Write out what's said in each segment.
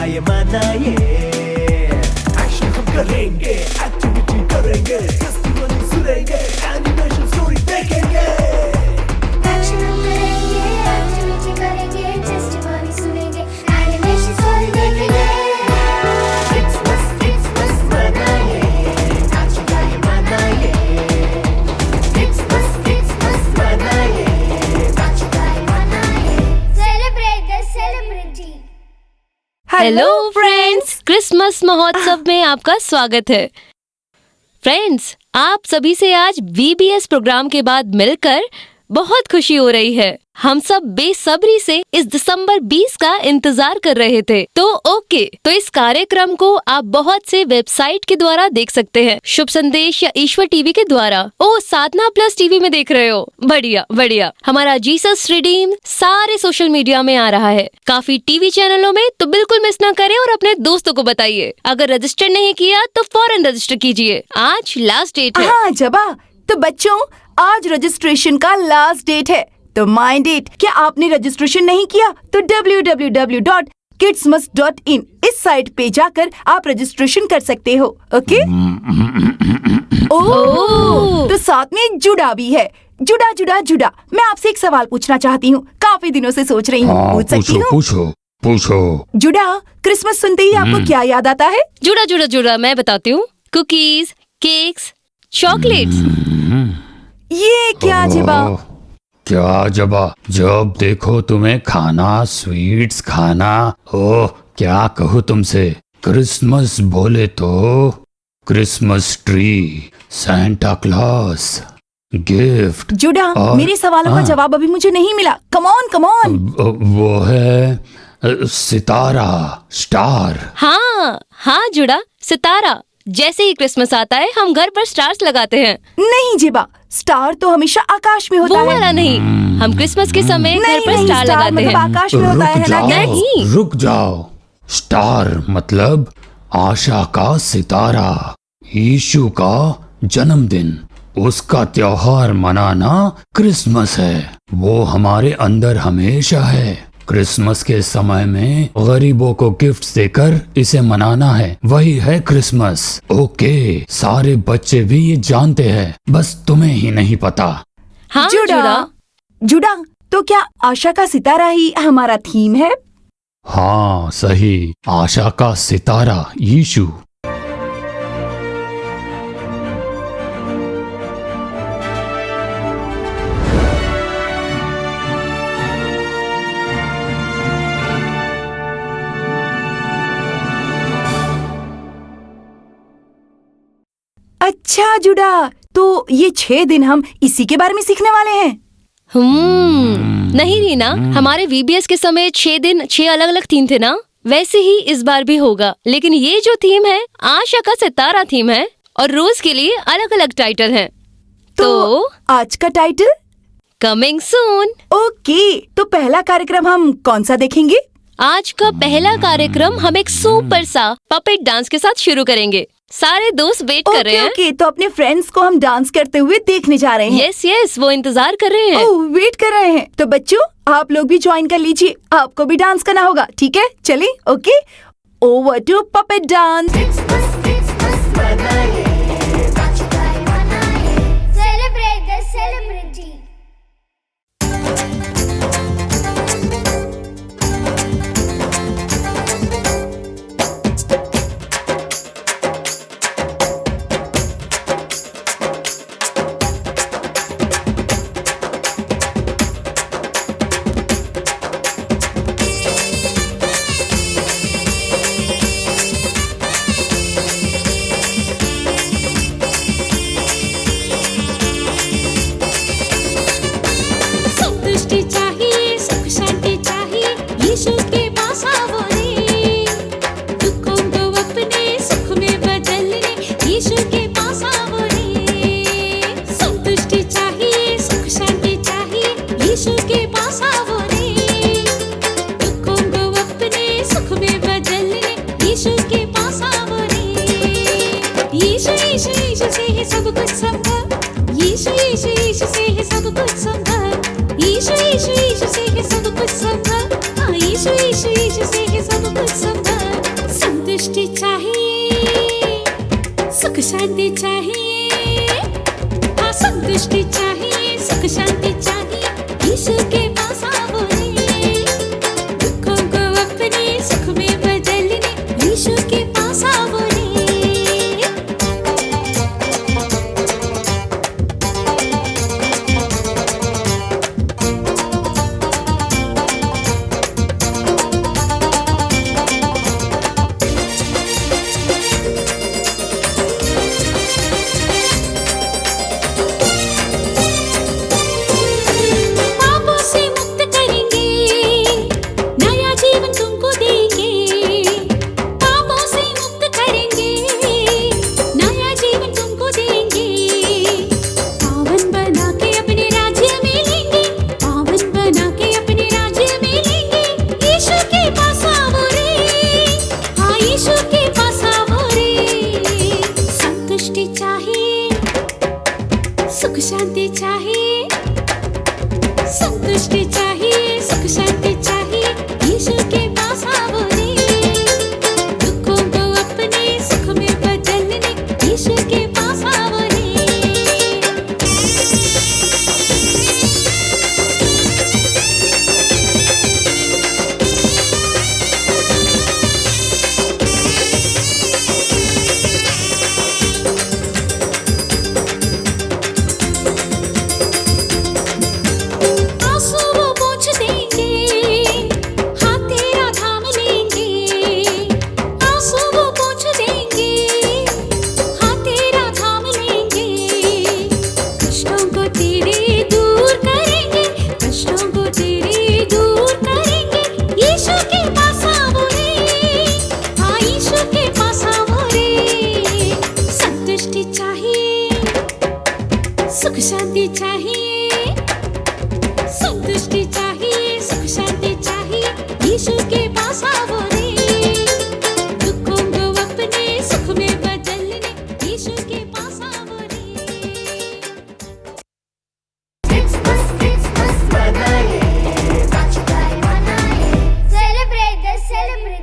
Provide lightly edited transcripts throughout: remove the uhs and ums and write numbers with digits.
ये मनाइए, एक्शन हम करेंगे, एक्टिविटी करेंगे, फेस्टिवल सुनेंगे, एनिमेशन स्टोरी देखेंगे। एक्शन हम करेंगे, एक्टिविटी करेंगे, फेस्टिवल सुनेंगे, एनिमेशन स्टोरी देखेंगे। Xmas मनाइए, एक्शन का ये मनाइए, Xmas मनाइए, एक्शन का ये मनाइए। Celebrate the celebrity. Hello friends, Christmas महोत्सव में आपका स्वागत है। फ्रेंड्स, आप सभी से आज VBS प्रोग्राम के बाद मिलकर बहुत खुशी हो रही है। हम सब बेसब्री से इस दिसंबर 20 का इंतजार कर रहे थे। तो इस कार्यक्रम को आप बहुत से वेबसाइट के द्वारा देख सकते हैं। शुभ संदेश या ईश्वर टीवी के द्वारा। साधना प्लस टीवी में देख रहे हो, बढ़िया बढ़िया। हमारा जीसस रिडीम सारे सोशल मीडिया में आ रहा है, काफी टीवी चैनलों में, तो बिल्कुल मिस ना करें और अपने दोस्तों को बताइए। अगर रजिस्टर नहीं किया तो फौरन रजिस्टर कीजिए, आज लास्ट डेट है। हाँ जबा, तो बच्चों आज रजिस्ट्रेशन का लास्ट डेट है, तो माइंड इट, क्या आपने रजिस्ट्रेशन नहीं किया तो www.kidsmust.in इस साइट पे जाकर आप रजिस्ट्रेशन कर सकते हो। ओके? तो साथ में जुड़ा भी है। जुड़ा मैं आपसे एक सवाल पूछना चाहती हूँ, काफी दिनों से सोच रही हूँ। पूछ सकती हूँ? पूछो। जुड़ा, क्रिसमस सुनते ही आपको क्या याद आता है? जुड़ा मैं बताती हूँ। Cookies, cakes, chocolates. ये क्या जबा? क्या जबा, जब देखो तुम्हें खाना, स्वीट्स खाना। ओह, क्या कहूँ तुमसे, क्रिसमस बोले तो Christmas tree, Santa Claus, gift. जुड़ा, मेरे सवालों का जवाब अभी मुझे नहीं मिला। Come on. वो है सितारा, स्टार। हाँ जुड़ा, सितारा। जैसे ही क्रिसमस आता है हम घर पर स्टार्स लगाते हैं। नहीं जिबा, स्टार तो हमेशा आकाश में होता वो है। वाला नहीं, हम क्रिसमस के समय घर पर नहीं, स्टार लगाते मतलब हैं। आकाश में होता है ना? नहीं। रुक जाओ। स्टार मतलब आशा का सितारा। यीशु का जन्मदिन, उसका त्योहार मनाना क्रिसमस है। वो हमारे अंदर हमेशा है। क्रिसमस के समय में गरीबों को गिफ्ट देकर इसे मनाना है, वही है क्रिसमस। ओके, सारे बच्चे भी ये जानते हैं, बस तुम्हें ही नहीं पता। हाँ जुड़ा, तो क्या आशा का सितारा ही हमारा थीम है? हाँ सही, आशा का सितारा यीशु। अच्छा जुड़ा, तो ये 6 दिन हम इसी के बारे में सीखने वाले हैं। नहीं रीना, हमारे VBS के समय 6 दिन 6 अलग अलग थीम थे ना, वैसे ही इस बार भी होगा। लेकिन ये जो थीम है आशा का सितारा थीम है, और रोज के लिए अलग अलग टाइटल हैं। तो आज का टाइटल कमिंग सून। ओके, तो पहला कार्यक्रम हम कौन सा देखेंगे? आज का पहला कार्यक्रम हम एक सुपर सा पपेट डांस के साथ शुरू करेंगे। सारे दोस्त वेट कर रहे हैं। ओके, तो अपने फ्रेंड्स को हम डांस करते हुए देखने जा रहे हैं। यस, वो इंतजार कर रहे हैं। वेट कर रहे हैं। तो बच्चों, आप लोग भी ज्वाइन कर लीजिए, आपको भी डांस करना होगा, ठीक है? चलिए, okay, over to puppet dance. Xmas मनाइए, एक्शन का ये मनाइए। Celebrate the celebrity. संतुष्टि चाहिए, सुख शांति चाहिए, यीशु के पास आओ रे। दुखों को अपने सुख में बदलने, यीशु के पास आओ रे। संतुष्टि चाहिए, सुख शांति चाहिए, यीशु के पास आओ रे। दुखों को अपने सुख में बदलने, यीशु के पास आओ रे। यीशु से है सब कुछ संभव। यीशु से है सब कुछ संभव। यीशु से है सब कुछ संभव। हाँ, यीशु से है सब कुछ संभव।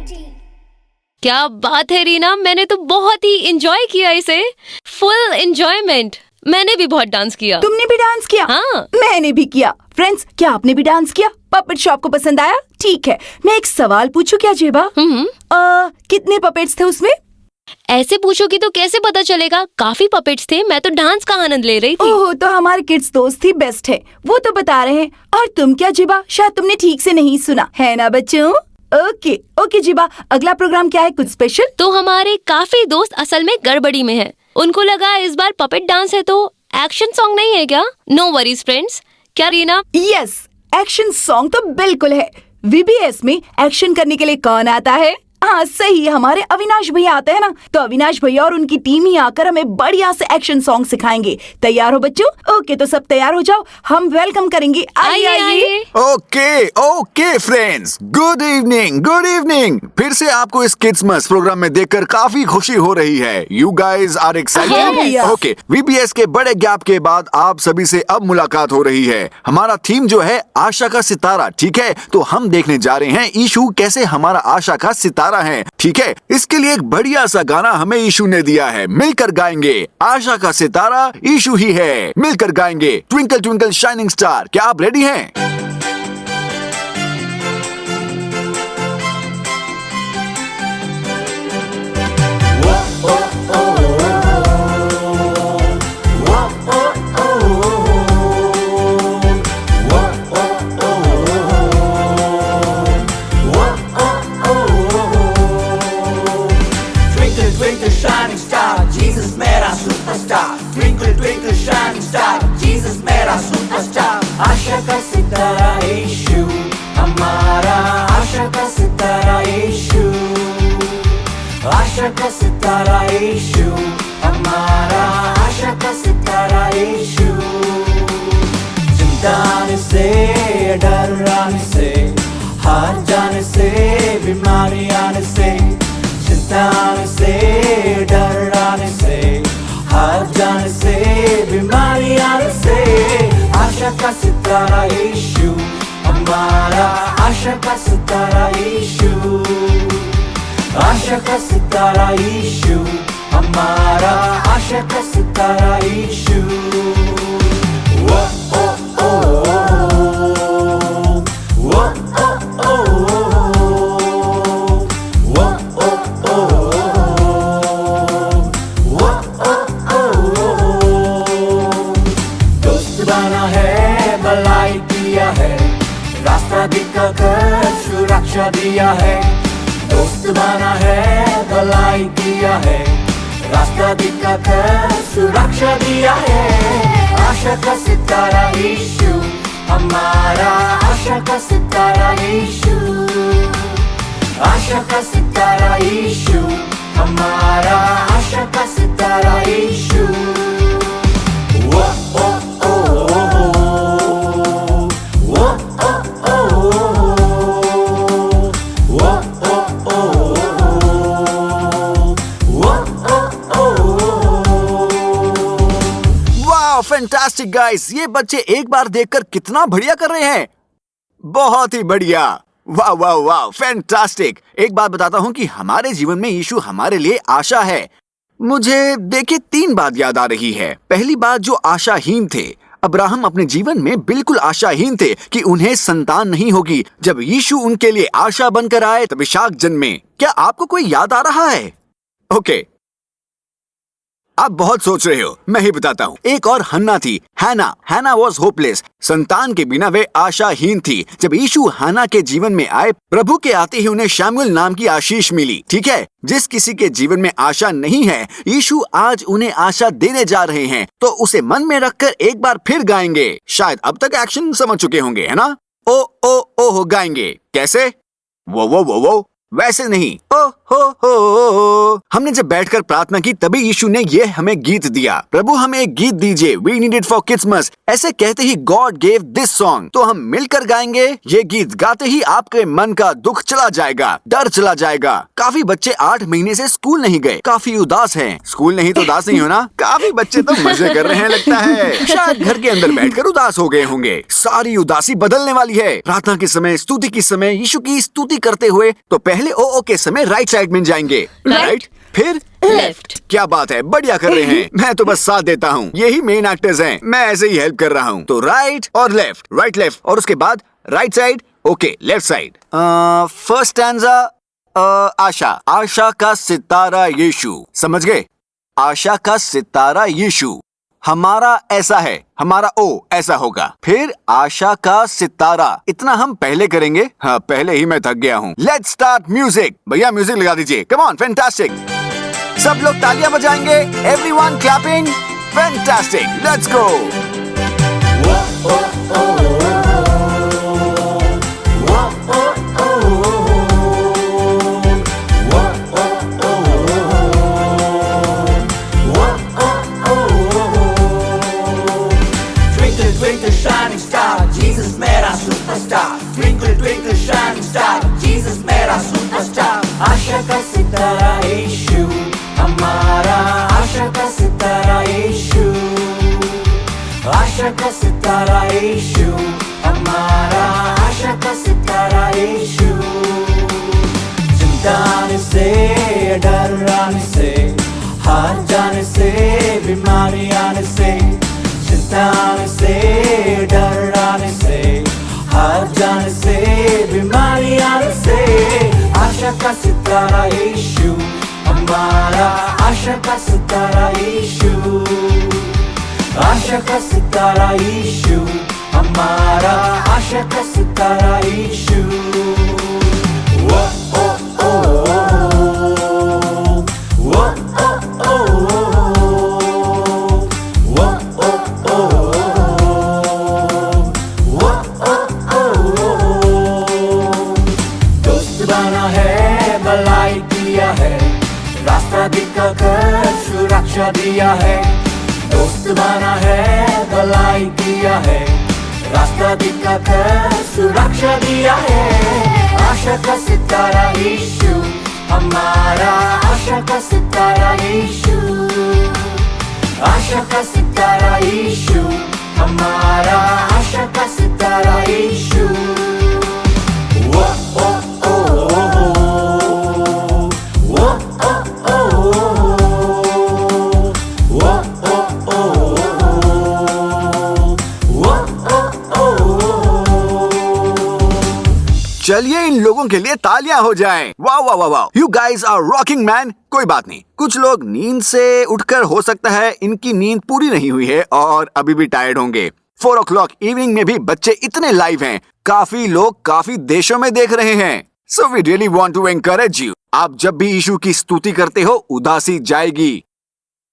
सेलिब्रिटी। क्या बात है रीना, मैंने तो बहुत ही एंजॉय किया इसे, फुल एंजॉयमेंट। मैंने भी बहुत डांस किया। तुमने भी डांस किया? हाँ। मैंने भी किया। फ्रेंड्स, क्या आपने भी डांस किया? पपेट शॉप को पसंद आया? ठीक है, मैं एक सवाल पूछूं क्या जेबा? कितने पपेट्स थे उसमें? ऐसे पूछोगी तो कैसे पता चलेगा? काफी पपेट्स थे, मैं तो डांस का आनंद ले रही थी। ओह, तो हमारे किड्स दोस्त ही बेस्ट है, वो तो बता रहे हैं। और तुम क्या जेबा, शायद तुमने ठीक से नहीं सुना है ना बच्चों? ओके जीबा, अगला प्रोग्राम क्या है? कुछ स्पेशल? तो हमारे काफी दोस्त असल में गड़बड़ी में हैं। उनको लगा इस बार पपेट डांस है तो एक्शन सॉन्ग नहीं है क्या? No worries friends. क्या रीना? यस, एक्शन सॉन्ग तो बिल्कुल है। वीबीएस में एक्शन करने के लिए कौन आता है? हाँ सही, हमारे अविनाश भैया आते हैं ना। तो अविनाश भैया और उनकी टीम ही आकर हमें बढ़िया से एक्शन सॉन्ग सिखाएंगे। तैयार हो बच्चों? ओके, तो सब तैयार हो जाओ, हम वेलकम करेंगे। आइए। Okay friends, good evening. फिर से आपको इस किड्समस प्रोग्राम में देखकर काफी खुशी हो रही है। You guys are excited? Yes. Okay, VBS के बड़े गैप के बाद आप सभी से अब मुलाकात हो रही है। हमारा थीम जो है आशा का सितारा, ठीक है? तो हम देखने जा रहे हैं ईशु कैसे हमारा आशा का सितारा है, ठीक है? इसके लिए एक बढ़िया सा गाना हमें ईशु ने दिया है, मिलकर गाएंगे। आशा का सितारा ईशु ही है, मिलकर गाएंगे ट्विंकल ट्विंकल शाइनिंग स्टार। क्या आप रेडी हैं? Twinkle, twinkle, shining star, Jesus मेरा superstar. Twinkle, twinkle, shining star, Jesus मेरा superstar. आशा का सितारा यीशु हमारा, आशा का सितारा यीशु, आशा का सितारा यीशु हमारा, आशा का सितारा यीशु। चिंता आने से, डर आने से, हार जाने से, बीमारी आने से, चिंता आने से, डर आने से, हार जाने से, बीमारी आने से, आशा का सितारा यीशु हमारा, आशा का सितारा यीशु, आशा का सितारा यीशु हमारा, आशा का सितारा यीशु। वो ओ ओ वो ओ ओ वो ओ ओ वो ओ ओ। दोस्त बना है, भलाई दिया है, रास्ता दिखाकर सुरक्षा दिया है। दोस्त बना है, भलाई दिया है, रास्ता दिखाकर सुरक्षा दिया है। आशा का सितारा यीशु हमारा, आशा का सितारा यीशु, आशा का सितारा यीशु हमारा, आशा का सितारा यीशु। वो ओ ओ वो ओ ओ वो ओ ओ वो ओ ओ। वाह, फैंटास्टिक गाइस! ये बच्चे एक बार देखकर कितना बढ़िया कर रहे हैं। बहुत ही बढ़िया। वाह वाह वाह, फैंटास्टिक। एक बात बताता हूँ कि हमारे जीवन में यीशु हमारे लिए आशा है। मुझे देखिए 3 बात याद आ रही है। पहली बात, जो आशाहीन थे, अब्राहम अपने जीवन में बिल्कुल आशाहीन थे कि उन्हें संतान नहीं होगी। जब यीशु उनके लिए आशा बनकर आए तब इसहाक जन्मे। क्या आपको कोई याद आ रहा है? ओके, आप बहुत सोच रहे हो, मैं ही बताता हूँ। एक और हन्ना थी, हैना वॉज होपलेस। संतान के बिना वे आशाहीन थी। जब यीशु हन्ना के जीवन में आए, प्रभु के आते ही उन्हें शमूएल नाम की आशीष मिली, ठीक है? जिस किसी के जीवन में आशा नहीं है, यीशु आज उन्हें आशा देने जा रहे हैं। तो उसे मन में रखकर एक बार फिर गाएंगे। शायद अब तक एक्शन समझ चुके होंगे, है ना? ओ गाएंगे। कैसे? वो वैसे नहीं। ओ हो। हमने जब बैठकर प्रार्थना की तभी यीशु ने ये हमें गीत दिया, प्रभु हमें एक गीत दीजिए, we need it for Christmas. ऐसे कहते ही गॉड गेव दिस सॉन्ग। तो हम मिलकर गाएंगे ये गीत। गाते ही आपके मन का दुख चला जाएगा, डर चला जाएगा। काफी बच्चे 8 महीने से स्कूल नहीं गए, काफी उदास हैं। स्कूल नहीं तो उदास नहीं हो ना? काफी बच्चे तो मजे कर रहे हैं लगता है। शायद घर के अंदर बैठकर उदास हो गए होंगे। सारी उदासी बदलने वाली है। प्रार्थना के समय, स्तुति के समय यीशु की स्तुति करते हुए तो पहले ओ के समय राइट साइड में जाएंगे, राइट, फिर लेफ्ट। क्या बात है, बढ़िया कर रहे हैं। मैं तो बस साथ देता हूँ, यही मेन एक्टर्स हैं, मैं ऐसे ही हेल्प कर रहा हूँ। तो राइट और लेफ्ट, राइट लेफ्ट, और उसके बाद right side, okay, left side. First stanza, आशा। आशा का सितारा यीशु, समझ गए? आशा का सितारा यीशु। हमारा ऐसा है, हमारा ओ ऐसा होगा। फिर आशा का सितारा, इतना हम पहले करेंगे। हाँ, पहले ही मैं थक गया हूँ। Let's start music. भैया म्यूजिक लगा दीजिए, कम ऑन, फैंटास्टिक। सब लोग तालियां बजाएंगे, everyone clapping, fantastic, let's go. Shining star, Jesus मेरा superstar. Twinkle twinkle shining star, Jesus मेरा superstar. आशा का सितारा यीशु हमारा, आशा का सितारा यीशु, आशा का सितारा यीशु हमारा, आशा का सितारा यीशु। चिंता आने से, डर आने से, हार जाने से, बीमारी आने से, चिंता आने से, डर आने से, हार जाने से, बीमारी आने से, आशा का सितारा यीशु हमारा, आशा का सितारा यीशु, आशा का सितारा यीशु हमारा, आशा का सितारा यीशु। वो ओ ओ वो ओ ओ रास्ता दिखाकर सुरक्षा दिया है, दोस्त बना है, भलाई दिया है, रास्ता दिखाकर सुरक्षा दिया है। आशा का सितारा यीशु हमारा, आशा का सितारा यीशु, आशा का सितारा यीशु हमारा, आशा का सितारा यीशु। वो ओ चलिए इन लोगों के लिए तालियां हो जाएं। वाह वाह वाह वाह, you guys are rocking man. कोई बात नहीं, कुछ लोग नींद से उठकर हो सकता है इनकी नींद पूरी नहीं हुई है और अभी भी टायर्ड होंगे। 4 o'clock इवनिंग में भी बच्चे इतने लाइव हैं, काफी लोग काफी देशों में देख रहे हैं। So we really want to encourage you. आप जब भी यीशु की स्तुति करते हो उदासी जाएगी।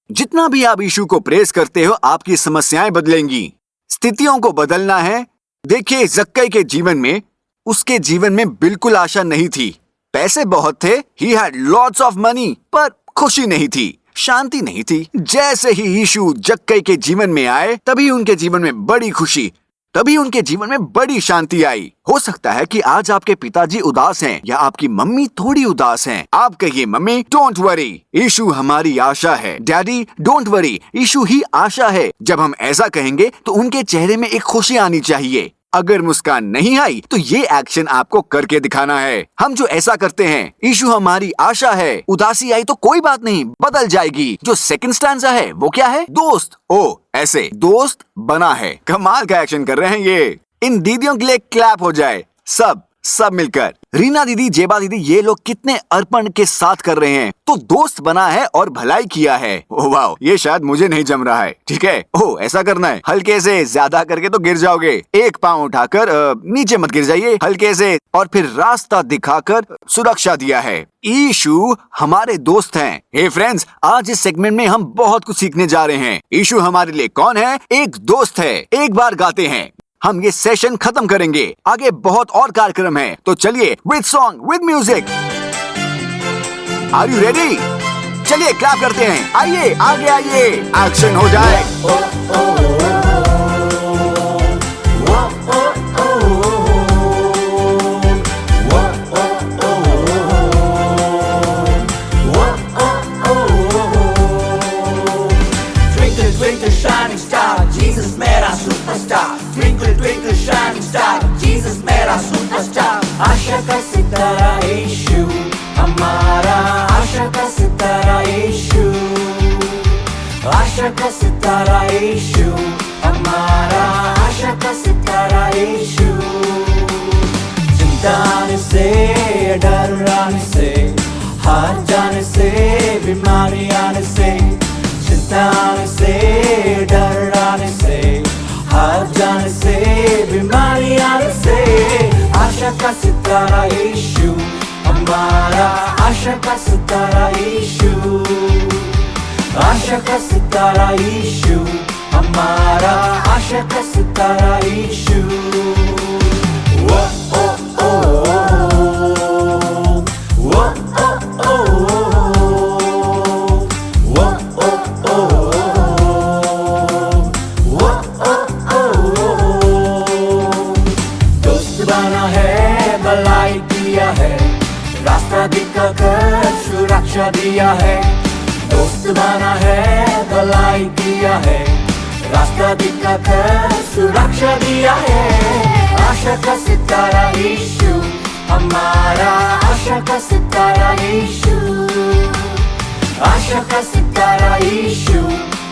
जितना भी आप यीशु को प्रेज करते हो आपकी समस्याएं बदलेंगी, स्थितियों को बदलना है। देखिए जक्कई के जीवन में, उसके जीवन में बिल्कुल आशा नहीं थी। पैसे बहुत थे, he had lots of money, पर खुशी नहीं थी, शांति नहीं थी। जैसे ही यीशु जक्कई के जीवन में आए तभी उनके जीवन में बड़ी खुशी, तभी उनके जीवन में बड़ी शांति आई। हो सकता है कि आज आपके पिताजी उदास हैं या आपकी मम्मी थोड़ी उदास हैं। आप कहिए मम्मी डोंट वरी, यीशु हमारी आशा है। डैडी डोंट वरी, यीशु ही आशा है। जब हम ऐसा कहेंगे तो उनके चेहरे में एक खुशी आनी चाहिए। अगर मुस्कान नहीं आई तो ये एक्शन आपको करके दिखाना है। हम जो ऐसा करते हैं, यीशु हमारी आशा है, उदासी आई तो कोई बात नहीं, बदल जाएगी। जो सेकंड स्टैंजा है वो क्या है? दोस्त। ओ ऐसे दोस्त बना है। कमाल का एक्शन कर रहे हैं ये। इन दीदियों के लिए क्लैप हो जाए, सब मिलकर। रीना दीदी, जेबा दीदी, ये लोग कितने अर्पण के साथ कर रहे हैं। तो दोस्त बना है और भलाई किया है। ओह वाह, ये शायद मुझे नहीं जम रहा है। ठीक है, ओह ऐसा करना है। हल्के से, ज्यादा करके तो गिर जाओगे। एक पांव उठाकर नीचे मत गिर जाइए, हल्के से, और फिर रास्ता दिखाकर सुरक्षा दिया है। यीशु हमारे दोस्त हैं। हे फ्रेंड्स, आज इस सेगमेंट में हम बहुत कुछ सीखने जा रहे हैं। यीशु हमारे लिए कौन है? एक दोस्त है। एक बार गाते हैं, हम ये सेशन खत्म करेंगे। आगे बहुत और कार्यक्रम हैं, तो चलिए with song, with music. Are you ready? चलिए क्लैप करते हैं। आइए आगे आइए, एक्शन हो जाए। Twinkle, twinkle, shining star, Jesus मेरा superstar. Twinkle, twinkle, shining star, Jesus मेरा superstar. आशा का सितारा यीशु हमारा, आशा का सितारा यीशु, आशा का सितारा यीशु हमारा, आशा का सितारा यीशु। चिंता आने से, डर आने से, हार जाने से, बीमारी आने से, चिंता आने से, डर आने से, हार जाने से, बीमारी आने से, आशा का सितारा यीशु हमारा, आशा का सितारा यीशु, आशा का सितारा यीशु हमारा, आशा का सितारा यीशु। वो ओ ओ वो ओ ओ वो ओ ओ वो ओ ओ। दोस्त बना है, भलाई किया है, रास्ता दिखाकर सुरक्षा दिया है। दोस्त बना है, भलाई किया है, रास्ता दिखाकर सुरक्षा दिया है। आशा का सितारा यीशु हमारा, आशा का सितारा यीशु, आशा का सितारा यीशु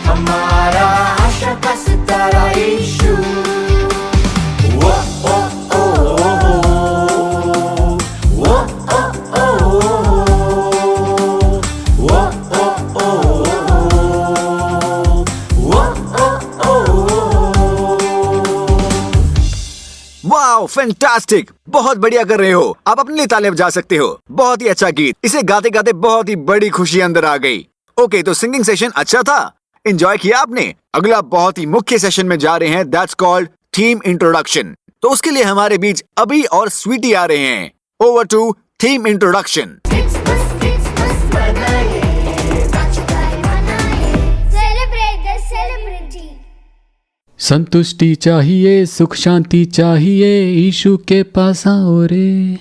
हमारा, आशा का सितारा यीशु। वो ओ ओ वो ओ ओ वो ओ ओ वो ओ ओ। Wow, fantastic! बहुत बढ़िया कर रहे हो। आप अपने लिए तालियां बजा सकते हो। बहुत ही अच्छा गीत। इसे गाते गाते बहुत ही बड़ी खुशी अंदर आ गई। ओके, तो सिंगिंग सेशन अच्छा था, एंजॉय किया आपने। अगला बहुत ही मुख्य सेशन में जा रहे हैं, दैट्स कॉल्ड थीम इंट्रोडक्शन। तो उसके लिए हमारे बीच अभी और स्वीटी आ रहे हैं। Over to theme introduction. Christmas मनाइए, बचपन मनाइए, celebrate the celebrity. संतुष्टि चाहिए, सुख शांति चाहिए, यीशु के पास आओ रे।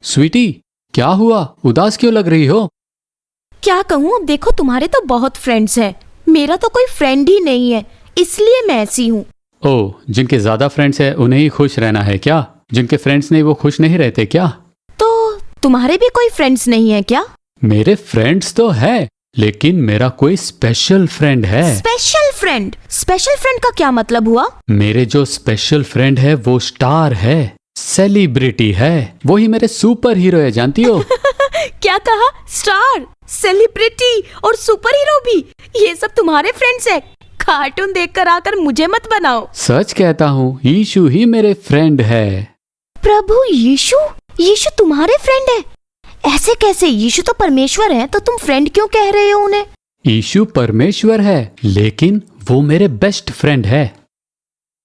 स्वीटी, क्या हुआ? उदास क्यों लग रही हो? क्या कहूँ, देखो तुम्हारे तो बहुत फ्रेंड्स हैं, मेरा तो कोई फ्रेंड ही नहीं है, इसलिए मैं ऐसी हूँ। ओह, जिनके ज्यादा फ्रेंड्स हैं उन्हें ही खुश रहना है क्या? जिनके फ्रेंड्स नहीं वो खुश नहीं रहते क्या? तो तुम्हारे भी कोई फ्रेंड्स नहीं है क्या? मेरे फ्रेंड्स तो है, लेकिन मेरा कोई स्पेशल फ्रेंड है। Special friend? स्पेशल फ्रेंड का क्या मतलब हुआ? मेरे जो स्पेशल फ्रेंड है वो स्टार है, सेलिब्रिटी है, वो ही मेरे सुपर हीरो है, जानती हो? क्या कहा? स्टार, सेलिब्रिटी और सुपर हीरो भी? ये सब तुम्हारे फ्रेंड्स हैं? कार्टून देखकर आकर मुझे मत बनाओ। सच कहता हूँ, यीशु ही मेरे फ्रेंड है। प्रभु यीशु? यीशु तुम्हारे फ्रेंड है? ऐसे कैसे? यीशु तो परमेश्वर है, तो तुम फ्रेंड क्यों कह रहे हो उन्हें? यीशु परमेश्वर है, लेकिन वो मेरे बेस्ट फ्रेंड है।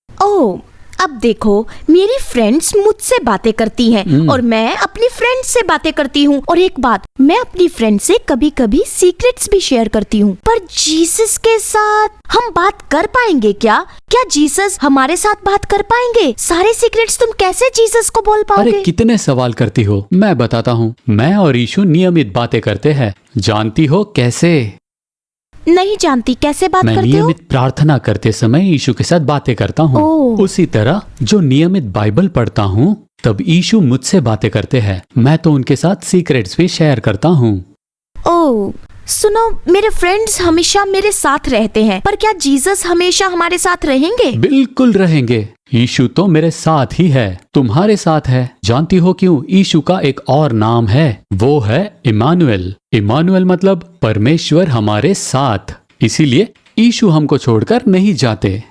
ओह, अब देखो, मेरी फ्रेंड्स मुझसे बातें करती हैं और मैं अपनी फ्रेंड से बातें करती हूँ। और एक बात, मैं अपनी फ्रेंड से कभी कभी सीक्रेट्स भी शेयर करती हूँ। पर जीसस के साथ हम बात कर पाएंगे क्या? क्या जीसस हमारे साथ बात कर पाएंगे? सारे सीक्रेट्स तुम कैसे जीसस को बोल पाओगे? अरे कितने सवाल करती हो, मैं बताता हूँ। मैं और यीशु नियमित बातें करते हैं। जानती हो कैसे? नहीं जानती, कैसे बात मैं करते हो? नियमित प्रार्थना करते समय यीशु के साथ बातें करता हूँ। ओह। उसी तरह जो नियमित बाइबल पढ़ता हूँ, तब यीशु मुझसे बातें करते हैं। मैं तो उनके साथ सीक्रेट्स भी शेयर करता हूँ। ओह, सुनो, मेरे फ्रेंड्स हमेशा मेरे साथ रहते हैं, पर क्या जीसस हमेशा हमारे साथ रहेंगे? बिल्कुल रहेंगे। यीशु तो मेरे साथ ही है, तुम्हारे साथ है। जानती हो क्यों? यीशु का एक और नाम है, वो है इमानुएल। इमानुएल मतलब परमेश्वर हमारे साथ। इसीलिए यीशु हमको छोड़कर नहीं जाते।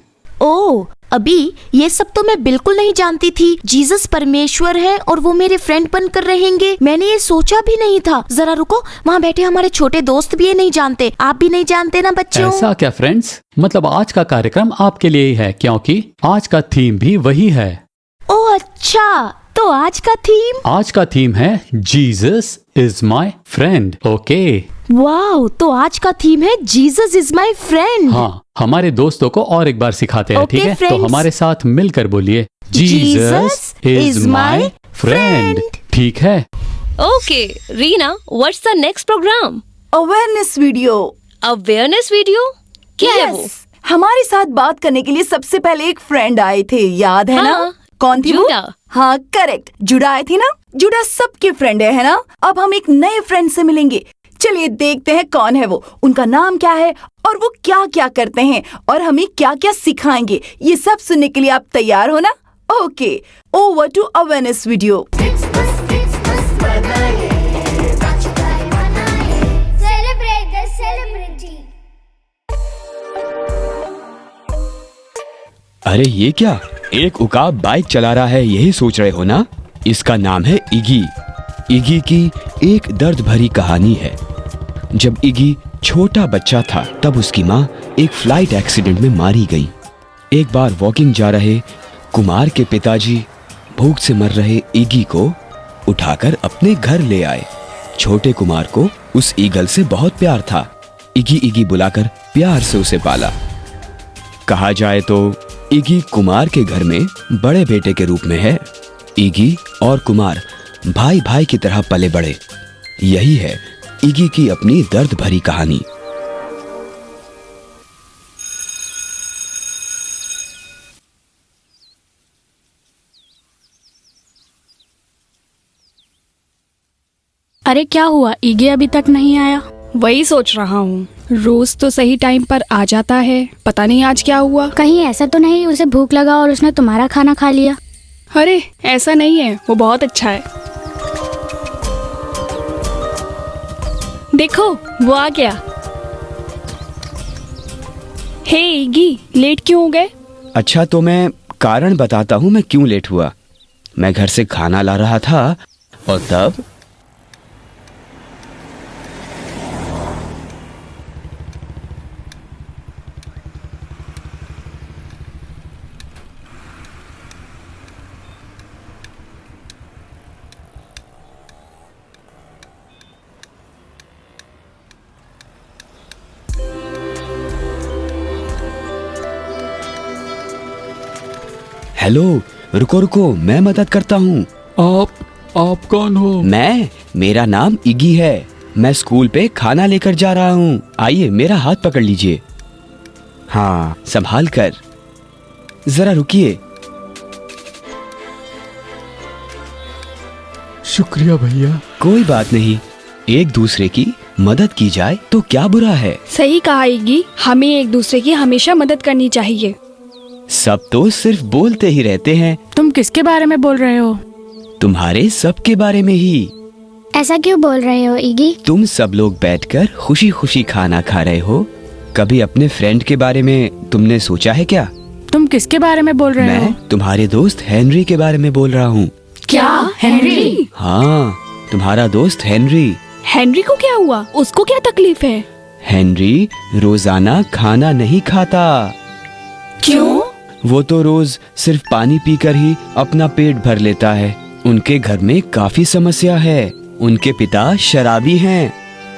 ओह, अभी ये सब तो मैं बिल्कुल नहीं जानती थी। जीसस परमेश्वर है और वो मेरे फ्रेंड बनकर रहेंगे, मैंने ये सोचा भी नहीं था। जरा रुको, वहाँ बैठे हमारे छोटे दोस्त भी ये नहीं जानते। आप भी नहीं जानते ना बच्चों? ऐसा क्या फ्रेंड्स? मतलब आज का कार्यक्रम आपके लिए ही है, क्योंकि आज का थीम भी वही है। ओह अच्छा, तो आज का थीम है Jesus is my friend. Okay. Wow, तो आज का थीम है जीसस इज माई फ्रेंड। हाँ, हमारे दोस्तों को और एक बार सिखाते हैं, Okay, ठीक है? तो friends. हमारे साथ मिलकर बोलिए जीसस इज माई फ्रेंड। ठीक है। Okay Reena, what's the next program? Awareness video. Awareness video? क्या है वो? हमारे साथ बात करने के लिए सबसे पहले एक फ्रेंड आए थे, याद है ना? हाँ, कौन थी वो? जुड़ा। हाँ करेक्ट, जुड़ा आए थे ना। जुड़ा सबके फ्रेंड है ना? अब हम एक नए फ्रेंड से मिलेंगे। चलिए देखते हैं कौन है वो, उनका नाम क्या है और वो क्या क्या करते हैं और हमें क्या क्या सिखाएंगे। ये सब सुनने के लिए आप तैयार हो ना? Okay, over to awareness video. Celebrate the celebrity. अरे ये क्या, एक उकाब बाइक चला रहा है, यही सोच रहे हो ना? इसका नाम है इगी। इगी की एक दर्द भरी कहानी है। जब इगी छोटा बच्चा था तब उसकी माँ एक फ्लाइट एक्सीडेंट में मारी गई। एक बार वॉकिंग जा रहे कुमार के पिताजी भूख से मर रहे इगी को उठाकर अपने घर ले आए। छोटे कुमार को उस ईगल से बहुत प्यार था। इगी इगी बुलाकर प्यार से उसे पाला। कहा जाए तो इगी कुमार के घर में बड़े बेटे के रूप में है। इगी और कुमार भाई भाई की तरह पले बड़े। यही है इगी की अपनी दर्द भरी कहानी। अरे क्या हुआ, ईगे अभी तक नहीं आया? वही सोच रहा हूँ, रोज तो सही टाइम पर आ जाता है, पता नहीं आज क्या हुआ। कहीं ऐसा तो नहीं उसे भूख लगा और उसने तुम्हारा खाना खा लिया? अरे ऐसा नहीं है, वो बहुत अच्छा है। देखो वो आ गया। हे ईगी, लेट क्यों हो गए? अच्छा तो मैं कारण बताता हूँ मैं क्यों लेट हुआ। मैं घर से खाना ला रहा था और तब हेलो, रुको रुको, मैं मदद करता हूँ। आप कौन हो? मेरा नाम इगी है। मैं स्कूल पे खाना लेकर जा रहा हूँ। आइए मेरा हाथ पकड़ लीजिए। हाँ, संभाल कर। जरा रुकिए। शुक्रिया भैया। कोई बात नहीं, एक दूसरे की मदद की जाए तो क्या बुरा है। सही कहा ईगी, हमें एक दूसरे की हमेशा मदद करनी चाहिए। सब तो सिर्फ बोलते ही रहते हैं। तुम किसके बारे में बोल रहे हो? तुम्हारे सबके बारे में ही। ऐसा क्यों बोल रहे हो ईगी? तुम सब लोग बैठकर खुशी खुशी खाना खा रहे हो। कभी अपने फ्रेंड के बारे में तुमने सोचा है क्या? तुम किसके बारे में बोल रहे हो? मैं तुम्हारे दोस्त हेनरी के बारे में बोल रहा हूँ। क्या, हेनरी? हाँ, तुम्हारा दोस्त हेनरी। हेनरी को क्या हुआ? उसको क्या तकलीफ है? हेनरी रोजाना खाना नहीं खाता। क्यों? वो तो रोज सिर्फ पानी पीकर ही अपना पेट भर लेता है। उनके घर में काफी समस्या है। उनके पिता शराबी हैं।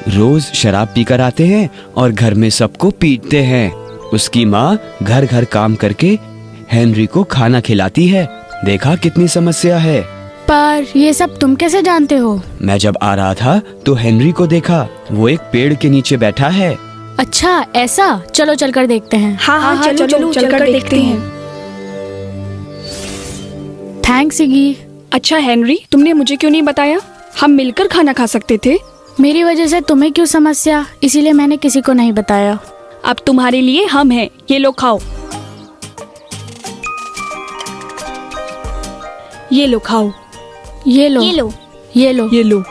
रोज शराब पीकर आते हैं और घर में सबको पीटते हैं। उसकी माँ घर घर काम करके हेनरी को खाना खिलाती है। देखा कितनी समस्या है। पर ये सब तुम कैसे जानते हो? मैं जब आ रहा था तो हेनरी को देखा, वो एक पेड़ के नीचे बैठा है। अच्छा ऐसा, चलो चलकर देखते हैं। हाँ, चलो चलकर देखते हैं। थैंक्स ईगी। अच्छा हेनरी, तुमने मुझे क्यों नहीं बताया? हम मिलकर खाना खा सकते थे। मेरी वजह से तुम्हें क्यों समस्या, इसीलिए मैंने किसी को नहीं बताया। अब तुम्हारे लिए हम हैं, ये लो खाओ। ये लो खाओ। ये लो, ये लो। ये लो। ये लो।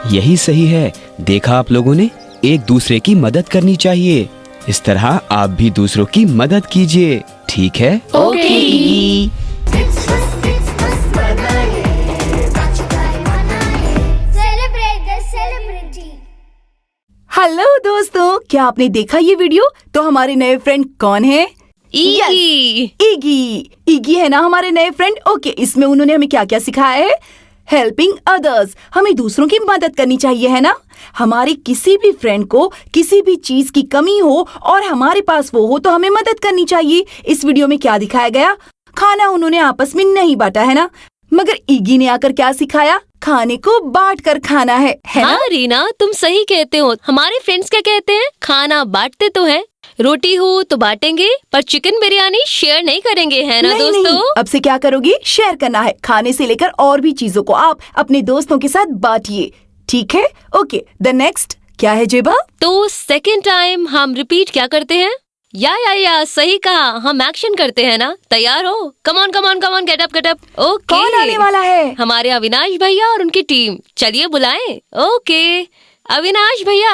यही सही है। देखा आप लोगों ने, एक दूसरे की मदद करनी चाहिए। इस तरह आप भी दूसरों की मदद कीजिए, ठीक है? Okay. Celebrate the celebrity. Hello दोस्तों, क्या आपने देखा ये वीडियो? तो हमारे नए फ्रेंड कौन है? ईगी। ईगी है ना हमारे नए फ्रेंड। ओके, इसमें उन्होंने हमें क्या क्या सिखाया है? हेल्पिंग अदर्स, हमें दूसरों की मदद करनी चाहिए, है ना। हमारी किसी भी फ्रेंड को किसी भी चीज की कमी हो और हमारे पास वो हो तो हमें मदद करनी चाहिए। इस वीडियो में क्या दिखाया गया? खाना उन्होंने आपस में नहीं बांटा, है ना, मगर ईगी ने आकर क्या सिखाया? खाने को बांट कर खाना है ना? हाँ रीना, तुम सही कहते हो। हमारे फ्रेंड्स क्या कहते हैं? खाना बांटते तो हैं, रोटी हो तो बांटेंगे, पर चिकन बिरयानी शेयर नहीं करेंगे, है ना नहीं, दोस्तों? नहीं। अब से क्या करोगी? शेयर करना है। खाने से लेकर और भी चीजों को आप अपने दोस्तों के साथ बांटिए, ठीक है? ओके, द नेक्स्ट क्या है जेबा? तो सेकेंड टाइम हम रिपीट क्या करते हैं? या सही कहा, हम एक्शन करते हैं ना। तैयार हो? Come on get up. Okay, कौन आने वाला है? हमारे अविनाश भैया और उनकी टीम। चलिए बुलाएं। ओके अविनाश भैया,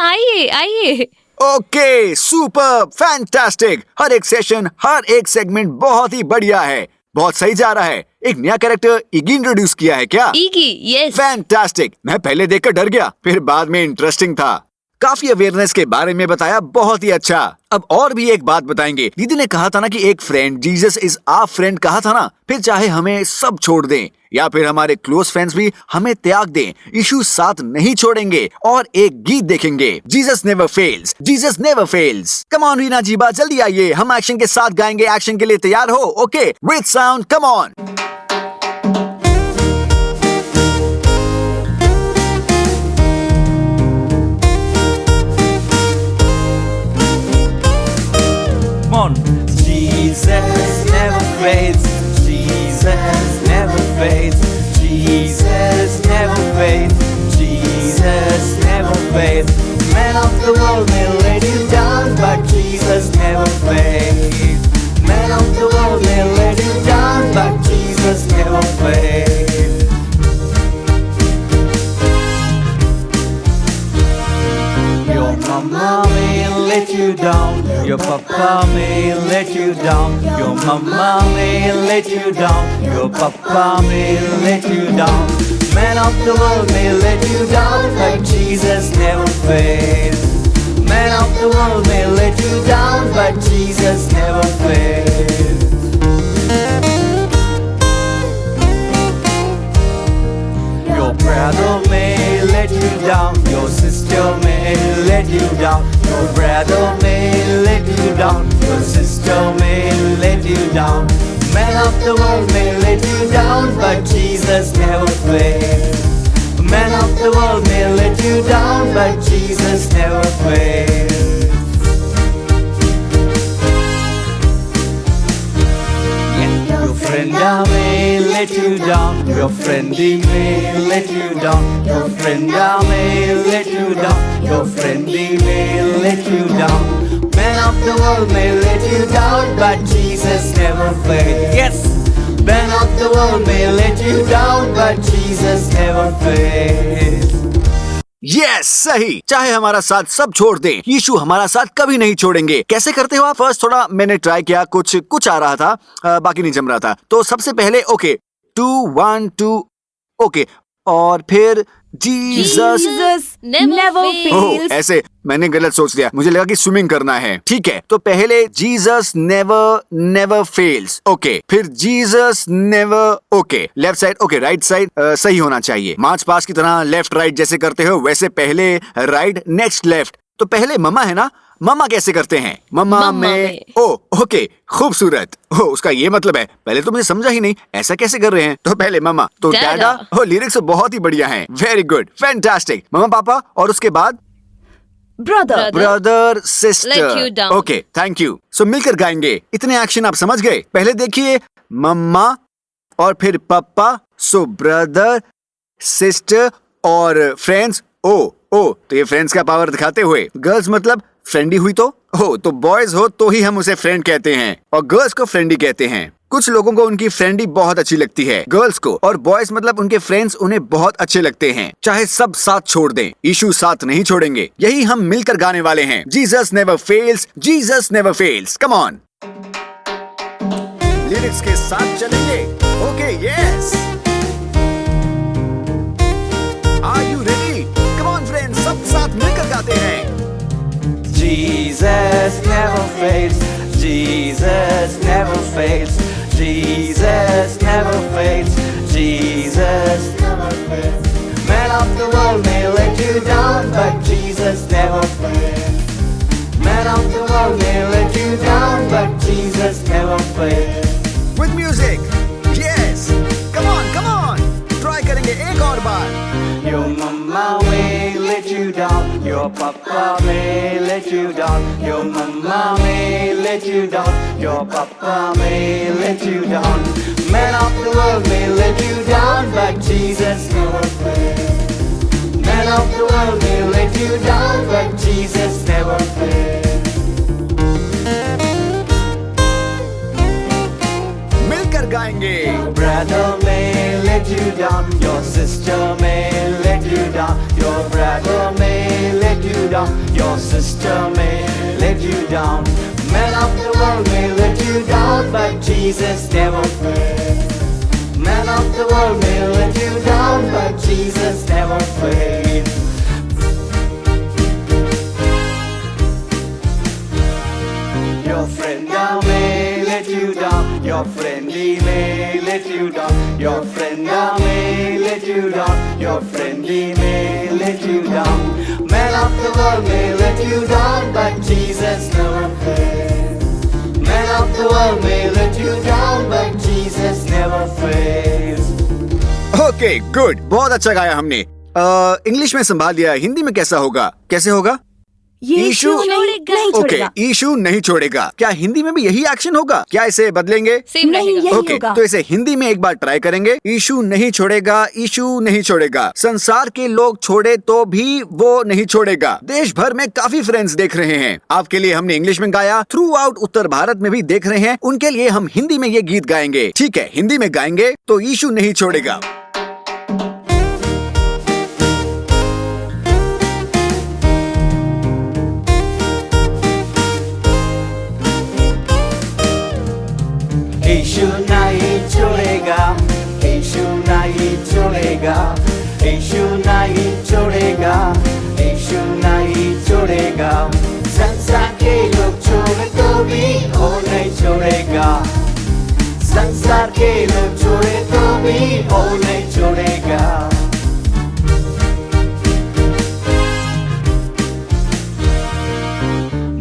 आइए। Okay, super, fantastic. हर एक सेशन, हर एक सेगमेंट बहुत ही बढ़िया है। बहुत सही जा रहा है। एक नया कैरेक्टर ईगी इंट्रोड्यूस किया है क्या? ईगी, यस। फैंटास्टिक। मैं पहले देखकर डर गया, फिर बाद में इंटरेस्टिंग था। काफी अवेयरनेस के बारे में बताया, बहुत ही अच्छा। अब और भी एक बात बताएंगे। दीदी ने कहा था ना कि एक friend, Jesus is our friend कहा था ना। फिर चाहे हमें सब छोड़ दें या फिर हमारे क्लोज फ्रेंड्स भी हमें त्याग दें, यीशु साथ नहीं छोड़ेंगे। और एक गीत देखेंगे, Jesus never fails, Jesus never fails. Come on Reena Jiba, जल्दी आइए, हम एक्शन के साथ गाएंगे। एक्शन के लिए तैयार हो? Okay, with sound, come on. Jesus never fades. Jesus never fades. Jesus never fades. Jesus never fades. Men of the world may let you down, but Jesus never fades. Men of the world may let you down, but Jesus never fades. Your mama may let you down, your papa may let you down, your mama may let you down, your papa may let you down. Men of the world may let you down, but Jesus never fails. Men of the world may let you down, but Jesus never fails. Your brother may let you down, your sister may let you down, your brother may let you down, your sister may let you down. Men of the world may let you down, but Jesus never fails. Men of the world may let you down, but Jesus never fails. Your friend may let you down, your friendy may let you down, your friend may let you down, your friendy may let you down. Men of the world may let you down, but Jesus never fails. Yes, men of the world may let you down, but Jesus never fails. Yes, सही। चाहे हमारा साथ सब छोड़ दें, यीशु हमारा साथ कभी नहीं छोड़ेंगे। कैसे करते हो आप? फर्स्ट थोड़ा मैंने ट्राई किया, कुछ आ रहा था, बाकी नहीं जम रहा था। तो सबसे पहले ओके, 2 1 2 ओके, और फिर जीसस नेवर ओह, ऐसे मैंने गलत सोच लिया, मुझे लगा कि स्विमिंग करना है। ठीक है, तो पहले जीसस नेवर फेल्स, ओके, फिर Jesus never, okay, left side, okay, right side सही होना चाहिए। मार्च पास की तरह लेफ्ट राइट जैसे करते हो वैसे पहले राइट, नेक्स्ट लेफ्ट। तो पहले मम्मा है ना, मम्मा कैसे करते हैं? मम्मा में ओ, ओके, खूबसूरत। ओ, उसका ये मतलब है, पहले तो मुझे समझा ही नहीं, ऐसा कैसे कर रहे हैं? तो पहले मम्मा, तो डैडा। ओ, लिरिक्स बहुत ही बढ़िया हैं, वेरी गुड, फैंटास्टिक। मम्मा पापा, और उसके बाद brother sister, okay, thank you. So मिलकर गाएंगे। इतने एक्शन आप समझ गए? पहले देखिए, मम्मा और फिर पापा, सो ब्रदर सिस्टर और फ्रेंड्स। ओ, तो ये फ्रेंड्स का पावर दिखाते हुए गर्ल्स मतलब फ्रेंडी हुई तो बॉयज हो तो ही हम उसे फ्रेंड कहते हैं और गर्ल्स को फ्रेंडी कहते हैं। कुछ लोगों को उनकी फ्रेंडी बहुत अच्छी लगती है गर्ल्स को, और बॉयज मतलब उनके फ्रेंड्स उन्हें बहुत अच्छे लगते हैं। चाहे सब साथ छोड़ दें, यीशु साथ नहीं छोड़ेंगे। यही हम मिलकर गाने वाले हैं, Jesus never fails, Jesus never fails. Come on, lyrics के साथ चलेंगे। Okay, yes, are you ready? Come on friends, सब साथ मिलकर गाते हैं। Jesus never fails. Jesus never fails. Jesus never fails. Jesus never fails. Men of the world may let you down, but Jesus never fails. Men of the world may let you down, but Jesus never fails. With music, yes. Come on, try करेंगे एक और बार. Your mama may let you down, your papa may let you down, your mama may let you down, your papa may let you down. Men of the world may let you down, but Jesus never fails. Men of the world may let you down, but Jesus never fails. मिलकर गाएंगे. Your brother may let you down, your sister may let you down, your brother may let you down, your sister may let you down. Men of the world may let you down, but Jesus never fails. Men of the world may let you down, but Jesus never fails. Your friend may let you down, your friendly may let you down, your friend may let you down, your friendly may let you down. Men of the world may let you down, but Jesus never fails. Men of the world may let you down, but Jesus never fails. Okay good, बहुत अच्छा गाया हमने. English में संभाल दिया. हिंदी में कैसा होगा? कैसे होगा? यीशु नहीं ओके, छोड़ेगा. यीशु नहीं छोड़ेगा. क्या हिंदी में भी यही एक्शन होगा? क्या इसे बदलेंगे? सेम नहीं, रहेगा. यही ओके, होगा. तो इसे हिंदी में एक बार ट्राई करेंगे. यीशु नहीं छोड़ेगा, यीशु नहीं छोड़ेगा. संसार के लोग छोड़े तो भी वो नहीं छोड़ेगा. देश भर में काफी फ्रेंड्स देख रहे हैं. आपके लिए हमने इंग्लिश में गाया, थ्रू आउट उत्तर भारत में भी देख रहे हैं. उनके लिए हम हिंदी में ये गीत गाएंगे. ठीक है, हिंदी में गाएंगे तो यीशु नहीं छोड़ेगा. यीशु नहीं छोड़ेगा, यीशु नहीं छोड़ेगा, यीशु नहीं छोड़ेगा, यीशु नहीं छोड़ेगा. संसार के लोग छोड़े तो भी वो नहीं छोड़ेगा. संसार के लोग छोड़े तो भी वो नहीं छोड़ेगा.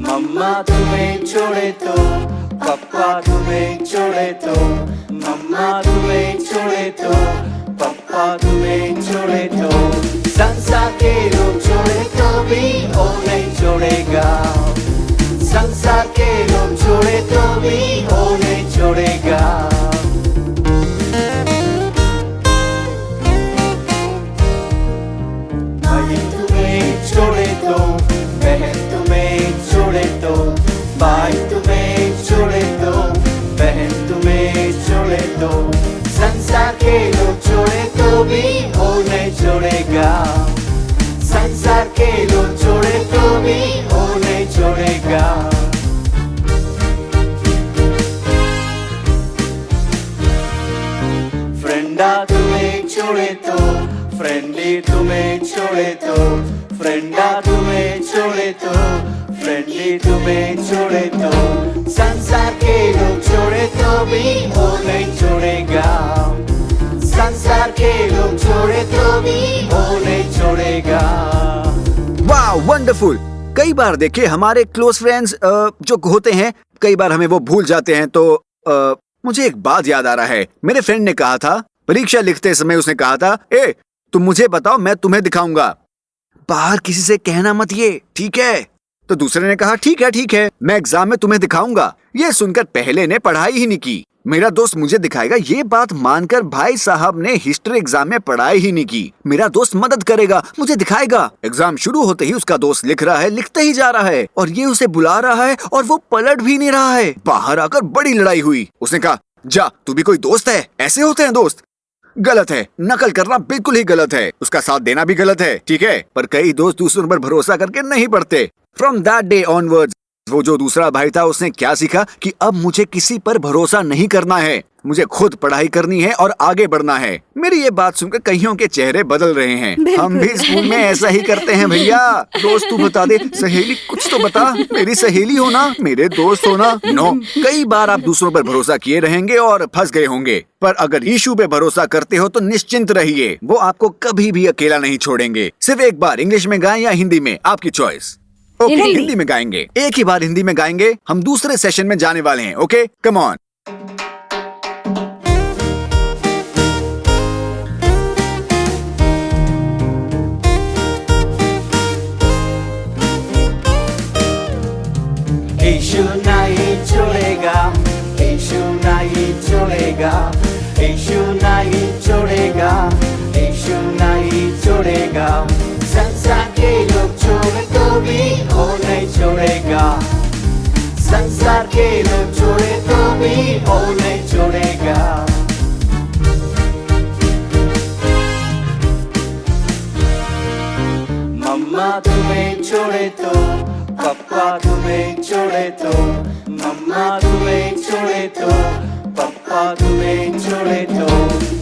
मम्मा तुम्हें छोड़े तो, पापा तुम्हें छोड़े तो, मम्मा तुम्हें छोड़े तो, पापा तुम्हें छोड़े तो, संसार के लोग छोड़े तो भी वो नहीं छोड़ेगा. संसार के लोग छोड़े तो भी वो नहीं छोड़ेगा. भाई तुम्हें छोड़े तो, बहन तुम्हें छोड़े तो, भाई तुम्हें छोड़े तो, बहन तुम्हें छोड़े तो, संसार के लोग छोड़े तो भी वो नहीं छोड़ेगा. संसार के लोग छोड़े तो भी वो नहीं छोड़ेगा. फ्रेंडा तुम्हें छोड़े तो, फ्रेंडली तुम्हें छोड़े तो, फ्रेंडा तुम्हें छोड़े तो, फ्रेंडली तुम्हें छोड़े तो, संसार के लोग छोड़े तो भी वो नहीं छोड़ेगा. संसार के लोग छोड़े तो भी वो नहीं छोड़ेगा. वाह, वंडरफुल. कई बार देखिए हमारे क्लोज फ्रेंड्स जो होते हैं, कई बार हमें वो भूल जाते हैं. तो मुझे एक बात याद आ रहा है. मेरे फ्रेंड ने कहा था, परीक्षा लिखते समय उसने कहा था, ए तुम मुझे बताओ, मैं तुम्हें दिखाऊंगा. बाहर किसी से कहना मत ये, ठीक है? तो दूसरे ने कहा ठीक है, मैं एग्जाम में तुम्हें दिखाऊंगा. ये सुनकर पहले ने पढ़ाई ही नहीं की. मेरा दोस्त मुझे दिखाएगा, ये बात मानकर भाई साहब ने हिस्ट्री एग्जाम में पढ़ाई ही नहीं की. मेरा दोस्त मदद करेगा, मुझे दिखाएगा. एग्जाम शुरू होते ही उसका दोस्त लिख रहा है, लिखते ही जा रहा है, और ये उसे बुला रहा है और वो पलट भी नहीं रहा है. बाहर आकर बड़ी लड़ाई हुई. उसने कहा, जा तू भी कोई दोस्त है? ऐसे होते हैं दोस्त? गलत है. नकल करना बिल्कुल ही गलत है. उसका साथ देना भी गलत है, ठीक है? पर कई दोस्त दूसरों पर भरोसा करके नहीं पढ़ते. फ्रॉम दैट डे ऑनवर्ड्स वो जो दूसरा भाई था उसने क्या सीखा कि अब मुझे किसी पर भरोसा नहीं करना है, मुझे खुद पढ़ाई करनी है और आगे बढ़ना है। मेरी ये बात सुनकर कईयों के चेहरे बदल रहे हैं। हम भी स्कूल में ऐसा ही करते हैं भैया। दोस्त तू बता दे, सहेली कुछ तो बता, मेरी सहेली हो ना, मेरे दोस्त हो ना। नो, कई बार आप दूसरों पर भरोसा किए रहेंगे और फंस गए होंगे, पर अगर यीशु पे भरोसा करते हो तो निश्चिंत रहिए, वो आपको कभी भी अकेला नहीं छोड़ेंगे। सिर्फ एक बार इंग्लिश में गाएं या हिंदी में, आपकी चॉइस। ओके, हिंदी में गाएंगे, एक ही बार हिंदी में गाएंगे। हम दूसरे सेशन में जाने वाले हैं। Okay, come on. यीशु नहीं छोड़ेगा, यीशु नहीं छोड़ेगा, यीशु नहीं छोड़ेगा, यीशु नहीं छोड़ेगा। संसार के लोग छोड़े तो भी वो नहीं छोड़ेगा, संसार के लोग छोड़े तो भी वो नहीं छोड़ेगा। मम्मा तुम्हें छोड़े तो, पापा तुम्हें छोड़े तो, मम्मा तुम्हें छोड़े तो, पापा तुम्हें छोड़े तो,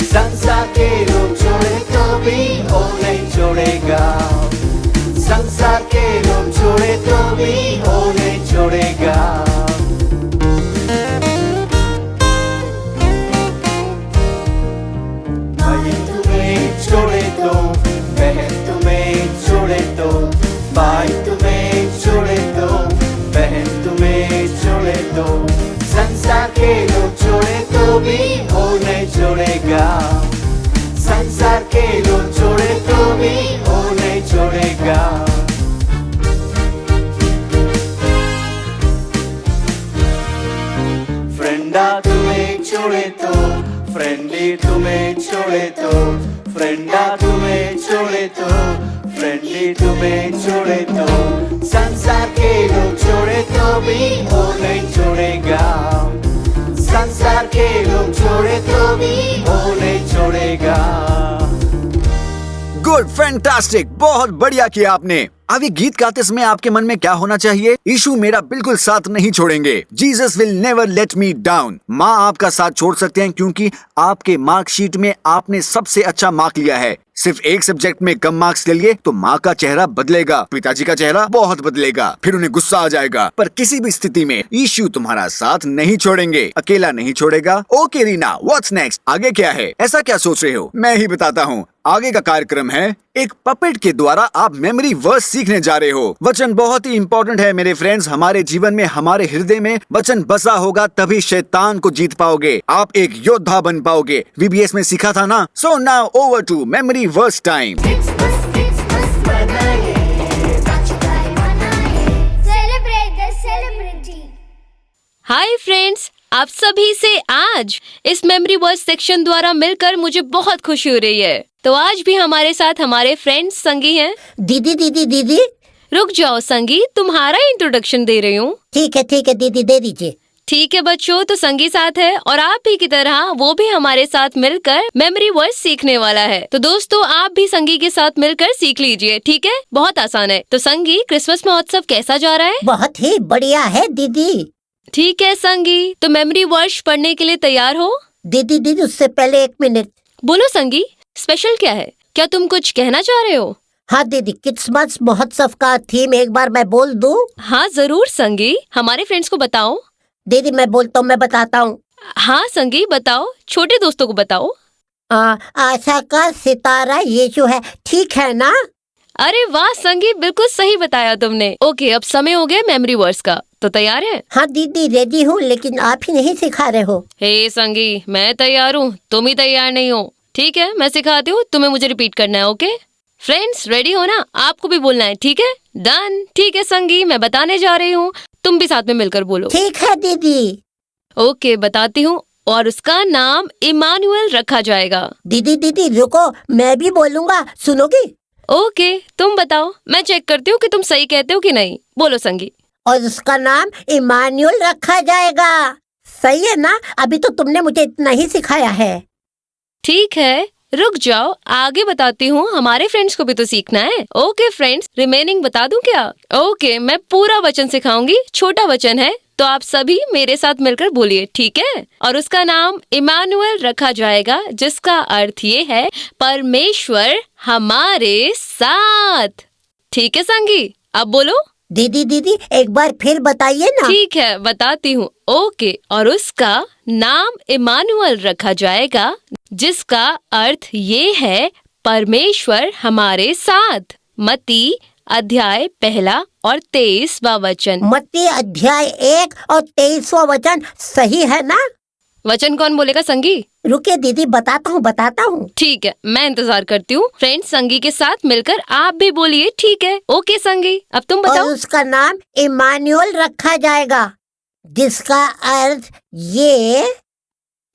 संसार के लोग छोड़े तो भी वो नहीं छोड़ेगा, संसार के लोग छोड़े तो भी वो नहीं छोड़ेगा। भाई तुम्हें छोड़े तो, बहन तुम्हें छोड़े तो, भाई तुम्हें छोड़े तो, बहन तुम्हें छोड़े तो, संसार के लोग छोड़े तो भी वो नहीं छोड़ेगा, संसार के लोग छोड़े तो भी वो नहीं छोड़ेगा। फ्रेंडा तुम्हें छोड़े तो, फ्रेंडली तुम्हें छोड़े तो, फ्रेंडा तुम्हें छोड़े तो, फ्रेंडली तुम्हें छोड़े तो, संसार के लोग छोड़े तो भी वो नहीं छोड़ेगा, संसार के लोग छोड़े तो भी वो नहीं छोड़ेगा। गुड, फैंटास्टिक, बहुत बढ़िया किया आपने। अब ये गीत गाते समय आपके मन में क्या होना चाहिए? यीशु मेरा बिल्कुल साथ नहीं छोड़ेंगे। Jesus will never let me down. माँ आपका साथ छोड़ सकते हैं क्योंकि आपके मार्कशीट में आपने सबसे अच्छा मार्क लिया है। सिर्फ एक सब्जेक्ट में कम मार्क्स ले लिए तो माँ का चेहरा बदलेगा, पिताजी का चेहरा बहुत बदलेगा, फिर उन्हें गुस्सा आ जाएगा। पर किसी भी स्थिति में यीशु तुम्हारा साथ नहीं छोड़ेंगे, अकेला नहीं छोड़ेगा। Okay Reena, what's next? आगे क्या है? ऐसा क्या सोच रहे हो? मैं ही बताता हूँ। आगे का कार्यक्रम है एक पपेट के द्वारा आप मेमोरी वर्स सीखने जा रहे हो। वचन बहुत ही इंपॉर्टेंट है मेरे फ्रेंड्स। हमारे जीवन में, हमारे हृदय में वचन बसा होगा तभी शैतान को जीत पाओगे, आप एक योद्धा बन पाओगे। VBS में सीखा था ना। So now over to memory verse time. Celebrate the celebrity. Hi friends, आप सभी से आज इस मेमोरी वर्स सेक्शन द्वारा मिलकर मुझे बहुत खुशी हो रही है। तो आज भी हमारे साथ हमारे फ्रेंड्स संगी हैं। दीदी दीदी दीदी, रुक जाओ संगी, तुम्हारा इंट्रोडक्शन दे रही हूँ। ठीक है दीदी, दे दीजिए। ठीक है बच्चों, तो संगी साथ है और आप ही की तरह वो भी हमारे साथ मिलकर मेमोरी वर्स सीखने वाला है। तो दोस्तों, आप भी संगी के साथ मिलकर सीख लीजिए, ठीक है? बहुत आसान है। तो संगी, क्रिसमस महोत्सव कैसा जा रहा है? बहुत ही बढ़िया है दीदी। ठीक है संगी, तो मेमोरी वर्स पढ़ने के लिए तैयार हो? दीदी उससे पहले 1 मिनट। बोलो संगी, स्पेशल क्या है? क्या तुम कुछ कहना चाह रहे हो? हाँ दीदी, क्रिसमस महोत्सव का थीम एक बार मैं बोल दूं? हाँ जरूर संगी, हमारे फ्रेंड्स को बताओ। दीदी मैं बोलता हूँ, मैं बताता हूँ। हाँ संगी बताओ, छोटे दोस्तों को बताओ। आशा का सितारा यीशु है, ठीक है ना? अरे वाह संगी, बिल्कुल सही बताया तुमने। ओके, अब समय हो गया मेमोरी वर्स का, तो तैयार है? हाँ दीदी रेडी हूँ, लेकिन आप ही नहीं सिखा रहे हो। हे संगी, मैं तैयार हूँ, तुम ही तैयार नहीं हो। ठीक है, मैं सिखाती हूँ, तुम्हें मुझे रिपीट करना है। ओके फ्रेंड्स, रेडी हो ना? आपको भी बोलना है, ठीक है? डन। ठीक है संगी, मैं बताने जा रही हूँ, तुम भी साथ में मिलकर बोलो। ठीक है दीदी। ओके, बताती हूँ। और उसका नाम इमानुएल रखा जाएगा। दीदी रुको, मैं भी बोलूँगा, सुनोगी? ओके, तुम बताओ, मैं चेक करती हूँ कि तुम सही कहते हो कि नहीं। बोलो संगी। और उसका नाम इमानुएल रखा जाएगा। सही है ना? अभी तो तुमने मुझे इतना ही सिखाया है। ठीक है, रुक जाओ, आगे बताती हूँ, हमारे फ्रेंड्स को भी तो सीखना है। ओके फ्रेंड्स, रिमेनिंग बता दूं क्या? ओके, मैं पूरा वचन सिखाऊंगी, छोटा वचन है, तो आप सभी मेरे साथ मिलकर बोलिए, ठीक है? और उसका नाम इमानुएल रखा जाएगा, जिसका अर्थ ये है परमेश्वर हमारे साथ। ठीक है संगी, अब बोलो। दीदी एक बार फिर बताइए ना। ठीक है, बताती हूँ। ओके, और उसका नाम इमानुएल रखा जाएगा, जिसका अर्थ ये है परमेश्वर हमारे साथ। मत्ती अध्याय 1 और 23वां वचन। मत्ती अध्याय 1 और 23वां वचन सही है ना? वचन कौन बोलेगा संगी? रुके दीदी, बताता हूँ। ठीक है, मैं इंतजार करती हूँ। फ्रेंड्स, संगी के साथ मिलकर आप भी बोलिए, ठीक है? ओके संगी, अब तुम बताओ। और उसका नाम इमानुएल रखा जाएगा, जिसका अर्थ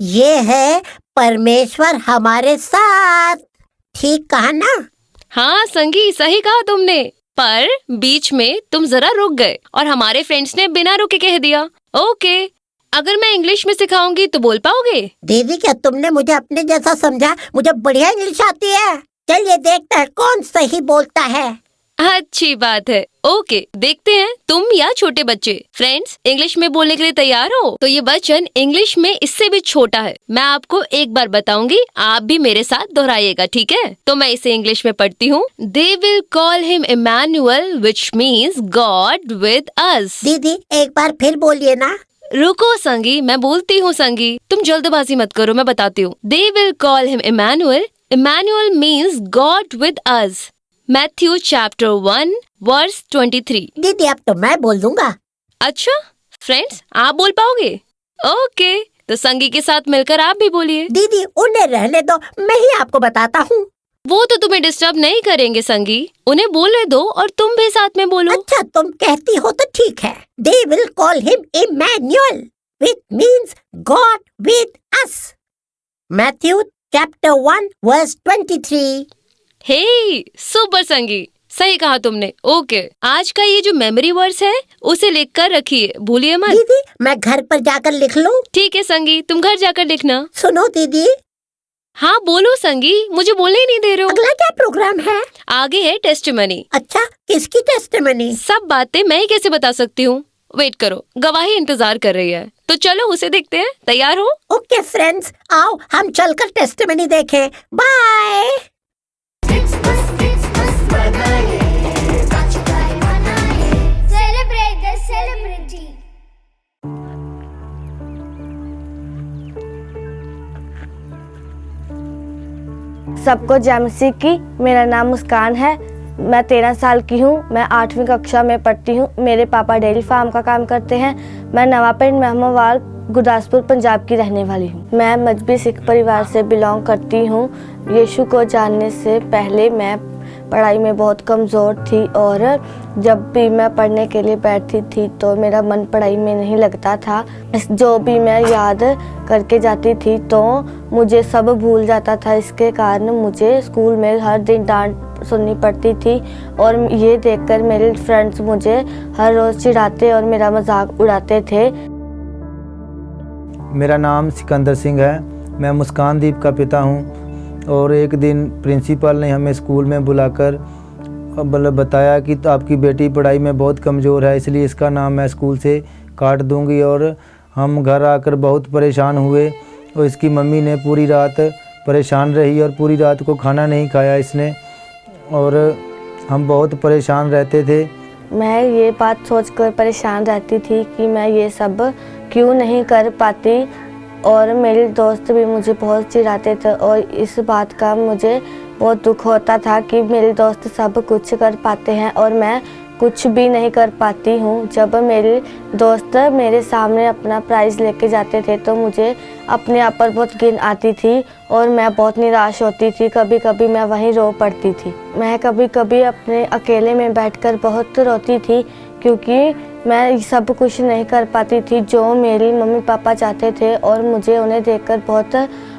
ये है परमेश्वर हमारे साथ। ठीक कहा ना? हाँ संगी, सही कहा तुमने, पर बीच में तुम जरा रुक गए और हमारे फ्रेंड्स ने बिना रुके कह दिया। ओके, अगर मैं इंग्लिश में सिखाऊंगी तो बोल पाओगे? दीदी, क्या तुमने मुझे अपने जैसा समझा? मुझे बढ़िया इंग्लिश आती है। चलिए देखते हैं कौन सही बोलता है। अच्छी बात है। ओके, देखते हैं तुम या छोटे बच्चे। फ्रेंड्स, इंग्लिश में बोलने के लिए तैयार हो? तो ये वचन इंग्लिश में इससे भी छोटा है। मैं आपको एक बार बताऊंगी, आप भी मेरे साथ दोहराइएगा, ठीक है? तो मैं इसे इंग्लिश में पढ़ती हूँ। They will call him Emmanuel, which means God with us. दीदी, एक बार फिर बोलिए ना। रुको संगी, मैं बोलती हूँ संगी, तुम जल्दबाजी मत करो, मैं बताती हूँ। They will call him Emmanuel. Emmanuel means God with us. Matthew chapter 1 verse 23. दीदी, अब तो मैं बोल दूंगा। अच्छा फ्रेंड्स, आप बोल पाओगे? ओके, तो संगी के साथ मिलकर आप भी बोलिए। दीदी, उन्हें रहने दो, मैं ही आपको बताता हूँ। वो तो तुम्हें डिस्टर्ब नहीं करेंगे संगी, उन्हें बोलने दो और तुम भी साथ में बोलो। अच्छा, तुम कहती हो तो ठीक है। They will call him Emmanuel, which means God with us. Matthew chapter 1 verse 23. Hey super संगी, सही कहा तुमने। ओके, आज का ये जो मेमोरी वर्ड्स है उसे लिख कर रखिए, भूलिए मत। दीदी, मैं घर पर जाकर लिख लूं? ठीक है संगी, तुम घर जाकर लिखना। सुनो दीदी। हाँ बोलो संगी, मुझे बोलने ही नहीं दे रहे हो। अगला क्या प्रोग्राम है? आगे है टेस्टिमनी। अच्छा, किसकी टेस्टिमनी? सब बातें मैं ही कैसे बता सकती हूँ? वेट करो, गवाही इंतजार कर रही है, तो चलो उसे देखते हैं। तैयार हो? ओके फ्रेंड्स, आओ हम चलकर टेस्टिमनी देखें। बाय। Celebrate the celebrity. सबको जय मसीह की। मेरा नाम मुस्कान है, मैं 13 साल की हूँ। मैं 8वीं कक्षा में पढ़ती हूँ। मेरे पापा डेयरी फार्म का काम करते हैं। मैं नवापिंड महमोवाल गुरदासपुर पंजाब की रहने वाली हूँ। मैं मजहबी सिख परिवार से बिलोंग करती हूँ। यीशु को जानने से पहले मैं पढ़ाई में बहुत कमज़ोर थी और जब भी मैं पढ़ने के लिए बैठती थी तो मेरा मन पढ़ाई में नहीं लगता था। जो भी मैं याद करके जाती थी तो मुझे सब भूल जाता था। इसके कारण मुझे स्कूल में हर दिन डांट सुननी पड़ती थी और ये देखकर मेरे फ्रेंड्स मुझे हर रोज़ चिढ़ाते और मेरा मजाक उड़ाते थे। मेरा नाम सिकंदर सिंह है, मैं मुस्कान दीप का पिता हूँ। और एक दिन प्रिंसिपल ने हमें स्कूल में बुलाकर बताया कि तो आपकी बेटी पढ़ाई में बहुत कमज़ोर है, इसलिए इसका नाम मैं स्कूल से काट दूंगी। और हम घर आकर बहुत परेशान हुए और इसकी मम्मी ने पूरी रात परेशान रही और पूरी रात को खाना नहीं खाया इसने, और हम बहुत परेशान रहते थे। मैं ये बात सोचकर परेशान रहती थी कि मैं ये सब क्यों नहीं कर पाती और मेरे दोस्त भी मुझे बहुत चिढ़ाते थे और इस बात का मुझे बहुत दुख होता था कि मेरे दोस्त सब कुछ कर पाते हैं और मैं कुछ भी नहीं कर पाती हूँ। जब मेरे दोस्त मेरे सामने अपना प्राइज़ लेके जाते थे तो मुझे अपने आप पर बहुत घिन आती थी और मैं बहुत निराश होती थी। कभी कभी मैं वहीं रो पड़ती थी। मैं कभी कभी अपने अकेले में बैठकर बहुत रोती थी क्योंकि मैं सब कुछ नहीं कर पाती थी जो मेरी मम्मी पापा चाहते थे और मुझे उन्हें देखकर बहुत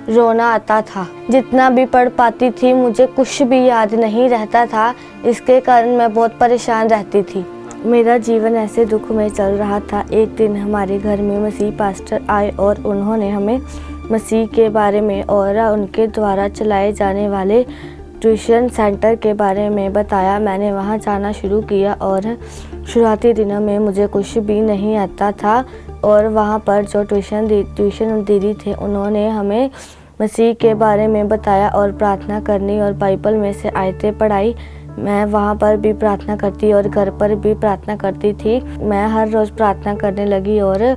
रोना आता था। जितना भी पढ़ पाती थी मुझे कुछ भी याद नहीं रहता था, इसके कारण मैं बहुत परेशान रहती थी। मेरा जीवन ऐसे दुख में चल रहा था। एक दिन हमारे घर में मसीह पास्टर आए और उन्होंने हमें मसीह के बारे में और उनके द्वारा चलाए जाने वाले ट्यूशन सेंटर के बारे में बताया। मैंने वहां जाना शुरू किया और शुरुआती दिनों में मुझे कुछ भी नहीं आता था और वहां पर जो ट्यूशन दीदी थे उन्होंने हमें मसीह के बारे में बताया और प्रार्थना करनी और बाइबल में से आयतें पढ़ाई। मैं वहाँ पर भी प्रार्थना करती और घर पर भी प्रार्थना करती थी। मैं हर रोज़ प्रार्थना करने लगी और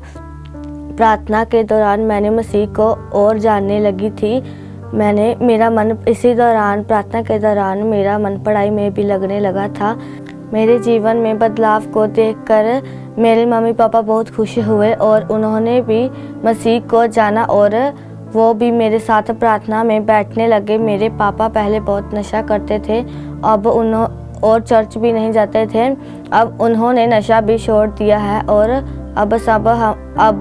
प्रार्थना के दौरान मैंने मसीह को और जानने लगी थी। मेरा मन इसी दौरान प्रार्थना के दौरान मेरा मन पढ़ाई में भी लगने लगा था। मेरे जीवन में बदलाव को देखकर मेरे मम्मी पापा बहुत खुश हुए और उन्होंने भी मसीह को जाना और वो भी मेरे साथ प्रार्थना में बैठने लगे। मेरे पापा पहले बहुत नशा करते थे और चर्च भी नहीं जाते थे। अब उन्होंने नशा भी छोड़ दिया है और अब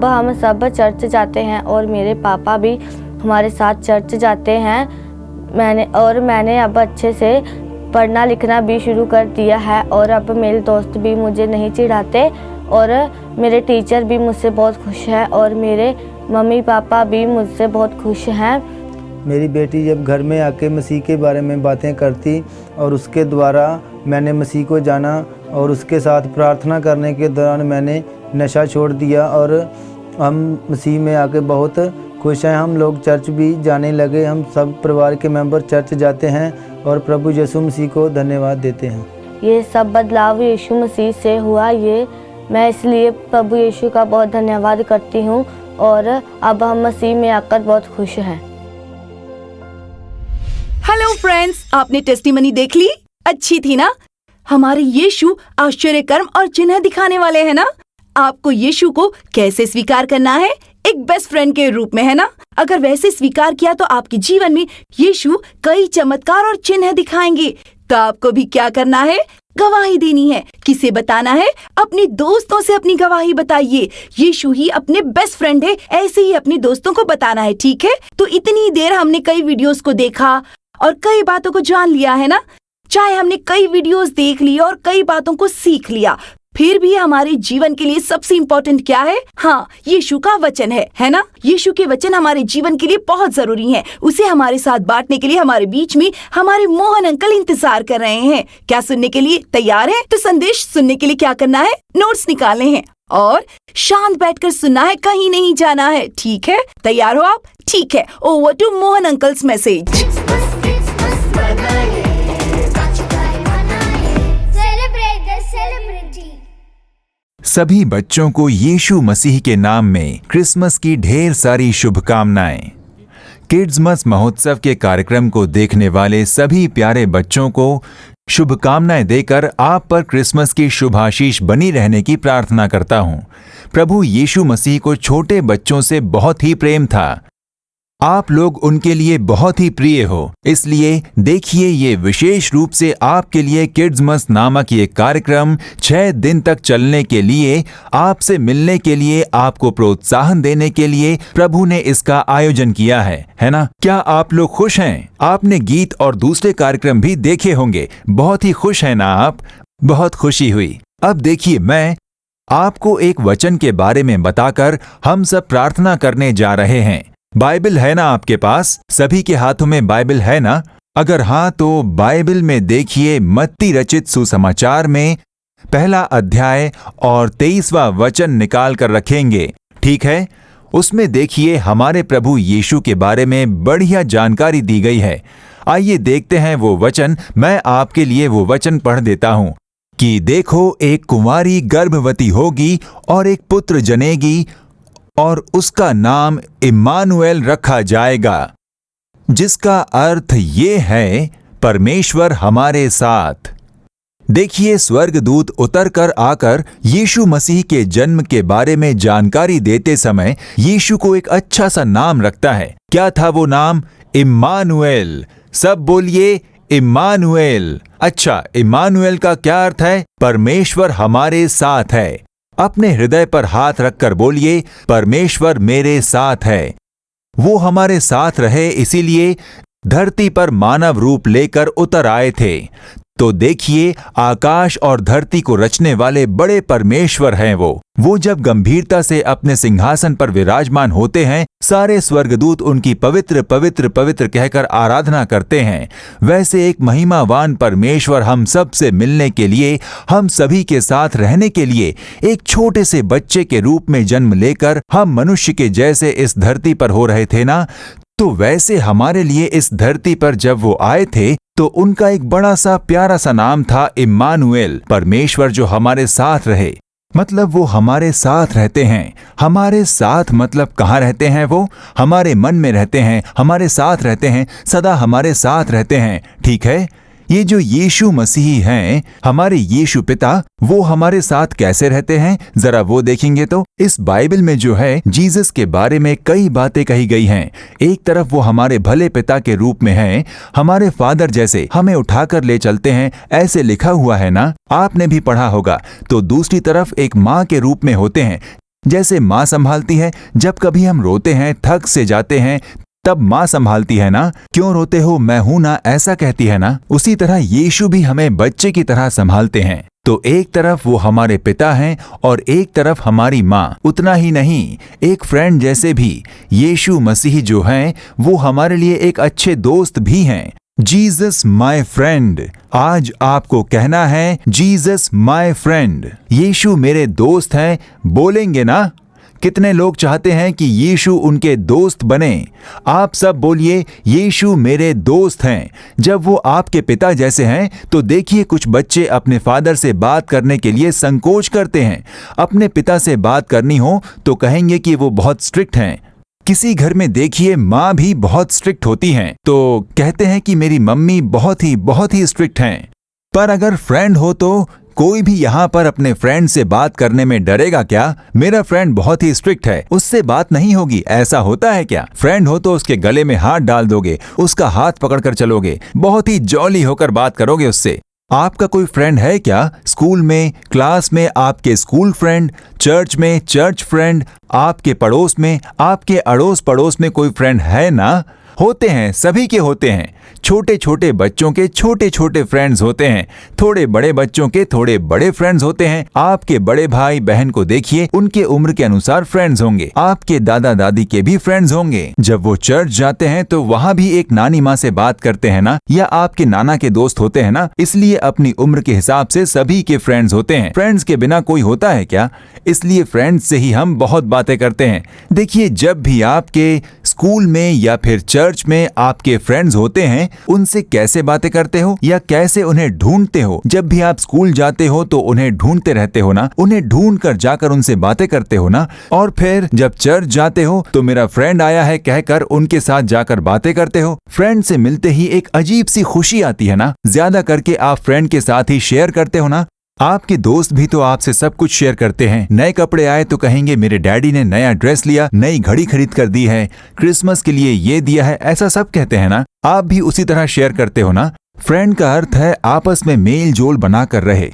हम सब चर्च जाते हैं और मेरे पापा भी हमारे साथ चर्च जाते हैं। मैंने अब अच्छे से पढ़ना लिखना भी शुरू कर दिया है और अब मेरे दोस्त भी मुझे नहीं चिढ़ाते और मेरे टीचर भी मुझसे बहुत खुश हैं और मेरे मम्मी पापा भी मुझसे बहुत खुश हैं। मेरी बेटी जब घर में आके मसीह के बारे में बातें करती और उसके द्वारा मैंने मसीह को जाना और उसके साथ प्रार्थना करने के दौरान मैंने नशा छोड़ दिया और हम मसीह में आके बहुत खुश हैं। हम लोग चर्च भी जाने लगे। हम सब परिवार के मेंबर चर्च जाते हैं और प्रभु यीशु मसीह को धन्यवाद देते हैं। ये सब बदलाव यीशु मसीह से हुआ। मैं इसलिए प्रभु यीशु का बहुत धन्यवाद करती हूँ और अब हम मसीह में आकर बहुत खुश हैं। हेलो फ्रेंड्स, आपने टेस्टिमनी देख ली? अच्छी थी ना? हमारे यीशु आश्चर्य कर्म और चिन्ह दिखाने वाले हैं ना? आपको यीशु को कैसे स्वीकार करना है? एक बेस्ट फ्रेंड के रूप में, है ना? अगर वैसे स्वीकार किया तो आपके जीवन में यीशु कई चमत्कार और चिन्ह दिखाएंगे। तो आपको भी क्या करना है? गवाही देनी है। किसे बताना है? अपने दोस्तों से अपनी गवाही बताइए। यीशु ही अपने बेस्ट फ्रेंड है, ऐसे ही अपने दोस्तों को बताना है, ठीक है? तो इतनी देर हमने कई वीडियोस को देखा और कई बातों को जान लिया, है ना? चाहे हमने कई वीडियोस देख ली और कई बातों को सीख लिया, फिर भी हमारे जीवन के लिए सबसे इम्पोर्टेंट क्या है? हाँ, यीशु का वचन है ना? यीशु के वचन हमारे जीवन के लिए बहुत जरूरी हैं। उसे हमारे साथ बांटने के लिए हमारे बीच में हमारे मोहन अंकल इंतजार कर रहे हैं। क्या सुनने के लिए तैयार है? तो संदेश सुनने के लिए क्या करना है? नोट्स निकालने हैं और शांत बैठकर सुनना है, कहीं नहीं जाना है, ठीक है? तैयार हो आप? ठीक है, over to Mohan uncle's message. सभी बच्चों को यीशु मसीह के नाम में क्रिसमस की ढेर सारी शुभकामनाएं। किड्समस महोत्सव के कार्यक्रम को देखने वाले सभी प्यारे बच्चों को शुभकामनाएं देकर आप पर क्रिसमस की शुभ आशीष बनी रहने की प्रार्थना करता हूं। प्रभु यीशु मसीह को छोटे बच्चों से बहुत ही प्रेम था। आप लोग उनके लिए बहुत ही प्रिय हो, इसलिए देखिए ये विशेष रूप से आपके लिए किड्समस नामक ये कार्यक्रम 6 दिन तक चलने के लिए, आपसे मिलने के लिए, आपको प्रोत्साहन देने के लिए प्रभु ने इसका आयोजन किया है ना? क्या आप लोग खुश हैं? आपने गीत और दूसरे कार्यक्रम भी देखे होंगे। बहुत ही खुश हैं ना आप? बहुत खुशी हुई। अब देखिए, मैं आपको एक वचन के बारे में बताकर हम सब प्रार्थना करने जा रहे हैं। बाइबल है ना आपके पास? सभी के हाथों में बाइबल है ना? अगर हाँ तो बाइबल में देखिए मत्ती रचित सुसमाचार में 1 अध्याय और 23वां वचन निकाल कर रखेंगे, ठीक है? उसमें देखिए हमारे प्रभु यीशु के बारे में बढ़िया जानकारी दी गई है। आइए देखते हैं वो वचन। मैं आपके लिए वो वचन पढ़ देता हूं कि देखो, एक कुंवारी गर्भवती होगी और एक पुत्र जनेगी और उसका नाम इम्मानुएल रखा जाएगा, जिसका अर्थ ये है परमेश्वर हमारे साथ। देखिए, स्वर्गदूत उतर कर आकर यीशु मसीह के जन्म के बारे में जानकारी देते समय यीशु को एक अच्छा सा नाम रखता है। क्या था वो नाम? इम्मानुएल। सब बोलिए, इम्मानुएल। अच्छा, इम्मानुएल का क्या अर्थ है? परमेश्वर हमारे साथ है। अपने हृदय पर हाथ रखकर बोलिए, परमेश्वर मेरे साथ है। वो हमारे साथ रहे, इसीलिए धरती पर मानव रूप लेकर उतर आए थे, तो देखिए आकाश और धरती को रचने वाले बड़े परमेश्वर हैं वो जब गंभीरता से अपने सिंहासन पर विराजमान होते हैं, सारे स्वर्गदूत उनकी पवित्र पवित्र पवित्र कहकर आराधना करते हैं। वैसे एक महिमावान परमेश्वर हम सब से मिलने के लिए, हम सभी के साथ रहने के लिए एक छोटे से बच्चे के रूप में जन्म लेकर हम मनुष्य के जैसे इस धरती पर हो रहे थे ना, तो वैसे हमारे लिए इस धरती पर जब वो आए थे तो उनका एक बड़ा सा प्यारा सा नाम था इम्मानुएल, परमेश्वर जो हमारे साथ रहे। मतलब वो हमारे साथ रहते हैं। हमारे साथ मतलब कहाँ रहते हैं? वो हमारे मन में रहते हैं, हमारे साथ रहते हैं, सदा हमारे साथ रहते हैं। ठीक है, ये जो यीशु मसीह हैं, हमारे यीशु पिता, वो हमारे साथ कैसे रहते हैं जरा वो देखेंगे तो इस बाइबल में जो है जीसस के बारे में कई बातें कही गई हैं। एक तरफ वो हमारे भले पिता के रूप में हैं, हमारे फादर जैसे हमें उठाकर ले चलते हैं, ऐसे लिखा हुआ है ना, आपने भी पढ़ा होगा। तो दूसरी तरफ एक माँ के रूप में होते हैं, जैसे माँ संभालती है। जब कभी हम रोते हैं, थक से जाते हैं, तब माँ संभालती है ना, क्यों रोते हो, मैं हूं ना, ऐसा कहती है ना। उसी तरह यीशु भी हमें बच्चे की तरह संभालते हैं। तो एक तरफ वो हमारे पिता हैं और एक तरफ हमारी माँ। उतना ही नहीं, एक फ्रेंड जैसे भी यीशु मसीह जो हैं, वो हमारे लिए एक अच्छे दोस्त भी हैं। जीसस माय फ्रेंड, आज आपको कहना है जीसस माय फ्रेंड, यीशु मेरे दोस्त हैं, बोलेंगे ना। कितने लोग चाहते हैं कि यीशु उनके दोस्त बने? आप सब बोलिए, यीशु मेरे दोस्त हैं। जब वो आपके पिता जैसे हैं तो देखिए कुछ बच्चे अपने फादर से बात करने के लिए संकोच करते हैं। अपने पिता से बात करनी हो तो कहेंगे कि वो बहुत स्ट्रिक्ट हैं। किसी घर में देखिए माँ भी बहुत स्ट्रिक्ट होती हैं, तो कहते हैं कि मेरी मम्मी बहुत ही स्ट्रिक्ट हैं। पर अगर फ्रेंड हो तो कोई भी यहाँ पर अपने फ्रेंड से बात करने में डरेगा क्या? मेरा फ्रेंड बहुत ही स्ट्रिक्ट है, उससे बात नहीं होगी, ऐसा होता है क्या? फ्रेंड हो तो उसके गले में हाथ डाल दोगे, उसका हाथ पकड़कर चलोगे, बहुत ही जॉली होकर बात करोगे उससे। आपका कोई फ्रेंड है क्या? स्कूल में, क्लास में आपके स्कूल फ्रेंड, चर्च में चर्च फ्रेंड, आपके पड़ोस में, आपके अड़ोस पड़ोस में कोई फ्रेंड है ना? होते हैं, सभी के होते हैं। छोटे छोटे बच्चों के छोटे छोटे फ्रेंड्स होते हैं, थोड़े बड़े बच्चों के थोड़े बड़े फ्रेंड्स होते हैं। आपके बड़े भाई बहन को देखिए, उनके उम्र के अनुसार फ्रेंड्स होंगे। आपके दादा दादी के भी फ्रेंड्स होंगे। जब वो चर्च जाते हैं तो वहाँ भी एक नानी माँ से बात करते हैं ना, या आपके नाना के दोस्त होते हैं ना, इसलिए अपनी उम्र के हिसाब से सभी के फ्रेंड्स होते हैं। फ्रेंड्स के बिना कोई होता है क्या? इसलिए फ्रेंड्स से ही हम बहुत बातें करते हैं। देखिए, जब भी आपके स्कूल में या फिर चर्च में आपके फ्रेंड्स होते हैं, उनसे कैसे बातें करते हो या कैसे उन्हें ढूंढते हो? जब भी आप स्कूल जाते हो तो उन्हें ढूंढते रहते हो ना, उन्हें ढूंढ कर जाकर उनसे बातें करते हो ना। और फिर जब चर्च जाते हो तो मेरा फ्रेंड आया है कहकर उनके साथ जाकर बातें करते हो। फ्रेंड से मिलते ही एक अजीब सी खुशी आती है ना, ज्यादा करके आप फ्रेंड के साथ ही शेयर करते हो ना। आपके दोस्त भी तो आपसे सब कुछ शेयर करते हैं। नए कपड़े आए तो कहेंगे मेरे डैडी ने नया ड्रेस लिया, नई घड़ी खरीद कर दी है, क्रिसमस के लिए ये दिया है, ऐसा सब कहते हैं ना। आप भी उसी तरह शेयर करते हो ना। फ्रेंड का अर्थ है आपस में मेल जोल बनाकर रहे।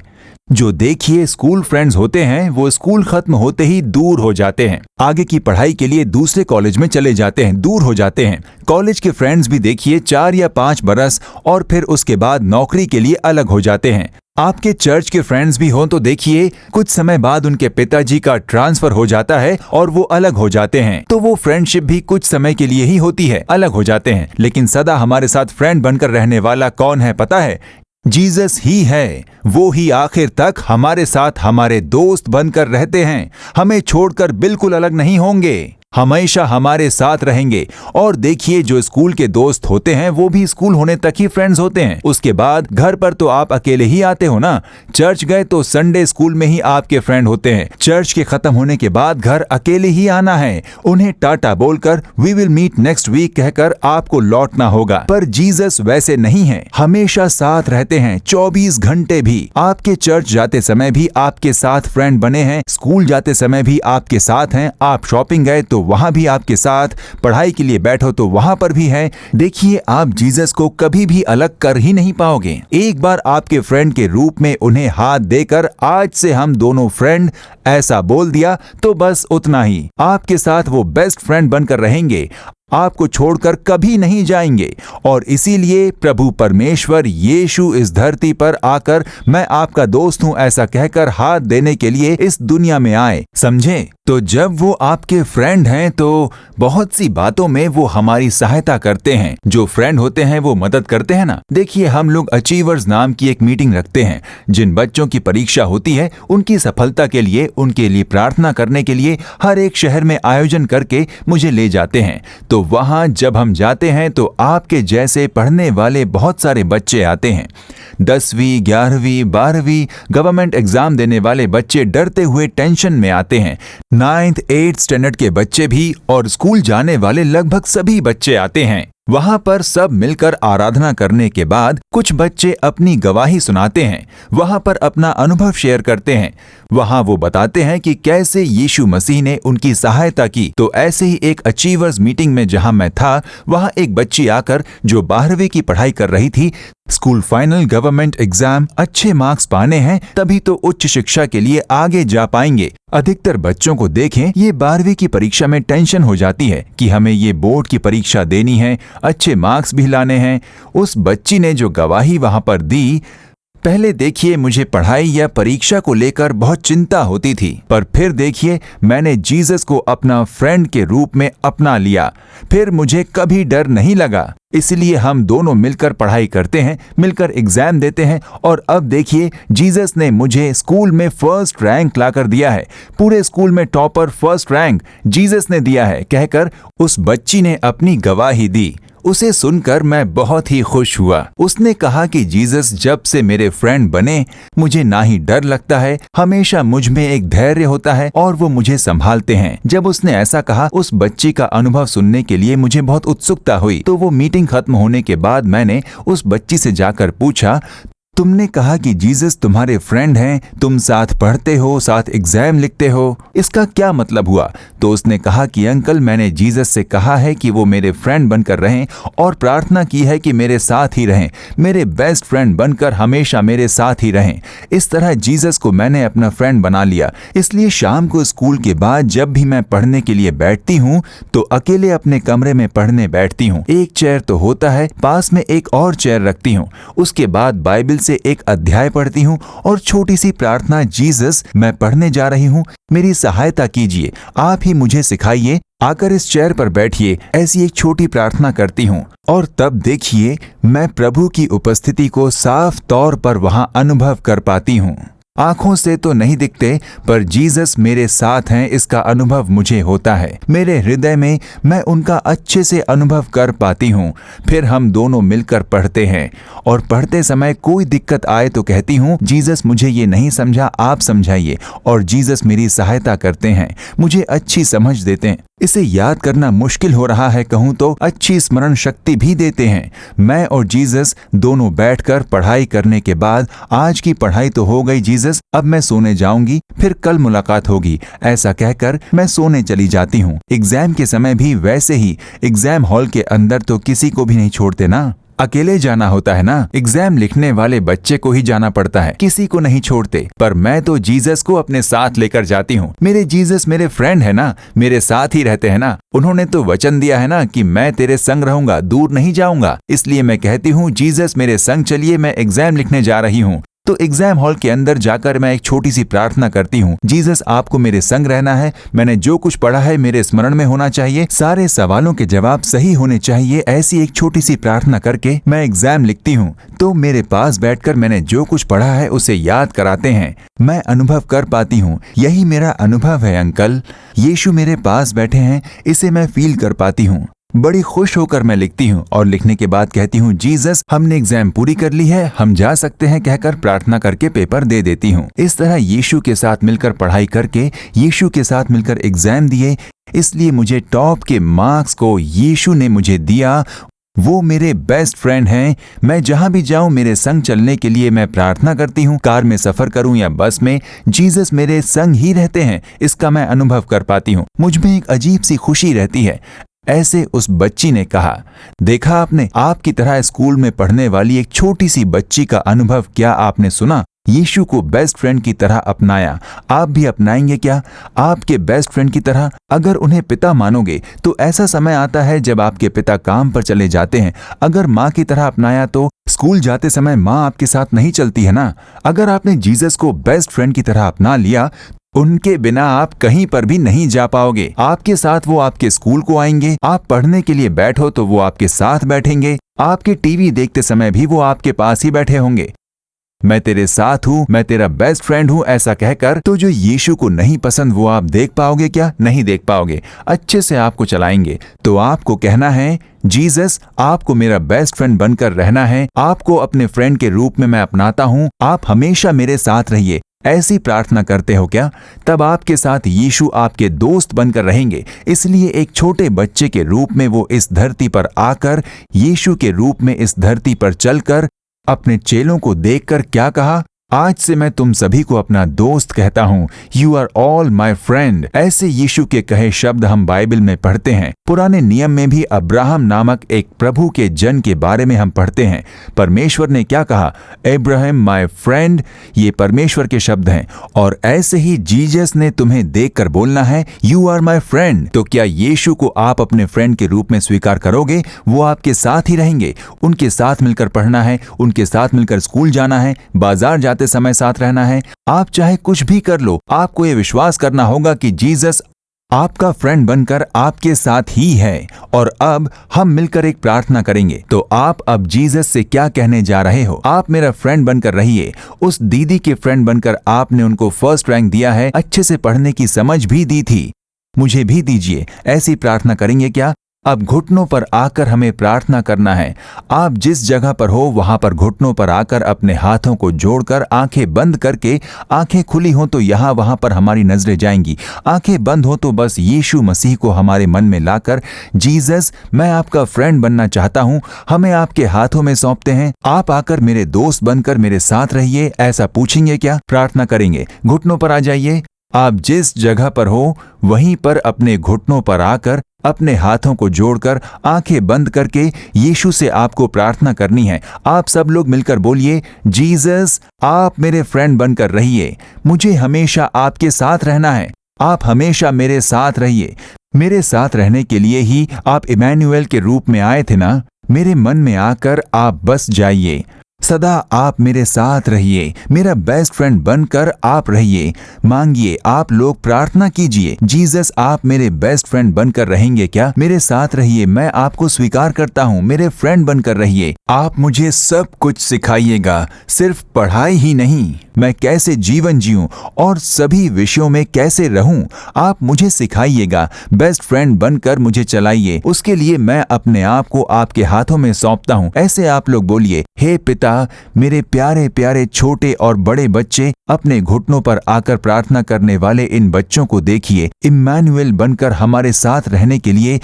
जो देखिए स्कूल फ्रेंड्स होते हैं वो स्कूल खत्म होते ही दूर हो जाते हैं, आगे की पढ़ाई के लिए दूसरे कॉलेज में चले जाते हैं, दूर हो जाते हैं। कॉलेज के फ्रेंड्स भी देखिए 4 या 5 बरस और फिर उसके बाद नौकरी के लिए अलग हो जाते हैं। आपके चर्च के फ्रेंड्स भी हों तो देखिए कुछ समय बाद उनके पिताजी का ट्रांसफर हो जाता है और वो अलग हो जाते हैं। तो वो फ्रेंडशिप भी कुछ समय के लिए ही होती है, अलग हो जाते हैं। लेकिन सदा हमारे साथ फ्रेंड बनकर रहने वाला कौन है पता है? जीसस ही है। वो ही आखिर तक हमारे साथ हमारे दोस्त बनकर रहते हैं, हमें छोड़कर बिल्कुल अलग नहीं होंगे, हमेशा हमारे साथ रहेंगे। और देखिए जो स्कूल के दोस्त होते हैं वो भी स्कूल होने तक ही फ्रेंड्स होते हैं। उसके बाद घर पर तो आप अकेले ही आते हो ना। चर्च गए तो संडे स्कूल में ही आपके फ्रेंड होते हैं। चर्च के खत्म होने के बाद घर अकेले ही आना है। उन्हें टाटा बोलकर we will meet next week कहकर आपको लौटना होगा। पर जीसस वैसे नहीं है, हमेशा साथ रहते हैं 24 घंटे भी। आपके चर्च जाते समय भी आपके साथ फ्रेंड बने हैं, स्कूल जाते समय भी आपके साथ हैं, आप शॉपिंग गए तो वहां भी आपके साथ, पढ़ाई के लिए बैठो तो वहां पर भी है। देखिए आप जीसस को कभी भी अलग कर ही नहीं पाओगे। एक बार आपके फ्रेंड के रूप में उन्हें हाथ देकर आज से हम दोनों फ्रेंड ऐसा बोल दिया तो बस उतना ही। आपके साथ वो बेस्ट फ्रेंड बनकर रहेंगे। आपको छोड़कर कभी नहीं जाएंगे। और इसीलिए प्रभु परमेश्वर यीशु इस धरती पर आकर मैं आपका दोस्त हूं ऐसा कहकर हाथ देने के लिए इस दुनिया में आए, समझे? तो जब वो आपके फ्रेंड हैं तो बहुत सी बातों में वो हमारी सहायता करते हैं। जो फ्रेंड होते हैं वो मदद करते हैं ना। देखिए, हम लोग अचीवर्स नाम की एक मीटिंग रखते हैं। जिन बच्चों की परीक्षा होती है उनकी सफलता के लिए, उनके लिए प्रार्थना करने के लिए हर एक शहर में आयोजन करके मुझे ले जाते हैं। तो वहां जब हम जाते हैं तो आपके जैसे पढ़ने वाले बहुत सारे बच्चे आते हैं। 10वीं, 11वीं, 12वीं गवर्नमेंट एग्जाम देने वाले बच्चे डरते हुए टेंशन में आते हैं। 9th, 8th स्टैंडर्ड के बच्चे भी और स्कूल जाने वाले लगभग सभी बच्चे आते हैं। वहां पर सब मिलकर आराधना करने के बाद कुछ बच्चे अपनी गवाही सुनाते हैं, वहां पर अपना अनुभव शेयर करते हैं। वहां वो बताते हैं कि कैसे यीशु मसीह ने उनकी सहायता की। तो ऐसे ही एक अचीवर्स मीटिंग में जहां मैं था, वहां एक बच्ची आकर जो 12वीं की पढ़ाई कर रही थी, स्कूल फाइनल, गवर्नमेंट एग्जाम, अच्छे मार्क्स पाने हैं तभी तो उच्च शिक्षा के लिए आगे जा पाएंगे। अधिकतर बच्चों को देखें, ये 12वीं की परीक्षा में टेंशन हो जाती है कि हमें ये बोर्ड की परीक्षा देनी है, अच्छे मार्क्स भी लाने हैं। उस बच्ची ने जो गवाही वहां पर दी, पहले देखिए मुझे पढ़ाई या परीक्षा को लेकर बहुत चिंता होती थी, पर फिर देखिए मैंने जीसस को अपना फ्रेंड के रूप में अपना लिया। फिर मुझे कभी डर नहीं लगा। इसलिए हम दोनों मिलकर पढ़ाई करते हैं, मिलकर एग्जाम देते हैं। और अब देखिए, जीसस ने मुझे स्कूल में फर्स्ट रैंक लाकर दिया है। पूरे स्कूल में टॉपर फर्स्ट रैंक जीसस ने दिया है, कहकर उस बच्ची ने अपनी गवाही दी। उसे सुनकर मैं बहुत ही खुश हुआ। उसने कहा कि जीसस जब से मेरे फ्रेंड बने, मुझे ना ही डर लगता है, हमेशा मुझ में एक धैर्य होता है और वो मुझे संभालते हैं। जब उसने ऐसा कहा, उस बच्ची का अनुभव सुनने के लिए मुझे बहुत उत्सुकता हुई। तो वो मीटिंग खत्म होने के बाद मैंने उस बच्ची से जाकर पूछा, तुमने कहा कि जीसस तुम्हारे फ्रेंड हैं, तुम साथ पढ़ते हो, साथ एग्जाम लिखते हो, इसका क्या मतलब हुआ? तो उसने कहा कि अंकल, मैंने जीसस से कहा है कि वो मेरे फ्रेंड बनकर रहें और प्रार्थना की है कि मेरे साथ ही रहें, मेरे बेस्ट फ्रेंड बनकर हमेशा मेरे साथ ही रहें। इस तरह जीसस को मैंने अपना फ्रेंड बना लिया। इसलिए शाम को स्कूल के बाद जब भी मैं पढ़ने के लिए बैठती हूँ तो अकेले अपने कमरे में पढ़ने बैठती हूँ। एक चेयर तो होता है, पास में एक और चेयर रखती हूँ। उसके बाद बाइबल से एक अध्याय पढ़ती हूँ और छोटी सी प्रार्थना, जीसस मैं पढ़ने जा रही हूँ, मेरी सहायता कीजिए, आप ही मुझे सिखाइए, आकर इस चेयर पर बैठिए, ऐसी एक छोटी प्रार्थना करती हूँ। और तब देखिए मैं प्रभु की उपस्थिति को साफ तौर पर वहां अनुभव कर पाती हूँ। आंखों से तो नहीं दिखते, पर जीसस मेरे साथ हैं, इसका अनुभव मुझे होता है। मेरे हृदय में मैं उनका अच्छे से अनुभव कर पाती हूँ। फिर हम दोनों मिलकर पढ़ते हैं और पढ़ते समय कोई दिक्कत आए तो कहती हूँ, जीसस मुझे ये नहीं समझा, आप समझाइए। और जीसस मेरी सहायता करते हैं, मुझे अच्छी समझ देते हैं। इसे याद करना मुश्किल हो रहा है कहूँ तो अच्छी स्मरण शक्ति भी देते हैं। मैं और जीसस दोनों बैठकर पढ़ाई करने के बाद, आज की पढ़ाई तो हो गई जीसस, अब मैं सोने जाऊंगी, फिर कल मुलाकात होगी, ऐसा कहकर मैं सोने चली जाती हूँ। एग्जाम के समय भी वैसे ही। एग्जाम हॉल के अंदर तो किसी को भी नहीं छोड़ते ना, अकेले जाना होता है ना। एग्जाम लिखने वाले बच्चे को ही जाना पड़ता है, किसी को नहीं छोड़ते। पर मैं तो जीसस को अपने साथ लेकर जाती हूँ। मेरे जीसस मेरे फ्रेंड है ना, मेरे साथ ही रहते हैं ना। उन्होंने तो वचन दिया है ना कि मैं तेरे संग रहूंगा, दूर नहीं जाऊंगा। इसलिए मैं कहती हूँ, जीसस मेरे संग चलिए, मैं एग्जाम लिखने जा रही हूँ। तो एग्जाम हॉल के अंदर जाकर मैं एक छोटी सी प्रार्थना करती हूँ, जीसस आपको मेरे संग रहना है, मैंने जो कुछ पढ़ा है मेरे स्मरण में होना चाहिए, सारे सवालों के जवाब सही होने चाहिए। ऐसी एक छोटी सी प्रार्थना करके मैं एग्जाम लिखती हूँ। तो मेरे पास बैठकर मैंने जो कुछ पढ़ा है उसे याद कराते हैं, मैं अनुभव कर पाती हूँ। यही मेरा अनुभव है अंकल, यीशु मेरे पास बैठे हैं, इसे मैं फील कर पाती हूँ। बड़ी खुश होकर मैं लिखती हूँ और लिखने के बाद कहती हूँ, जीसस हमने एग्जाम पूरी कर ली है, हम जा सकते हैं, कहकर प्रार्थना करके पेपर दे देती हूँ। इस तरह यीशु के साथ मिलकर पढ़ाई करके, यीशु के साथ मिलकर एग्जाम दिए, इसलिए मुझे टॉप के मार्क्स को यीशु ने मुझे दिया। वो मेरे बेस्ट फ्रेंड हैं। मैं जहां भी जाऊं मेरे संग चलने के लिए मैं प्रार्थना करती हूं। कार में सफर करूं या बस में, जीसस मेरे संग ही रहते हैं, इसका मैं अनुभव कर पाती हूं। मुझ में एक अजीब सी खुशी रहती है। ऐसे उस बच्ची ने कहा, देखा आपने, आपकी तरह स्कूल में पढ़ने वाली एक छोटी सी बच्ची का अनुभव क्या आपने सुना? यीशु को बेस्ट फ्रेंड की तरह अपनाया, आप भी अपनाएंगे क्या आपके बेस्ट फ्रेंड की तरह? अगर उन्हें पिता मानोगे तो ऐसा समय आता है जब आपके पिता काम पर चले जाते हैं। अगर माँ की तरह अपनाया तो स्कूल जाते समय माँ आपके साथ नहीं चलती है ना। अगर आपने जीसस को बेस्ट फ्रेंड की तरह अपना लिया, उनके बिना आप कहीं पर भी नहीं जा पाओगे। आपके साथ वो आपके स्कूल को आएंगे, आप पढ़ने के लिए बैठो तो वो आपके साथ बैठेंगे, आपके टीवी देखते समय भी वो आपके पास ही बैठे होंगे। मैं तेरे साथ हूँ, मैं तेरा बेस्ट फ्रेंड हूँ ऐसा कहकर तो जो यीशु को नहीं पसंद वो आप देख पाओगे क्या? नहीं देख पाओगे। अच्छे से आपको चलाएंगे। तो आपको कहना है, जीसस आपको मेरा बेस्ट फ्रेंड बनकर रहना है, आपको अपने फ्रेंड के रूप में मैं अपनाता हूँ, आप हमेशा मेरे साथ रहिए। ऐसी प्रार्थना करते हो क्या? तब आपके साथ यीशु आपके दोस्त बनकर रहेंगे। इसलिए एक छोटे बच्चे के रूप में वो इस धरती पर आकर, यीशु के रूप में इस धरती पर चलकर अपने चेलों को देखकर क्या कहा? आज से मैं तुम सभी को अपना दोस्त कहता हूँ। You are all my friend. ऐसे यीशु के कहे शब्द हम बाइबल में पढ़ते हैं। पुराने नियम में भी अब्राहम नामक एक प्रभु के जन के बारे में हम पढ़ते हैं। परमेश्वर ने क्या कहा? Abraham my friend. ये परमेश्वर के शब्द हैं। और ऐसे ही जीसस ने तुम्हें देखकर बोलना है, यू आर माई फ्रेंड। तो क्या यीशु को आप अपने फ्रेंड के रूप में स्वीकार करोगे? वो आपके साथ ही रहेंगे, उनके साथ मिलकर पढ़ना है, उनके साथ मिलकर स्कूल जाना है, बाजार जाते समय साथ रहना है। आप चाहे कुछ भी कर लो, आपको ये विश्वास करना होगा कि जीसस आपका फ्रेंड बनकर आपके साथ ही है। और अब हम मिलकर एक प्रार्थना करेंगे। तो आप अब जीसस से क्या कहने जा रहे हो? आप मेरा फ्रेंड बनकर रहिए। उस दीदी के फ्रेंड बनकर आपने उनको फर्स्ट रैंक दिया है, अच्छे से पढ़ने की समझ भी दी थी, मुझे भी दीजिए। ऐसी प्रार्थना करेंगे क्या? अब घुटनों पर आकर हमें प्रार्थना करना है। आप जिस जगह पर हो वहां पर घुटनों पर आकर अपने हाथों को जोड़कर आंखें बंद करके, आंखें खुली हो तो यहाँ वहां पर हमारी नजरें जाएंगी, आंखें बंद हो तो बस यीशु मसीह को हमारे मन में लाकर, जीसस मैं आपका फ्रेंड बनना चाहता हूँ, हमें आपके हाथों में सौंपते हैं, आप आकर मेरे दोस्त बनकर मेरे साथ रहिए। ऐसा पूछेंगे क्या? प्रार्थना करेंगे। घुटनों पर आ जाइए। आप जिस जगह पर हो वहीं पर अपने घुटनों पर आकर, अपने हाथों को जोड़कर, आंखें बंद करके यीशु से आपको प्रार्थना करनी है। आप सब लोग मिलकर बोलिए, जीसस आप मेरे फ्रेंड बनकर रहिए, मुझे हमेशा आपके साथ रहना है, आप हमेशा मेरे साथ रहिए। मेरे साथ रहने के लिए ही आप इमैनुएल के रूप में आए थे ना। मेरे मन में आकर आप बस जाइए, सदा आप मेरे साथ रहिए, मेरा बेस्ट फ्रेंड बनकर आप रहिए। मांगिए, आप लोग प्रार्थना कीजिए, जीसस आप मेरे बेस्ट फ्रेंड बनकर रहेंगे क्या? मेरे साथ रहिए, मैं आपको स्वीकार करता हूँ, मेरे फ्रेंड बनकर रहिए। आप मुझे सब कुछ सिखाइएगा, सिर्फ पढ़ाई ही नहीं, मैं कैसे जीवन जीऊं और सभी विषयों में कैसे रहूं, आप मुझे सिखाइएगा। बेस्ट फ्रेंड बनकर मुझे चलाइए, उसके लिए मैं अपने आप को आपके हाथों में सौंपता हूँ। ऐसे आप लोग बोलिए, हे पिता, मेरे प्यारे प्यारे छोटे और बड़े बच्चे अपने घुटनों पर आकर प्रार्थना करने वाले इन बच्चों को देखिए। इम्मानुएल बनकर हमारे साथ रहने के लिए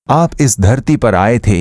आप इस धरती पर आए थे।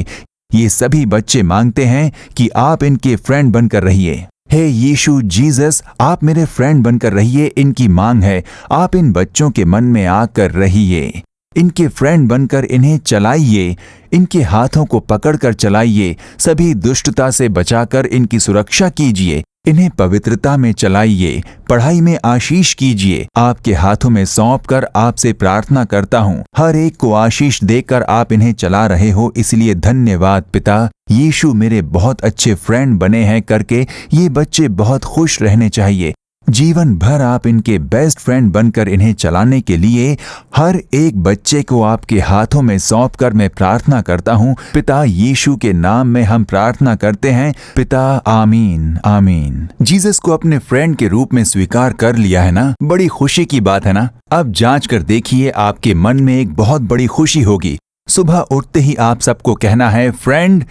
ये सभी बच्चे मांगते हैं कि आप इनके फ्रेंड बनकर रहिए। हे यीशु, जीसस आप मेरे फ्रेंड बनकर रहिए, इनकी मांग है। आप इन बच्चों के मन में आकर रहिए, इनके फ्रेंड बनकर इन्हें चलाइए, इनके हाथों को पकड़कर चलाइए, सभी दुष्टता से बचाकर इनकी सुरक्षा कीजिए, इन्हें पवित्रता में चलाइए, पढ़ाई में आशीष कीजिए। आपके हाथों में सौंपकर आपसे प्रार्थना करता हूँ, हर एक को आशीष देकर आप इन्हें चला रहे हो, इसलिए धन्यवाद पिता। यीशु मेरे बहुत अच्छे फ्रेंड बने हैं करके ये बच्चे बहुत खुश रहने चाहिए। जीवन भर आप इनके बेस्ट फ्रेंड बनकर इन्हें चलाने के लिए हर एक बच्चे को आपके हाथों में सौंपकर मैं प्रार्थना करता हूँ। पिता यीशु के नाम में हम प्रार्थना करते हैं, पिता, आमीन आमीन। जीसस को अपने फ्रेंड के रूप में स्वीकार कर लिया है ना, बड़ी खुशी की बात है ना। अब जांच कर देखिए, आपके मन में एक बहुत बड़ी खुशी होगी। सुबह उठते ही आप सबको कहना है, फ्रेंड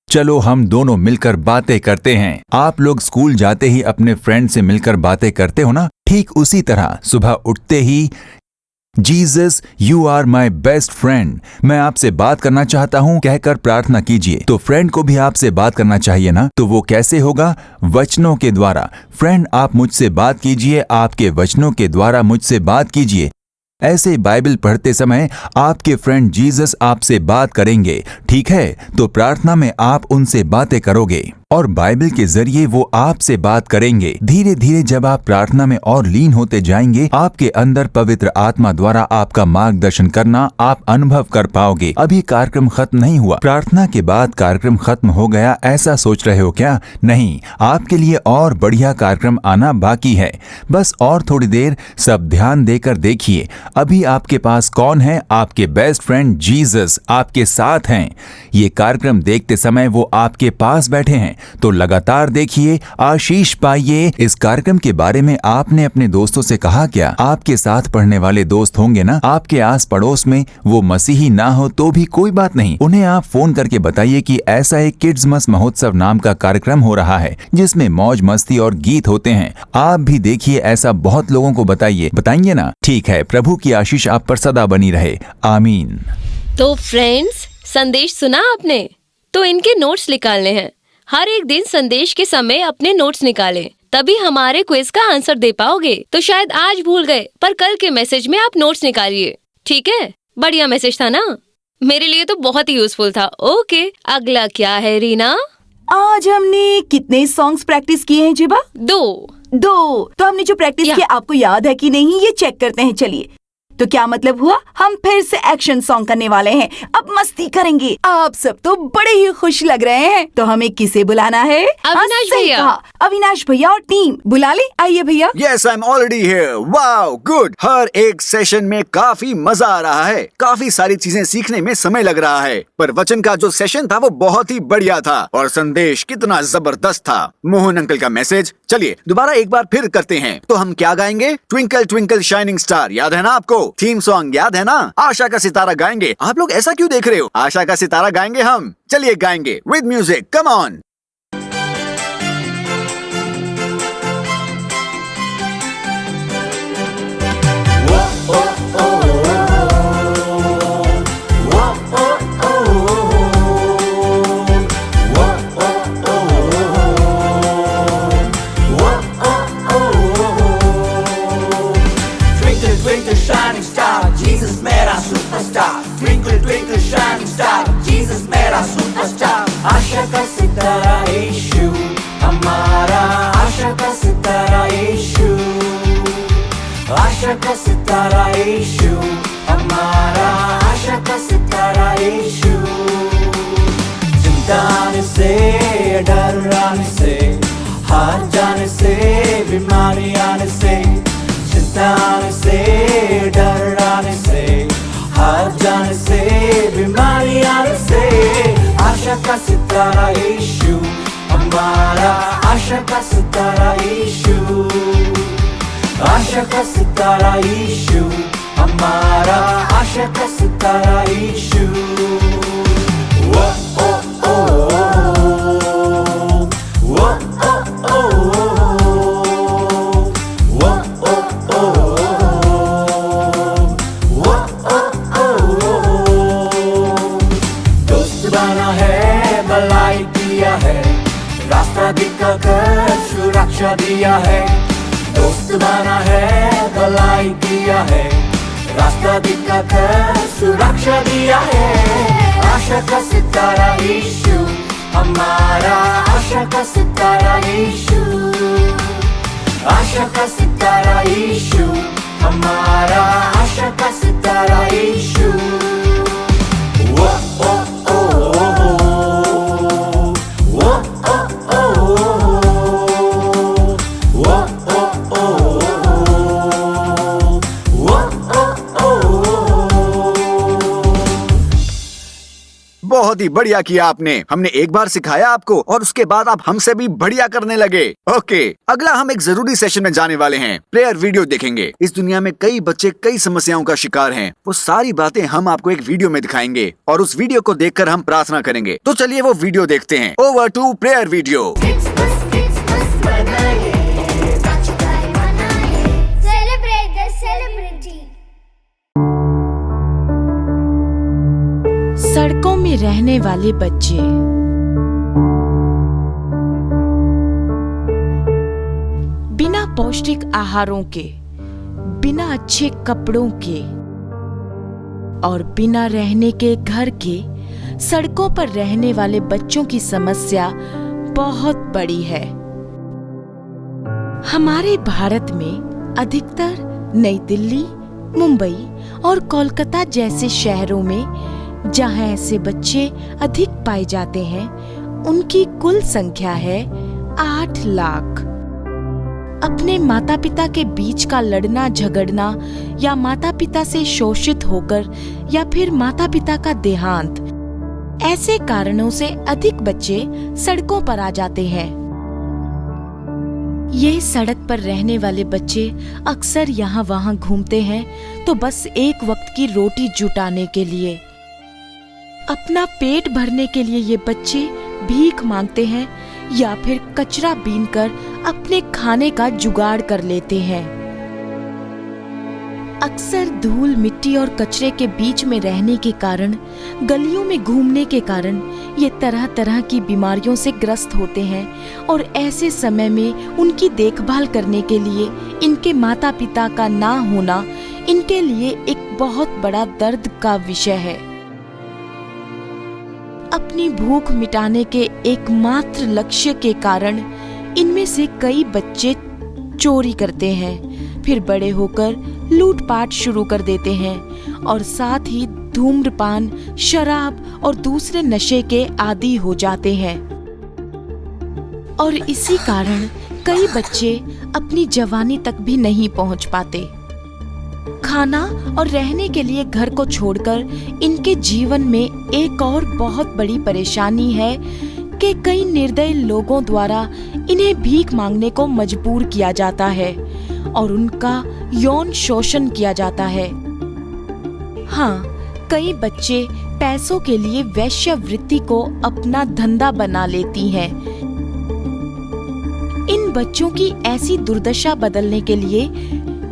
चलो हम दोनों मिलकर बातें करते हैं। आप लोग स्कूल जाते ही अपने फ्रेंड से मिलकर बातें करते हो ना, ठीक उसी तरह सुबह उठते ही, Jesus you are my best friend, मैं आपसे बात करना चाहता हूँ कहकर प्रार्थना कीजिए। तो फ्रेंड को भी आपसे बात करना चाहिए ना, तो वो कैसे होगा? वचनों के द्वारा। फ्रेंड आप मुझसे बात कीजिए, आपके वचनों के द्वारा मुझसे बात कीजिए। ऐसे बाइबल पढ़ते समय आपके फ्रेंड जीसस आपसे बात करेंगे, ठीक है? तो प्रार्थना में आप उनसे बातें करोगे। और बाइबल के जरिए वो आपसे बात करेंगे। धीरे धीरे जब आप प्रार्थना में और लीन होते जाएंगे, आपके अंदर पवित्र आत्मा द्वारा आपका मार्गदर्शन करना आप अनुभव कर पाओगे। अभी कार्यक्रम खत्म नहीं हुआ, प्रार्थना के बाद कार्यक्रम खत्म हो गया ऐसा सोच रहे हो क्या? नहीं, आपके लिए और बढ़िया कार्यक्रम आना बाकी है। बस और थोड़ी देर सब ध्यान देकर देखिए। अभी आपके पास कौन है? आपके बेस्ट फ्रेंड जीसस आपके साथ हैं। ये कार्यक्रम देखते समय वो आपके पास बैठे हैं, तो लगातार देखिए, आशीष पाइए। इस कार्यक्रम के बारे में आपने अपने दोस्तों से कहा क्या? आपके साथ पढ़ने वाले दोस्त होंगे ना, आपके आस पड़ोस में, वो मसीही ना हो तो भी कोई बात नहीं, उन्हें आप फोन करके बताइए कि ऐसा एक किड्स मस महोत्सव नाम का कार्यक्रम हो रहा है जिसमें मौज मस्ती और गीत होते हैं। आप भी देखिए, ऐसा बहुत लोगों को बताइए। बताएंगे ना? ठीक है, प्रभु की आशीष आप पर सदा बनी रहे। आमीन। तो फ्रेंड्स, संदेश सुना आपने? तो इनके नोट्स निकालने हैं। हर एक दिन संदेश के समय अपने नोट्स निकालें, तभी हमारे क्विज का आंसर दे पाओगे। तो शायद आज भूल गए, पर कल के मैसेज में आप नोट्स निकालिए, ठीक है? बढ़िया मैसेज था ना? मेरे लिए तो बहुत ही यूजफुल था। ओके, अगला क्या है रीना? आज हमने कितने सॉन्ग्स प्रैक्टिस किए हैं जिबा? 2। तो हमने जो प्रैक्टिस किया आपको याद है कि नहीं, ये चेक करते हैं। चलिए, तो क्या मतलब हुआ? हम फिर से एक्शन सॉन्ग करने वाले हैं। अब मस्ती करेंगे। आप सब तो बड़े ही खुश लग रहे हैं। तो हमें किसे बुलाना है? अविनाश सही भैया। कहा, अविनाश भैया और टीम बुला ले। आइए भैया। Yes, I'm already here. Wow, good. हर एक सेशन में काफी मजा आ रहा है, काफी सारी चीजें सीखने में समय लग रहा है। पर वचन का जो सेशन था वो बहुत ही बढ़िया था, और संदेश कितना जबरदस्त था। मोहन अंकल का मैसेज। चलिए दोबारा एक बार फिर करते हैं। तो हम क्या गाएंगे? ट्विंकल ट्विंकल शाइनिंग स्टार, याद है ना आपको? थीम सॉन्ग याद है ना? आशा का सितारा गाएंगे। आप लोग ऐसा क्यों देख रहे हो? आशा का सितारा गाएंगे हम। चलिए गाएंगे with music, come on. Twinkle twinkle shining star, Jesus मेरा सुपरस्टार। आशा का सितारा यीशु हमारा, आशा का सितारा यीशु, आशा का सितारा यीशु हमारा, आशा का सितारा यीशु। चिंता आने से, डर आने से, हार जाने से, बीमारी आने से, चिंता आने से, डर आने से, हार जाने से, बीमारी आने से, आशा का सितारा यीशु हमारा, आशा का सितारा यीशु, आशा का सितारा यीशु हमारा, आशा का सितारा यीशु। वो ओ ओ वो ओ ओ वो ओ रास्ता दिखाकर सुरक्षा दिया है। दोस्त बना है, भलाई दिया है, रास्ता दिखाकर सुरक्षा दिया है। आशा का सितारा यीशु हमारा, आशा का सितारा यीशु, आशा का सितारा यीशु हमारा, आशा का सितारा यीशु। वो ओ बहुत ही बढ़िया किया आपने। हमने एक बार सिखाया आपको और उसके बाद आप हमसे भी बढ़िया करने लगे। ओके, अगला हम एक जरूरी सेशन में जाने वाले हैं। प्रेयर वीडियो देखेंगे। इस दुनिया में कई बच्चे कई समस्याओं का शिकार हैं। वो सारी बातें हम आपको एक वीडियो में दिखाएंगे और उस वीडियो को देखकर हम प्रार्थना करेंगे। तो चलिए वो वीडियो देखते हैं। Over to prayer video. Celebrate the celebrity. सड़कों में रहने वाले बच्चे, बिना पौष्टिक आहारों के, बिना अच्छे कपड़ों के और बिना रहने के घर के, सड़कों पर रहने वाले बच्चों की समस्या बहुत बड़ी है। हमारे भारत में अधिकतर नई दिल्ली, मुंबई और कोलकाता जैसे शहरों में जहां ऐसे बच्चे अधिक पाए जाते हैं, उनकी कुल संख्या है 8 लाख। अपने माता पिता के बीच का लड़ना झगड़ना या माता पिता से शोषित होकर या फिर माता पिता का देहांत, ऐसे कारणों से अधिक बच्चे सड़कों पर आ जाते हैं। ये सड़क पर रहने वाले बच्चे अक्सर यहाँ वहाँ घूमते हैं तो बस एक वक्त की रोटी जुटाने के लिए। अपना पेट भरने के लिए ये बच्चे भीख मांगते हैं या फिर कचरा बीनकर अपने खाने का जुगाड़ कर लेते हैं। अक्सर धूल, मिट्टी और कचरे के बीच में रहने के कारण, गलियों में घूमने के कारण ये तरह तरह की बीमारियों से ग्रस्त होते हैं और ऐसे समय में उनकी देखभाल करने के लिए इनके माता पिता का ना होना इनके लिए एक बहुत बड़ा दर्द का विषय है। अपनी भूख मिटाने के एकमात्र लक्ष्य के कारण इनमें से कई बच्चे चोरी करते हैं, फिर बड़े होकर लूटपाट शुरू कर देते हैं और साथ ही धूम्रपान, शराब और दूसरे नशे के आदी हो जाते हैं। और इसी कारण कई बच्चे अपनी जवानी तक भी नहीं पहुंच पाते। खाना और रहने के लिए घर को छोड़कर इनके जीवन में एक और बहुत बड़ी परेशानी है कि कई निर्दयी लोगों द्वारा इन्हें भीख मांगने को मजबूर किया जाता है और उनका यौन शोषण किया जाता है। हाँ, कई बच्चे पैसों के लिए वेश्यावृत्ति को अपना धंधा बना लेती हैं। इन बच्चों की ऐसी दुर्दशा बदलने के लिए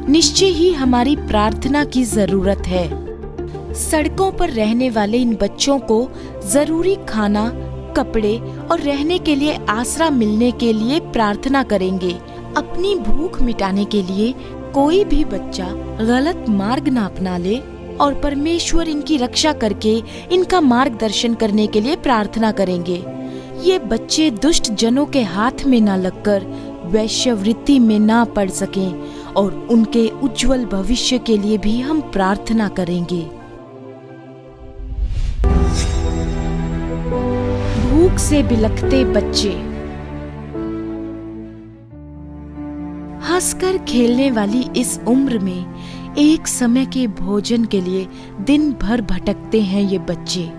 निश्चय ही हमारी प्रार्थना की जरूरत है। सड़कों पर रहने वाले इन बच्चों को जरूरी खाना, कपड़े और रहने के लिए आसरा मिलने के लिए प्रार्थना करेंगे। अपनी भूख मिटाने के लिए कोई भी बच्चा गलत मार्ग न अपना ले और परमेश्वर इनकी रक्षा करके इनका मार्गदर्शन करने के लिए प्रार्थना करेंगे। ये बच्चे दुष्ट जनों के हाथ में न लगकर वैश्यवृत्ति में ना पड़ सकें और उनके उज्जवल भविष्य के लिए भी हम प्रार्थना करेंगे। भूख से बिलखते बच्चे। हंसकर खेलने वाली इस उम्र में एक समय के भोजन के लिए दिन भर भटकते हैं ये बच्चे।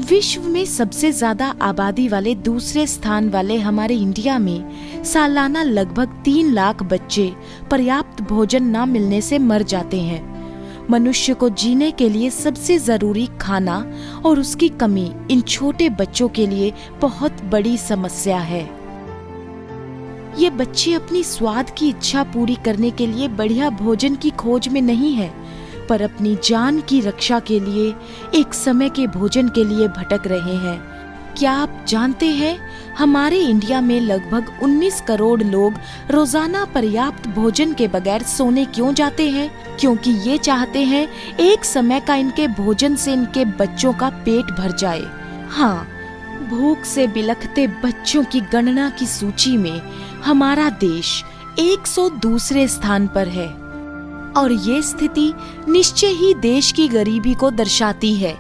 विश्व में सबसे ज्यादा आबादी वाले दूसरे स्थान वाले हमारे इंडिया में सालाना लगभग 3 लाख बच्चे पर्याप्त भोजन न मिलने से मर जाते हैं। मनुष्य को जीने के लिए सबसे जरूरी खाना और उसकी कमी इन छोटे बच्चों के लिए बहुत बड़ी समस्या है। ये बच्चे अपनी स्वाद की इच्छा पूरी करने के लिए बढ़िया भोजन की खोज में नहीं है, पर अपनी जान की रक्षा के लिए एक समय के भोजन के लिए भटक रहे हैं। क्या आप जानते हैं, हमारे इंडिया में लगभग 19 करोड़ लोग रोजाना पर्याप्त भोजन के बगैर सोने क्यों जाते हैं? क्योंकि ये चाहते हैं एक समय का इनके भोजन से इनके बच्चों का पेट भर जाए। हाँ, भूख से बिलखते बच्चों की गणना की सूची में हमारा देश 102वें स्थान पर है और ये स्थिति निश्चय ही देश की गरीबी को दर्शाती है।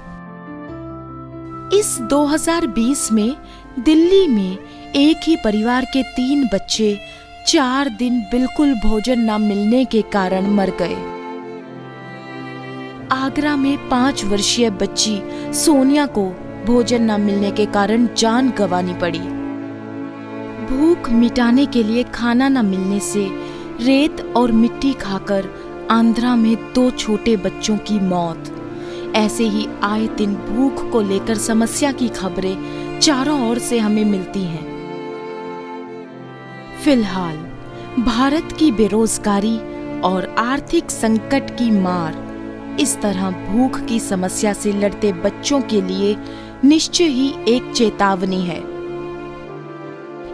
इस 2020 में दिल्ली में एक ही परिवार के 3 बच्चे 4 दिन बिल्कुल भोजन न मिलने के कारण मर गए। आगरा में 5 वर्षीय बच्ची सोनिया को भोजन न मिलने के कारण जान गंवानी पड़ी। भूख मिटाने के लिए खाना न मिलने से रेत और मिट्टी खाकर आंध्रा में 2 छोटे बच्चों की मौत। ऐसे ही आए दिन भूख को लेकर समस्या की खबरें चारों ओर से हमें मिलती हैं। फिलहाल भारत की बेरोजगारी और आर्थिक संकट की मार इस तरह भूख की समस्या से लड़ते बच्चों के लिए निश्चय ही एक चेतावनी है।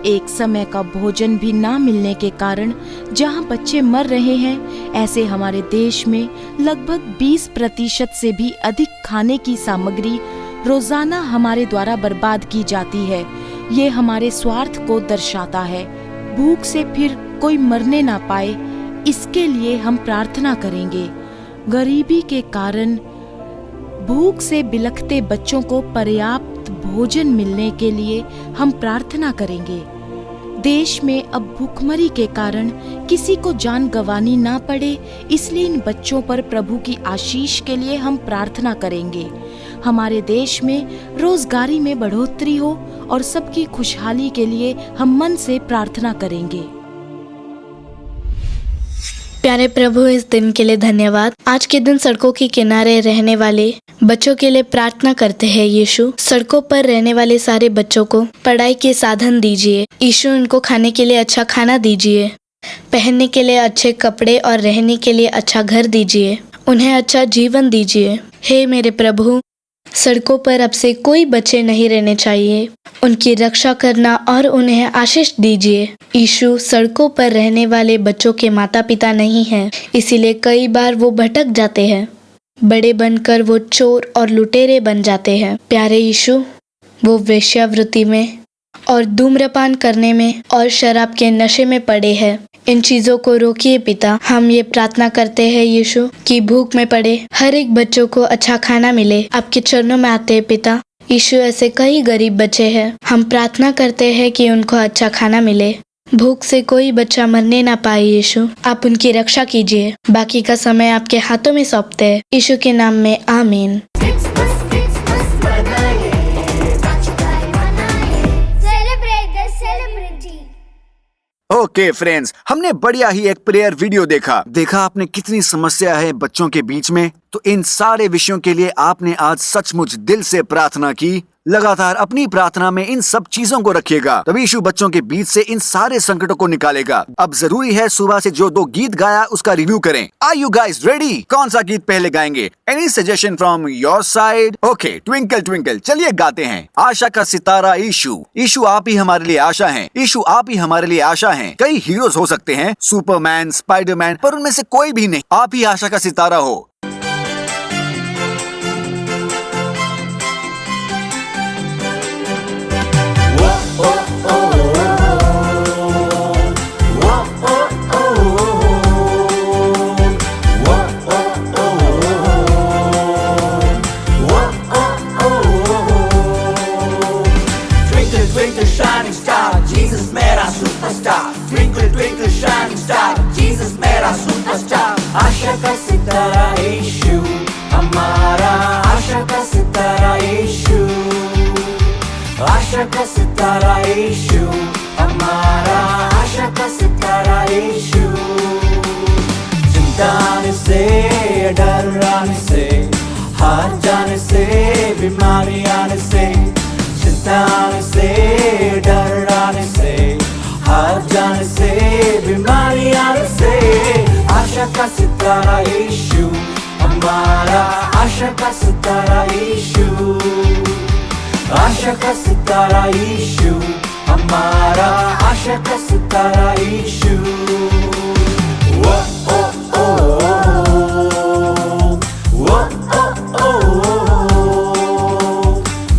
एक समय का भोजन भी ना मिलने के कारण जहां बच्चे मर रहे हैं, ऐसे हमारे देश में लगभग 20% से भी अधिक खाने की सामग्री रोजाना हमारे द्वारा बर्बाद की जाती है। ये हमारे स्वार्थ को दर्शाता है। भूख से फिर कोई मरने ना पाए, इसके लिए हम प्रार्थना करेंगे। गरीबी के कारण भूख से बिलखते बच्चों को पर्याप्त भोजन मिलने के लिए हम प्रार्थना करेंगे। देश में अब भूखमरी के कारण किसी को जान गंवानी ना पड़े, इसलिए इन बच्चों पर प्रभु की आशीष के लिए हम प्रार्थना करेंगे। हमारे देश में रोजगारी में बढ़ोतरी हो और सबकी खुशहाली के लिए हम मन से प्रार्थना करेंगे। प्यारे प्रभु, इस दिन के लिए धन्यवाद। आज के दिन सड़कों के किनारे रहने वाले बच्चों के लिए प्रार्थना करते हैं। यीशु, सड़कों पर रहने वाले सारे बच्चों को पढ़ाई के साधन दीजिए। यीशु, इनको खाने के लिए अच्छा खाना दीजिए, पहनने के लिए अच्छे कपड़े और रहने के लिए अच्छा घर दीजिए। उन्हें अच्छा जीवन दीजिए। हे मेरे प्रभु, सड़कों पर अब से कोई बच्चे नहीं रहने चाहिए। उनकी रक्षा करना और उन्हें आशीष दीजिए। यीशु, सड़कों पर रहने वाले बच्चों के माता पिता नहीं हैं, इसीलिए कई बार वो भटक जाते हैं। बड़े बनकर वो चोर और लुटेरे बन जाते हैं। प्यारे यीशु, वो वेश्यावृत्ति में और धूम्रपान करने में और शराब के नशे में पड़े हैं। इन चीजों को रोकिए पिता। हम ये प्रार्थना करते हैं यीशु कि भूख में पड़े हर एक बच्चों को अच्छा खाना मिले। आपके चरणों में आते हैं पिता। यीशु, ऐसे कई गरीब बच्चे हैं, हम प्रार्थना करते हैं कि उनको अच्छा खाना मिले। भूख से कोई बच्चा मरने ना पाए। यीशु, आप उनकी रक्षा कीजिए। बाकी का समय आपके हाथों में सौंपते हैं। यीशु के नाम में आमीन। ओके फ्रेंड्स, हमने बढ़िया ही एक प्रेयर वीडियो देखा आपने कितनी समस्या है बच्चों के बीच में। तो इन सारे विषयों के लिए आपने आज सचमुच दिल से प्रार्थना की। लगातार अपनी प्रार्थना में इन सब चीजों को रखिएगा, तभी यीशु बच्चों के बीच से इन सारे संकटों को निकालेगा। अब जरूरी है सुबह से जो 2 गीत गाया उसका रिव्यू करें। Are you guys ready? कौन सा गीत पहले गाएंगे? Any suggestion from your side? Okay, twinkle twinkle, चलिए गाते हैं। आशा का सितारा यीशु। यीशु, आप ही हमारे लिए आशा हैं। यीशु, आप ही हमारे लिए आशा हैं। कई हीरोज हो सकते हैं, सुपरमैन, स्पाइडरमैन, पर उनमें से कोई भी नहीं। आप ही आशा का सितारा हो। आशा का सितारा यीशु हमारा, आशा का सितारा यीशु, आशा का सितारा यीशु हमारा, आशा का सितारा यीशु। चिंता आने से, डर आने से, हार जाने से, बीमारी आने से, चिंता आने से, डर आने से, हार जाने से, बीमारी आने से, आशा का सितारा यीशु हमारा, आशा का सितारा यीशु, आशा का सितारा यीशु हमारा, आशा का सितारा यीशु। वो ओ ओ वो ओ ओ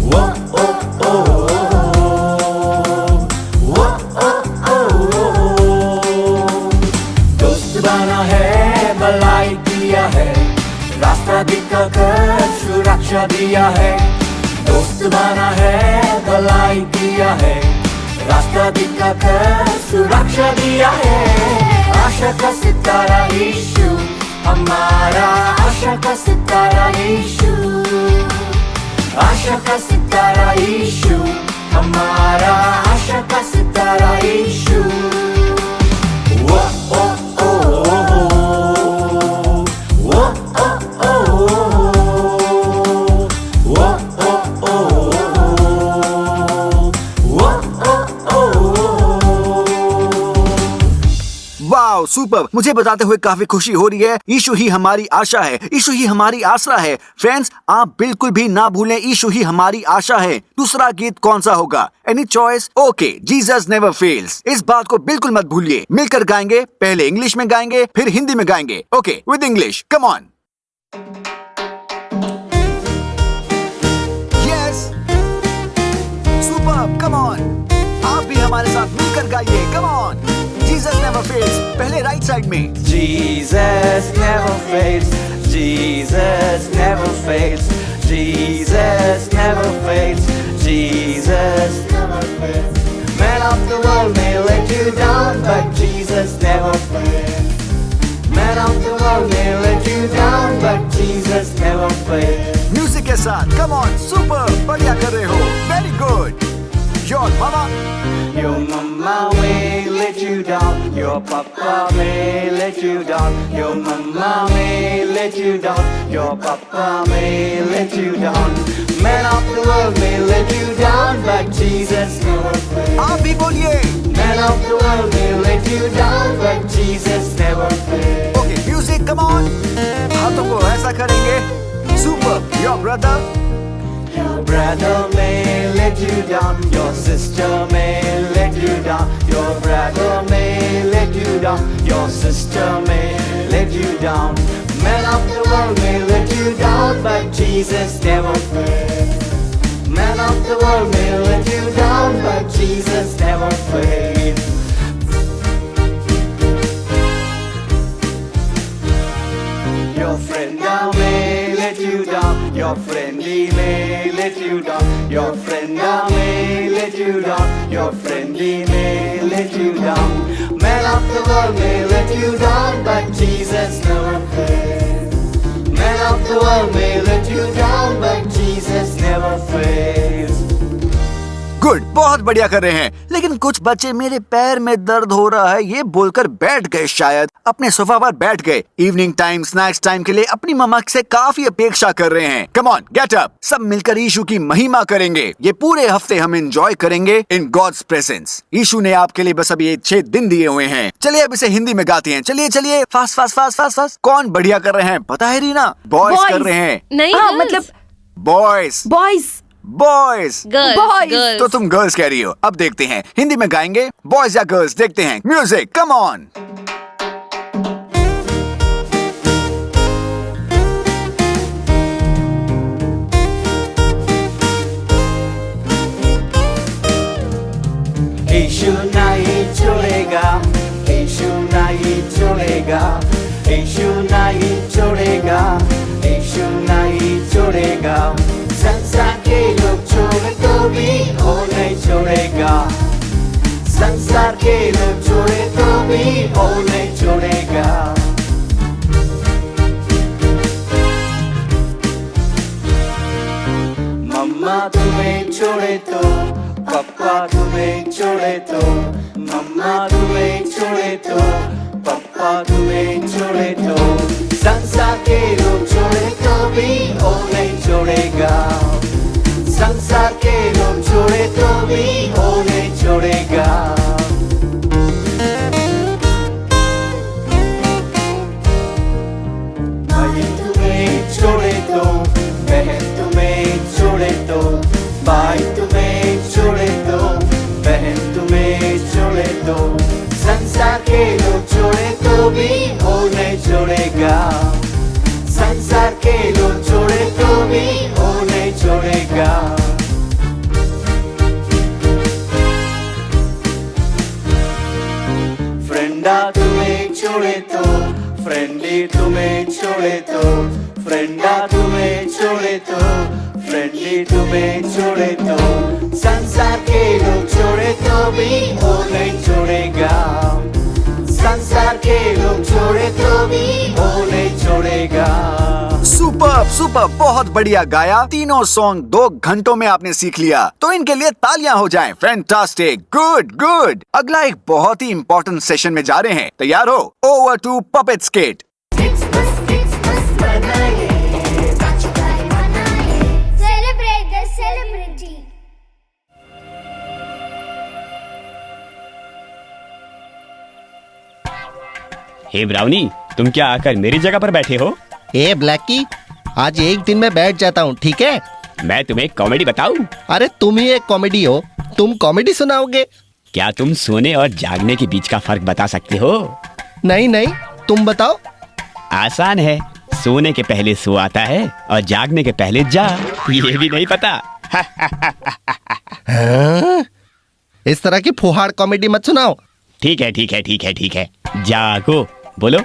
वो ओ ओ वो ओ ओ। दोस्त बना है, भलाई किया है, रास्ता दिखाकर सुरक्षा दिया है। दोस्त बना है, भलाई किया है, रास्ता दिखाकर सुरक्षा दिया है। आशा का सितारा यीशु हमारा, आशा का सितारा यीशु, आशा का सितारा यीशु हमारा, आशा का सितारा यीशु। वो ओ ओ वो ओ ओ वो ओ ओ वो वाओ, सुपर। मुझे बताते हुए काफी खुशी हो रही है। यीशु ही हमारी आशा है, यीशु ही हमारी आसरा है। फ्रेंड्स, आप बिल्कुल भी ना भूलें, यीशु ही हमारी आशा है। दूसरा गीत कौन सा होगा? Any choice? Okay, Jesus never fails. इस बात को बिल्कुल मत भूलिए। मिलकर गाएंगे, पहले इंग्लिश में गाएंगे, फिर हिंदी में गाएंगे। Okay, with English, come on. हमारे साथ मिलकर गाइए, come on. Jesus never fails, पहले राइट साइड में। Jesus never fails. Jesus never fails. Jesus never fails. Jesus never fails. Man of the world may let you down, but Jesus never fails. Man of the world may let you down, but Jesus never fails. Music के साथ, come on, super, बढ़िया कर रहे हो, very good. Your mama, your mama may let you down, your papa may let you down, your mama may let you down, your papa may let you down. Man of the world may let you down, but Jesus never fails. आप भी बोलिए। Man of the world may let you down, but Jesus never fails. Okay, music, come on। हाथों को ऐसा करेंगे, super, your brother. Your brother may let you down, your sister may let you down, your brother may let you down, your sister may let you down. Man of the world may let you down, but Jesus never fails. Man of the world may let you down, but Jesus never fails. Your friend may let you down, your friend may let you down, your friend may let you down, your friend may let you down. Man of the world may let you down, but Jesus never fails. Man of the world may let you down, but Jesus never fails. Good, बहुत बढ़िया कर रहे हैं। लेकिन कुछ बच्चे मेरे पैर में दर्द हो रहा है ये बोलकर बैठ गए, शायद अपने सोफा पर बैठ गए। इवनिंग टाइम, स्नैक्स टाइम के लिए अपनी मम्मा से काफी अपेक्षा कर रहे हैं। कम ऑन, गेट अप, सब मिलकर यीशु की महिमा करेंगे। ये पूरे हफ्ते हम एंजॉय करेंगे इन गॉड्स प्रेजेंस। यीशु ने आपके लिए बस अभी 6 दिन दिए हुए हैं। चलिए अब इसे हिंदी में गाते हैं। चलिए चलिए, fast fast fast fast fast. कौन बढ़िया कर रहे हैं पता है रीना? बॉयज कर रहे हैं। नहीं, मतलब बॉयज बॉयज बॉयज गर्ल्स। तो तुम गर्ल्स कह रही हो। अब देखते हैं हिंदी में गाएंगे बॉयज या गर्ल्स, देखते हैं। Music, come on. यीशु नहीं छोड़ेगा, यीशु नहीं छोड़ेगा, यीशु नहीं छोड़ेगा, यीशु नहीं छोड़ेगा। संसार के लोग छोड़े तो भी वो नहीं छोड़ेगा, संसार के लोग छोड़े तो भी वो नहीं छोड़ेगा। मम्मा तुम्हें छोड़े तो, पापा तुम्हें छोड़े तो, मम्मा तुम्हें छोड़े तो, पापा तुम्हें छोड़े तो, संसार के लोग छोड़े तो भी वो नहीं छोड़ेगा, संसार के लोग छोड़े तो भी वो नहीं छोड़ेगा। भाई तुम्हें छोड़े तो, बहन तुम्हें छोड़े तो, भाई तुम्हें छोड़े तो, बहन तुम्हें छोड़े तो, संसार के लोग छोड़े तो भी वो नहीं छोड़ेगा, संसार के लोग छोड़े तो भी वो नहीं छोड़ेगा। फ्रेंडा तुम्हें छोड़े तो, फ्रेंडी तुम्हें छोड़े तो, फ्रेंडा तुम्हें छोड़े तो, फ्रेंडी तुम्हें छोड़े तो, संसार के लोग छोड़े तो भी वो नहीं छोड़ेगा, संसार के लोग छोड़े तो भी वो नहीं छोड़ेगा। सुपर सुपर, बहुत बढ़िया गाया। तीनों सॉन्ग 2 घंटों में आपने सीख लिया, तो इनके लिए तालियां हो जाएं। Fantastic, good good. अगला एक बहुत ही इंपॉर्टेंट सेशन में जा रहे हैं, तैयार हो? Over to puppet skate. Celebrate the celebrity. Hey Brownie, तुम क्या आकर मेरी जगह पर बैठे हो? ए ब्लैकी, आज एक दिन में बैठ जाता हूँ, ठीक है? मैं तुम्हें कॉमेडी बताऊं? अरे तुम ही एक कॉमेडी हो, तुम कॉमेडी सुनाओगे? क्या तुम सोने और जागने के बीच का फर्क बता सकते हो? नहीं नहीं, तुम बताओ। आसान है, सोने के पहले सो आता है और जागने के पहले जा। ये भी नहीं पता? हाँ? इस तरह की फुहाड़ कॉमेडी मत सुनाओ। ठीक है ठीक है ठीक है ठीक है, जागो, बोलो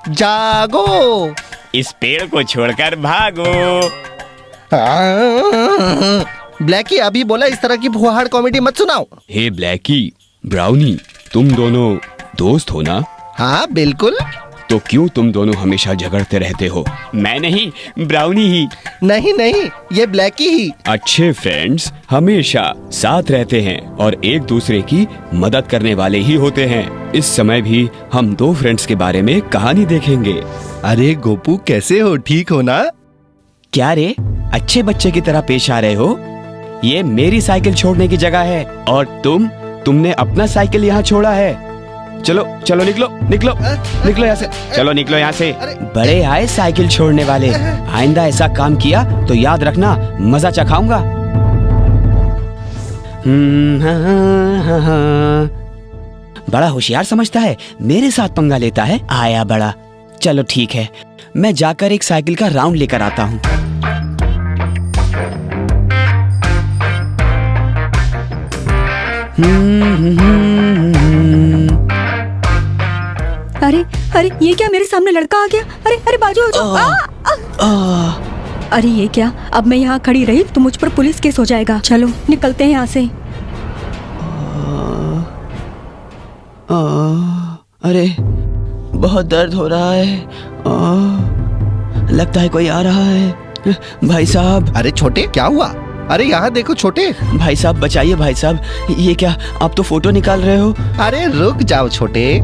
जागो, इस पेड़ को छोड़कर भागो। ब्लैकी अभी बोला इस तरह की फुहाड़ कॉमेडी मत सुनाओ। हे ब्लैकी, ब्राउनी, तुम दोनों दोस्त हो ना? हाँ बिल्कुल। तो क्यों तुम दोनों हमेशा झगड़ते रहते हो? मैं नहीं, ब्राउनी ही। नहीं नहीं, ये ब्लैकी ही। अच्छे फ्रेंड्स हमेशा साथ रहते हैं और एक दूसरे की मदद करने वाले ही होते हैं। इस समय भी हम दो फ्रेंड्स के बारे में कहानी देखेंगे। अरे गोपू, कैसे हो? ठीक हो ना? क्या रे, अच्छे बच्चे की तरह पेश आ रहे हो? ये मेरी साइकिल छोड़ने की जगह है और तुमने अपना साइकिल यहाँ छोड़ा है। चलो चलो, निकलो निकलो निकलो यहाँ से, चलो निकलो यहाँ से। बड़े आए साइकिल छोड़ने वाले, आइंदा ऐसा काम किया तो याद रखना, मजा चखाऊंगा। बड़ा होशियार समझता है, मेरे साथ पंगा लेता है। आया बड़ा, चलो ठीक है, मैं जाकर एक साइकिल का राउंड लेकर आता हूँ। अरे अरे, ये क्या, मेरे सामने लड़का आ गया। अरे अरे, बाजू हो जाओ। अरे ये क्या, अब मैं यहाँ खड़ी रही तो मुझ पर पुलिस केस हो जाएगा। चलो निकलते हैं यहाँ से। अरे बहुत दर्द हो रहा है। लगता है कोई आ रहा है। भाई साहब। अरे छोटे, क्या हुआ? अरे यहाँ देखो छोटे। भाई साहब बचाइए भाई साहब। ये क्या, आप तो फोटो निकाल रहे हो? अरे रुक जाओ छोटे,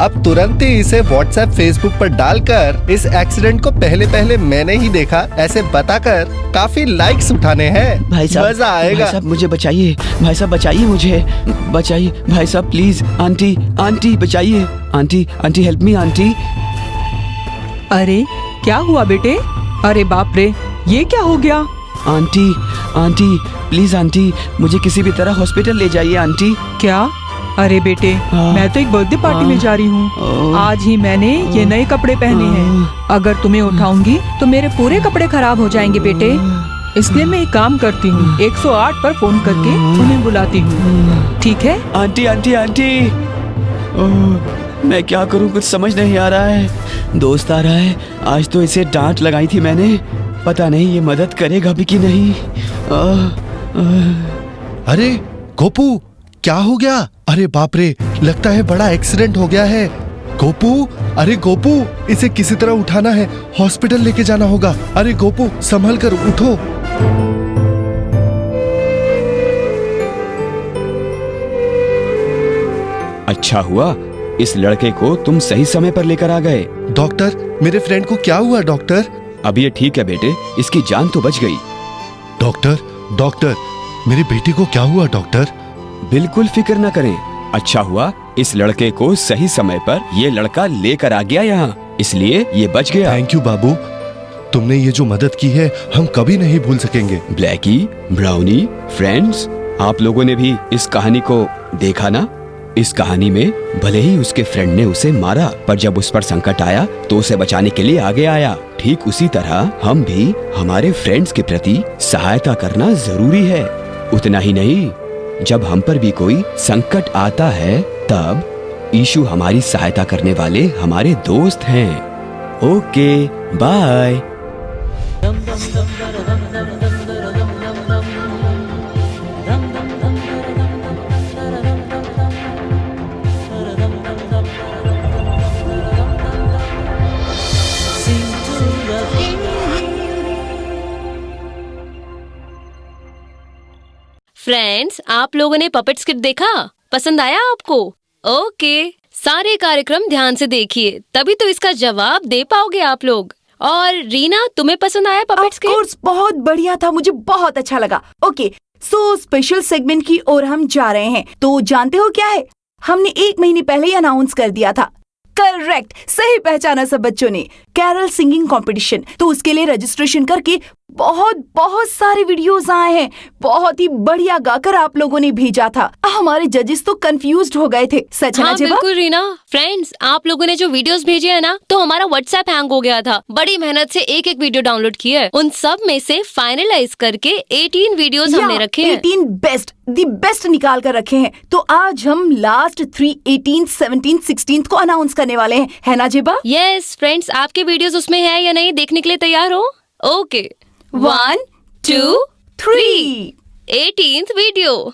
अब तुरंत ही इसे व्हाट्सएप फेसबुक पर डालकर इस एक्सीडेंट को पहले मैंने ही देखा ऐसे बताकर काफी लाइक्स उठाने हैं। भाई साहब, मजा आएगा। भाई साहब मुझे बचाइए, भाई साहब बचाइए मुझे, बचाइए भाई साहब प्लीज। आंटी आंटी बचाइए, aunty aunty help me aunty. अरे क्या हुआ बेटे? अरे बाप रे, ये क्या हो गया? आंटी आंटी प्लीज आंटी, मुझे किसी भी तरह हॉस्पिटल ले जाइए आंटी। क्या? अरे बेटे, मैं तो एक बर्थडे पार्टी में जा रही हूँ। आज ही मैंने ये नए कपड़े पहने हैं। अगर तुम्हें उठाऊंगी तो मेरे पूरे कपड़े खराब हो जाएंगे बेटे। इसलिए मैं एक काम करती हूँ, 108 पर फोन करके उन्हें बुलाती हूँ, ठीक है? आंटी आंटी आंटी, मैं क्या करूँ, कुछ समझ नहीं आ रहा है। दोस्त आ रहा है, आज तो इसे डांट लगाई थी मैंने, पता नहीं ये मदद करेगा भी कि नहीं। अरे गोपू, क्या हो गया? अरे बाप रे, लगता है बड़ा एक्सीडेंट हो गया है। गोपू, अरे गोपू, इसे किसी तरह उठाना है, हॉस्पिटल लेके जाना होगा। अरे गोपू, संभल कर उठो। अच्छा हुआ इस लड़के को तुम सही समय पर लेकर आ गए। डॉक्टर, मेरे फ्रेंड को क्या हुआ डॉक्टर? अब ये ठीक है बेटे, इसकी जान तो बच गई। डॉक्टर डॉक्टर, मेरी बेटी को क्या हुआ डॉक्टर? बिल्कुल फिक्र न करें, अच्छा हुआ इस लड़के को सही समय पर ये लड़का लेकर आ गया यहाँ, इसलिए ये बच गया। थैंक यू बाबू, तुमने ये जो मदद की है हम कभी नहीं भूल सकेंगे। ब्लैकी, ब्राउनी, फ्रेंड्स, आप लोगों ने भी इस कहानी को देखा ना? इस कहानी में भले ही उसके फ्रेंड ने उसे मारा, पर जब उस पर संकट आया तो उसे बचाने के लिए आगे आया। ठीक उसी तरह हम भी हमारे फ्रेंड्स के प्रति सहायता करना जरूरी है। उतना ही नहीं, जब हम पर भी कोई संकट आता है तब यीशु हमारी सहायता करने वाले हमारे दोस्त हैं। Okay, bye. फ्रेंड्स, आप लोगों ने पपेट स्किट देखा? पसंद आया आपको? ओके, सारे कार्यक्रम ध्यान से देखिए, तभी तो इसका जवाब दे पाओगे आप लोग। और रीना, तुम्हें पसंद आया पपेट स्किट? ऑफ कोर्स, बहुत बढ़िया था, मुझे बहुत अच्छा लगा। ओके, सो स्पेशल सेगमेंट की ओर हम जा रहे हैं। तो जानते हो क्या है? हमने 1 महीने पहले ही अनाउंस कर दिया था। करेक्ट, सही पहचाना सब बच्चों ने। Carol singing competition. तो उसके लिए रजिस्ट्रेशन करके बहुत बहुत सारे वीडियोस आए हैं। बहुत ही बढ़िया गाकर आप लोगों ने भेजा था। हमारे जजेस तो कंफ्यूज्ड हो गए थे। सच है ना हाँ जेबा? बिल्कुल रीना। फ्रेंड्स, आप लोगों ने जो वीडियोस भेजे हैं ना, तो हमारा व्हाट्सएप हैंग हो गया था। बड़ी मेहनत से एक एक वीडियो डाउनलोड की है। उन सब में से फाइनलाइज करके 18 वीडियोस हमने रखे हैं। 18 दी बेस्ट निकाल कर रखे हैं। तो आज हम लास्ट 3, 18, 17, 16 को अनाउंस करने वाले हैं, है ना जेबा? यस फ्रेंड्स, आपके वीडियोस उसमें है या नहीं देखने के लिए तैयार हो? Okay, 1, 2, 3 18th video.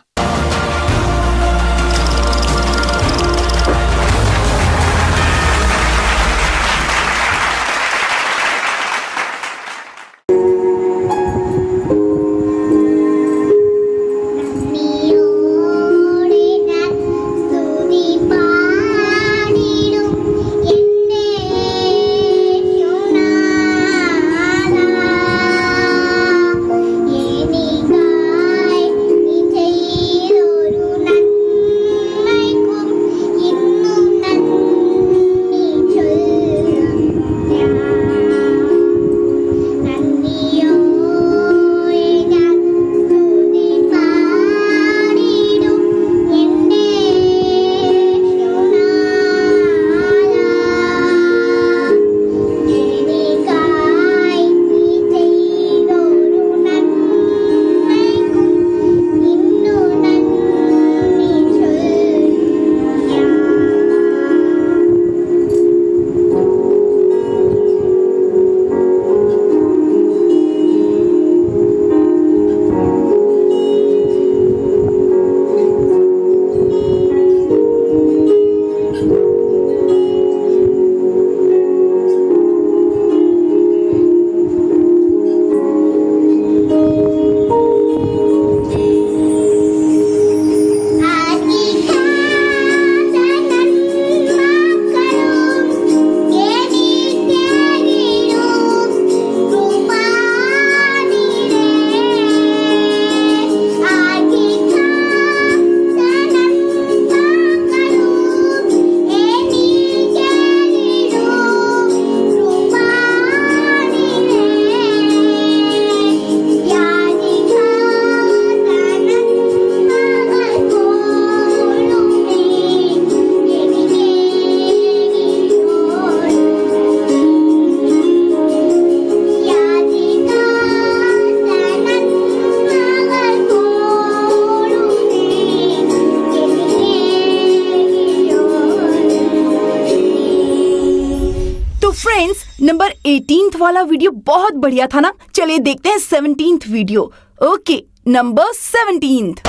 Friends, number 18th वाला वीडियो बहुत बढ़िया था ना। चलिए देखते हैं 17th video. Okay, number 17th।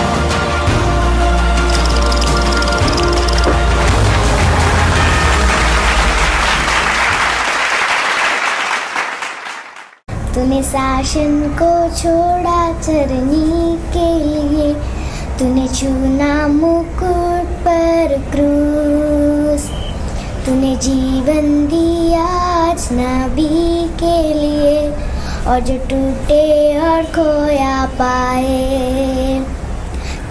तूने शासन को छोड़ा चरनी के लिए, तूने चुना मुकुट पर क्रूस, तूने जीवन दिया आज नबी के लिए, और जो टूटे और खोया पाए।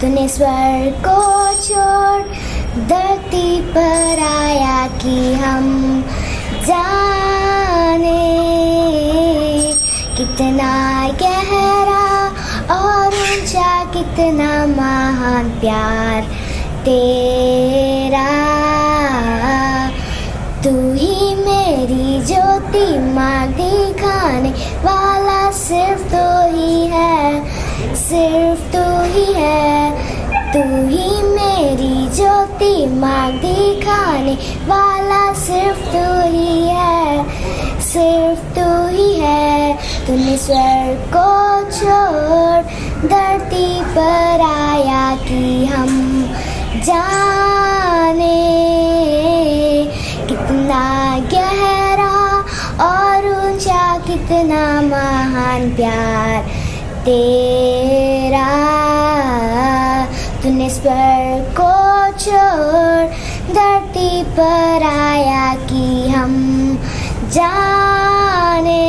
तूने स्वर्ग को छोड़ धरती पर आया कि हम जाने कितना गहरा और ऊंचा, कितना महान प्यार तेरा। तू ही मेरी ज्योति, मार्ग दिखाने वाला सिर्फ तू ही है, सिर्फ तू ही है। तू ही मेरी ज्योति, मार्ग दिखाने वाला सिर्फ तू ही है, सिर्फ तू ही है। तूने स्वर्ग को छोड़ धरती पर आया कि हम जाने कितना गहरा और ऊंचा, कितना महान प्यार तेरा। तूने स्वर्ग को छोड़ धरती पर आया कि हम जाने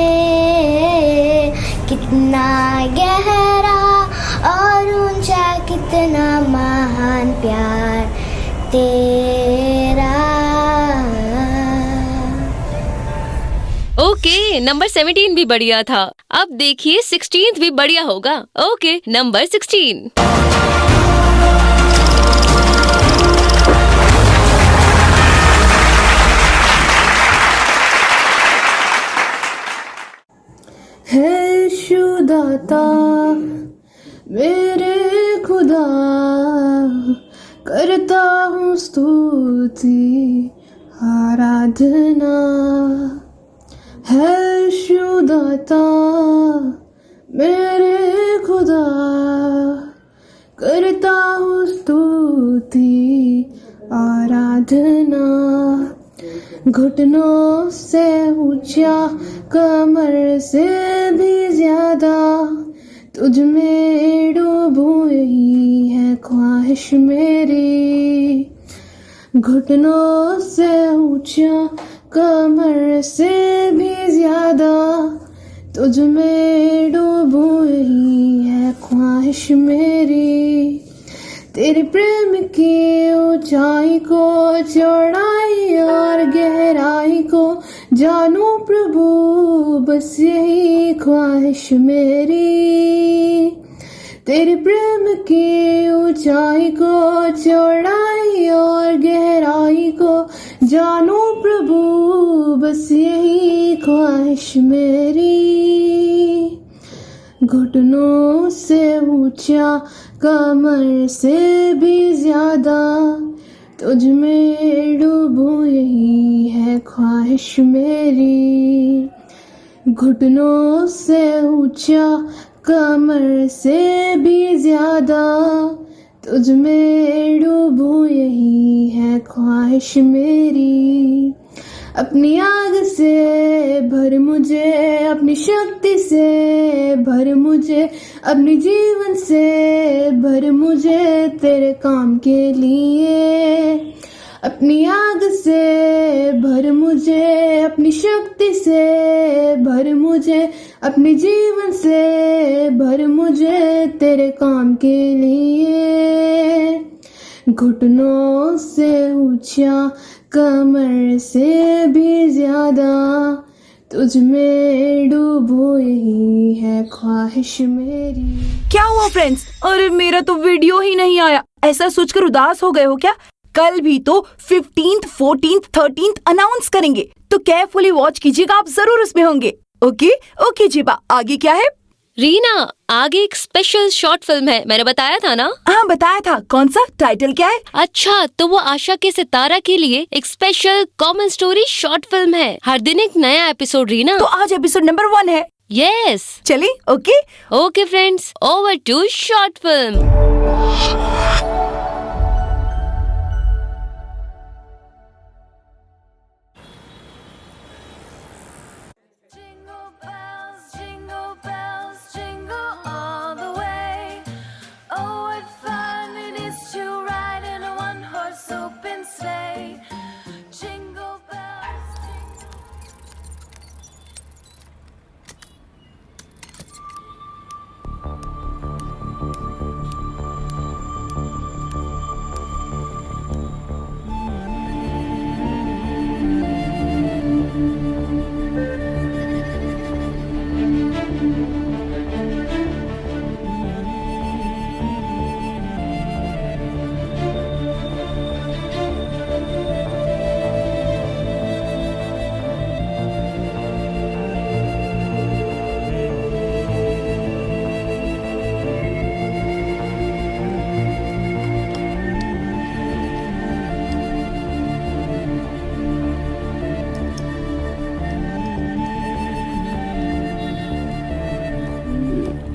कितना गहरा और ऊंचा, कितना महान प्यार तेरा। ओके, नंबर 17 भी बढ़िया था। अब देखिए 16th भी बढ़िया होगा। Okay, number 16। है शुदाता मेरे खुदा, करता हूँ स्तुति आराधना। है शुदाता मेरे खुदा, करता हूँ स्तुति आराधना। घुटनों से ऊंचा, कमर से भी ज्यादा, तुझ में डूबूं यही है ख्वाहिश मेरी। घुटनों से ऊंचा, कमर से भी ज्यादा, तुझ में डूबूं यही है ख्वाहिश मेरी। तेरे प्रेम की ऊंचाई को, चौड़ाई और गहराई को जानूं प्रभु, बस यही ख्वाहिश मेरी। तेरे प्रेम की ऊंचाई को, चौड़ाई और गहराई को जानूं प्रभु, बस यही ख्वाहिश मेरी। घुटनों से ऊंचा, कमर से भी ज्यादा, तुझ में डूबूं यही है ख्वाहिश मेरी। घुटनों से ऊंचा, कमर से भी ज्यादा, तुझ में डूबूं यही है ख्वाहिश मेरी। अपनी आग से भर मुझे, अपनी शक्ति से भर मुझे, अपने जीवन से भर मुझे तेरे काम के लिए। अपनी आग से भर मुझे, अपनी शक्ति से भर मुझे, अपने जीवन से भर मुझे तेरे काम के लिए। घुटनों से ऊंचा, कमर से भी ज्यादा, तुझ में डूबो यही है ख्वाहिश मेरी। क्या हुआ फ्रेंड्स? अरे मेरा तो वीडियो ही नहीं आया। ऐसा सोचकर उदास हो गए हो क्या? कल भी तो 15th, 14th, 13th अनाउंस करेंगे, तो केयरफुली वॉच कीजिएगा, आप जरूर उसमें होंगे। ओके जीबा, आगे क्या है? रीना, आगे एक स्पेशल शॉर्ट फिल्म है, मैंने बताया था ना? हाँ बताया था। कौन सा? टाइटल क्या है? अच्छा, तो वो आशा के सितारा के लिए एक special common story short film है। हर दिन एक नया एपिसोड रीना। तो आज एपिसोड नंबर 1 है। यस। चलिए okay friends, over to short film.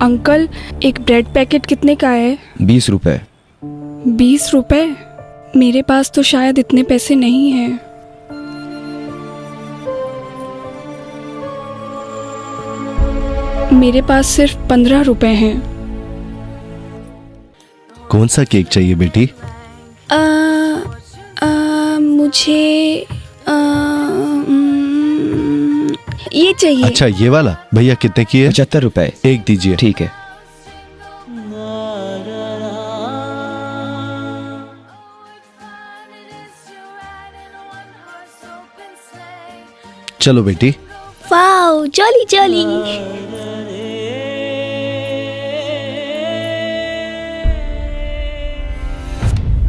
Uncle, एक ब्रेड पैकेट कितने का है? 20 रुपए। 20 रुपए? मेरे पास तो शायद इतने पैसे नहीं हैं। मेरे पास सिर्फ 15 रुपए हैं। कौन सा केक चाहिए बेटी? मुझे ये चाहिए। अच्छा, ये वाला? भैया कितने की है? 75 रुपए। एक दीजिए। ठीक है। चलो बेटी, वाओ जॉली जॉली।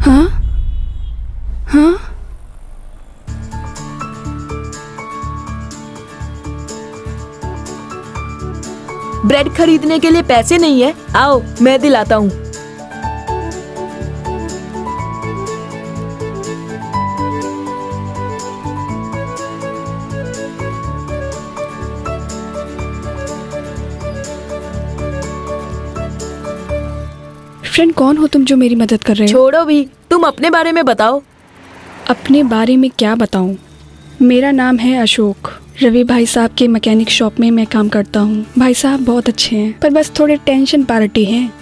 हाँ हाँ ब्रेड खरीदने के लिए पैसे नहीं है, आओ मैं दिलाता हूँ। फ्रेंड, कौन हो तुम जो मेरी मदद कर रहे हो? छोड़ो भी, तुम अपने बारे में बताओ। अपने बारे में क्या बताऊं? मेरा नाम है अशोक। रवि भाई साहब के मैकेनिक शॉप में मैं काम करता हूं। भाई साहब बहुत अच्छे हैं, पर बस थोड़े टेंशन पार्टी हैं।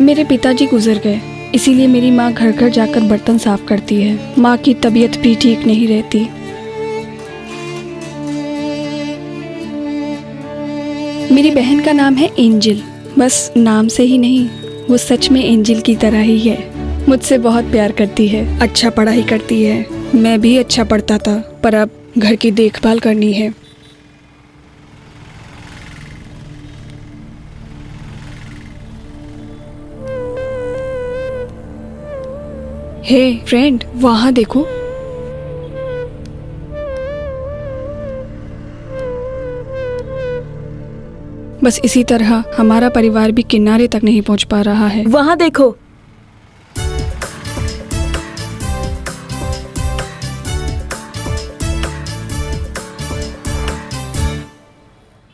मेरे पिताजी गुजर गए, इसीलिए मेरी माँ घर घर जाकर बर्तन साफ करती है। माँ की तबीयत भी ठीक नहीं रहती। मेरी बहन का नाम है एंजिल। बस नाम से ही नहीं, वो सच में एंजिल की तरह ही है। मुझसे बहुत प्यार करती है, अच्छा पढ़ाई करती है। मैं भी अच्छा पढ़ता था, पर अब घर की देखभाल करनी है। हे फ्रेंड, वहाँ देखो। बस इसी तरह हमारा परिवार भी किनारे तक नहीं पहुँच पा रहा है। वहाँ देखो।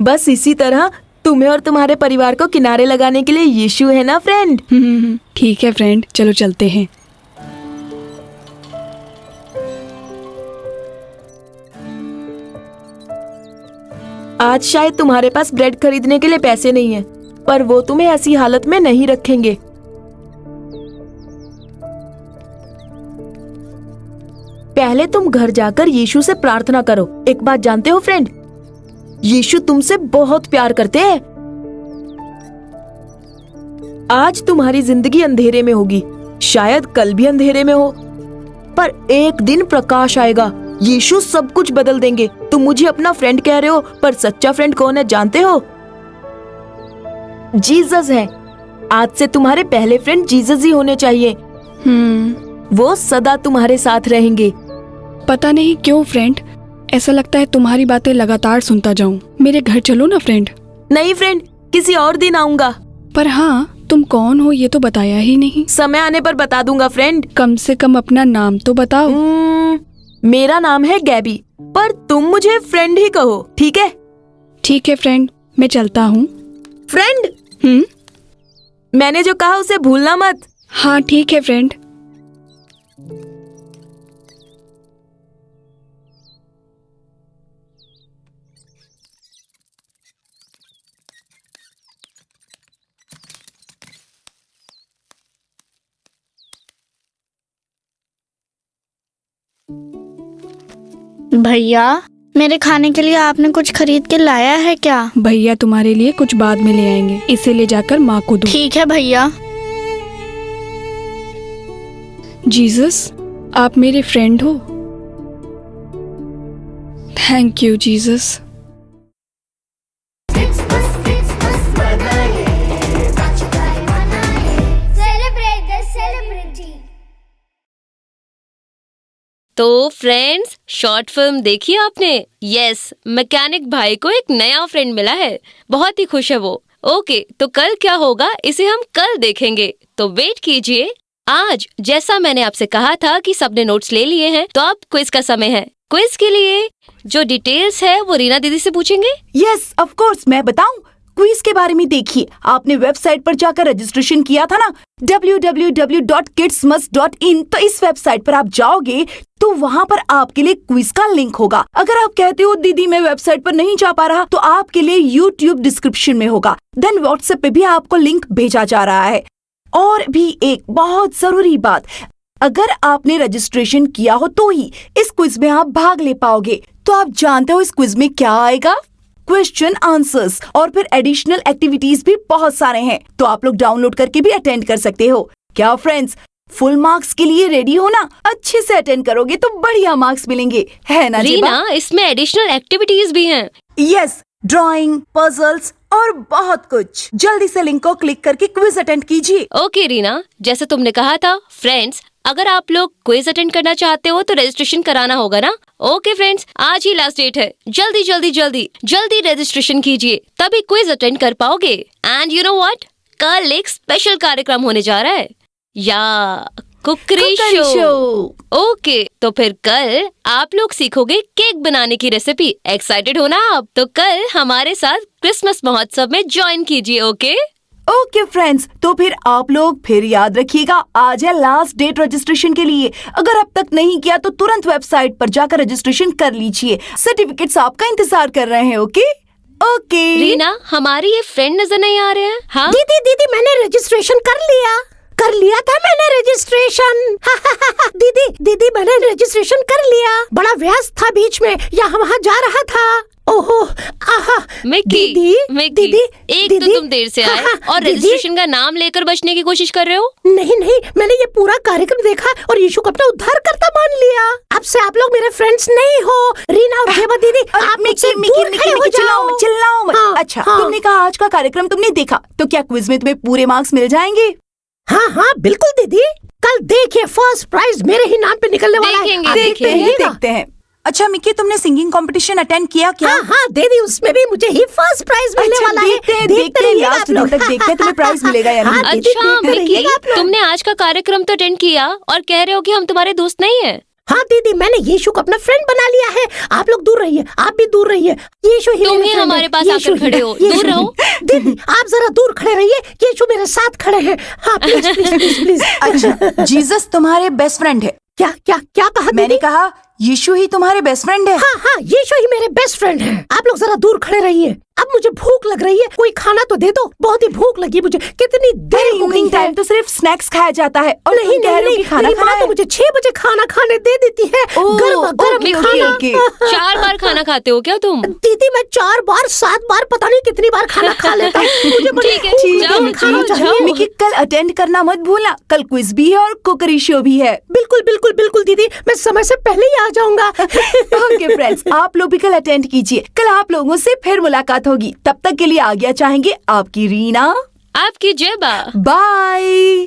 बस इसी तरह तुम्हें और तुम्हारे परिवार को किनारे लगाने के लिए यीशु है ना फ्रेंड। ठीक है फ्रेंड, चलो चलते हैं। आज शायद तुम्हारे पास ब्रेड खरीदने के लिए पैसे नहीं है, पर वो तुम्हें ऐसी हालत में नहीं रखेंगे। पहले तुम घर जाकर यीशु से प्रार्थना करो। एक बात जानते हो फ्रेंड, यीशु तुमसे बहुत प्यार करते हैं। आज तुम्हारी जिंदगी अंधेरे में होगी, शायद कल भी अंधेरे में हो, पर एक दिन प्रकाश आएगा। यीशु सब कुछ बदल देंगे। तुम मुझे अपना फ्रेंड कह रहे हो, पर सच्चा फ्रेंड कौन है जानते हो? जीसस है। आज से तुम्हारे पहले फ्रेंड जीसस ही होने चाहिए। वो सदा तुम्हारे साथ रहेंगे। पता नहीं क्यों फ्रेंड, ऐसा लगता है तुम्हारी बातें लगातार सुनता जाऊं। मेरे घर चलो ना फ्रेंड। नहीं फ्रेंड, किसी और दिन आऊंगा। पर हाँ, तुम कौन हो ये तो बताया ही नहीं। समय आने पर बता दूंगा फ्रेंड। कम से कम अपना नाम तो बताओ। मेरा नाम है गैबी, पर तुम मुझे फ्रेंड ही कहो, ठीक है? ठीक है फ्रेंड, मैं चलता हूँ। फ्रेंड, मैंने जो कहा उसे भूलना मत। हाँ ठीक है फ्रेंड। भैया, मेरे खाने के लिए आपने कुछ खरीद के लाया है क्या? भैया तुम्हारे लिए कुछ बाद में ले आएंगे, इसे ले जाकर माँ को दो। ठीक है भैया। जीसस, आप मेरे फ्रेंड हो। Thank you Jesus. तो फ्रेंड्स, शॉर्ट फिल्म देखी आपने? यस, मैकेनिक भाई को एक नया फ्रेंड मिला है। बहुत ही खुश है वो। ओके, तो कल क्या होगा इसे हम कल देखेंगे, तो वेट कीजिए। आज जैसा मैंने आपसे कहा था कि सबने नोट्स ले लिए हैं, तो अब क्विज का समय है। क्विज के लिए जो डिटेल्स है वो रीना दीदी से पूछेंगे। यस ऑफ कोर्स, मैं बताऊं। क्विज के बारे में देखिए, आपने वेबसाइट पर जाकर रजिस्ट्रेशन किया था ना, www.kidsmust.in। तो इस वेबसाइट पर आप जाओगे तो वहाँ पर आपके लिए क्विज का लिंक होगा। अगर आप कहते हो दीदी मैं वेबसाइट पर नहीं जा पा रहा, तो आपके लिए यूट्यूब डिस्क्रिप्शन में होगा। देन व्हाट्सएप पे भी आपको लिंक भेजा जा रहा है। और भी एक बहुत जरूरी बात, अगर आपने रजिस्ट्रेशन किया हो तो ही इस क्विज में आप भाग ले पाओगे। तो आप जानते हो इस क्विज में क्या आएगा? क्वेश्चन आंसर्स और फिर एडिशनल एक्टिविटीज भी बहुत सारे हैं, तो आप लोग डाउनलोड करके भी अटेंड कर सकते हो। क्या फ्रेंड्स, फुल मार्क्स के लिए रेडी हो ना? अच्छे से अटेंड करोगे तो बढ़िया मार्क्स मिलेंगे, है ना रीना? इसमें एडिशनल एक्टिविटीज भी हैं। यस, ड्राइंग, पजल्स और बहुत कुछ। जल्दी से लिंक को क्लिक करके क्विज अटेंड कीजिए। ओके रीना, जैसे तुमने कहा था, फ्रेंड्स अगर आप लोग क्विज अटेंड करना चाहते हो तो रजिस्ट्रेशन कराना होगा ना। ओके फ्रेंड्स, आज ही लास्ट डेट है, जल्दी जल्दी जल्दी जल्दी रजिस्ट्रेशन कीजिए, तभी क्विज अटेंड कर पाओगे। एंड यू नो व्हाट, कल एक स्पेशल कार्यक्रम होने जा रहा है, या कुकरी शो। ओके, तो फिर कल आप लोग सीखोगे केक बनाने की रेसिपी। एक्साइटेड हो ना आप? तो कल हमारे साथ क्रिसमस महोत्सव में ज्वाइन कीजिए। ओके फ्रेंड्स, तो फिर आप लोग फिर याद रखिएगा, आज है लास्ट डेट रजिस्ट्रेशन के लिए। अगर अब तक नहीं किया तो तुरंत वेबसाइट पर जाकर रजिस्ट्रेशन कर लीजिए। सर्टिफिकेट्स आपका इंतजार कर रहे हैं। ओके रीना, हमारी ये फ्रेंड नजर नहीं आ रहे हैं? हाँ दीदी मैंने रजिस्ट्रेशन कर लिया था मैंने रजिस्ट्रेशन। दीदी मैंने रजिस्ट्रेशन कर लिया। बड़ा व्यस्त था बीच में, यहाँ वहाँ जा रहा था। ओहो, आहा, मिकी, एक तो तुम देर से आए और रजिस्ट्रेशन का नाम लेकर बचने की कोशिश कर रहे हो। नहीं, मैंने ये पूरा कार्यक्रम देखा और यीशु को अपना उद्धार करता मान लिया। अब से आप लोग मेरे फ्रेंड्स नहीं हो। रीना और जेबा दीदी, आप मुझसे दूर खड़े हो जाओ। चिल्लाओ। अच्छा, तुमने कहा आज का कार्यक्रम तुमने देखा, तो क्या क्विज में तुम्हें पूरे मार्क्स मिल जाएंगे? हाँ बिल्कुल दीदी, कल देखिए फर्स्ट प्राइज मेरे ही नाम पे निकलने वाला है। देखते हैं। अच्छा मिक्की, तुमने सिंगिंग कंपटीशन अटेंड किया क्या? हाँ दीदी, उसमें भी मुझे ही फर्स्ट प्राइज मिलने वाला है। देखते हैं लास्ट दिन तक देखते हैं तुम्हें प्राइज मिलेगा या नहीं। अच्छा मिक्की, तुमने आज का कार्यक्रम तो अटेंड किया और कह रहे हो कि हम तुम्हारे दोस्त नहीं है। हाँ दीदी, मैंने यीशु को अपना फ्रेंड बना लिया है। आप लोग दूर रहिए, आप भी दूर रहिए। यीशु ही तुम ही हमारे पास आकर खड़े हो, दूर रहो। दीदी आप जरा दूर खड़े रहिए, यीशु मेरे साथ खड़े हैं। हाँ प्लीज। अच्छा, जीसस तुम्हारे बेस्ट फ्रेंड है? क्या कहा? मैंने कहा यीशु ही तुम्हारे बेस्ट फ्रेंड है। हाँ, यीशु ही मेरे बेस्ट फ्रेंड है। आप लोग जरा दूर खड़े रहिए। अब मुझे भूख लग रही है, कोई खाना तो दे दो, बहुत ही भूख लगी मुझे। कितनी देर हो गई टाइम तो सिर्फ स्नैक्स खाया जाता है और नहीं, खाना खाना तो मुझे 6 बजे खाना खाने दे देती है। गरम खाना। 4 बार खाना खाते हो क्या तुम? दीदी मैं 4 बार 7 बार पता नहीं कितनी बार खाना खा लेता हूँ। जाओ। मिकी, कल अटेंड करना मत भूलना, कल क्विज भी है और कुकरी शो भी है। बिल्कुल दीदी, मैं समय से पहले ही आ जाऊंगा। ओके फ्रेंड्स, आप लोग भी कल अटेंड कीजिए। कल आप लोगों से फिर मुलाकात होगी। तब तक के लिए आज्ञा चाहेंगे आपकी रीना, आपकी जेबा। बाय।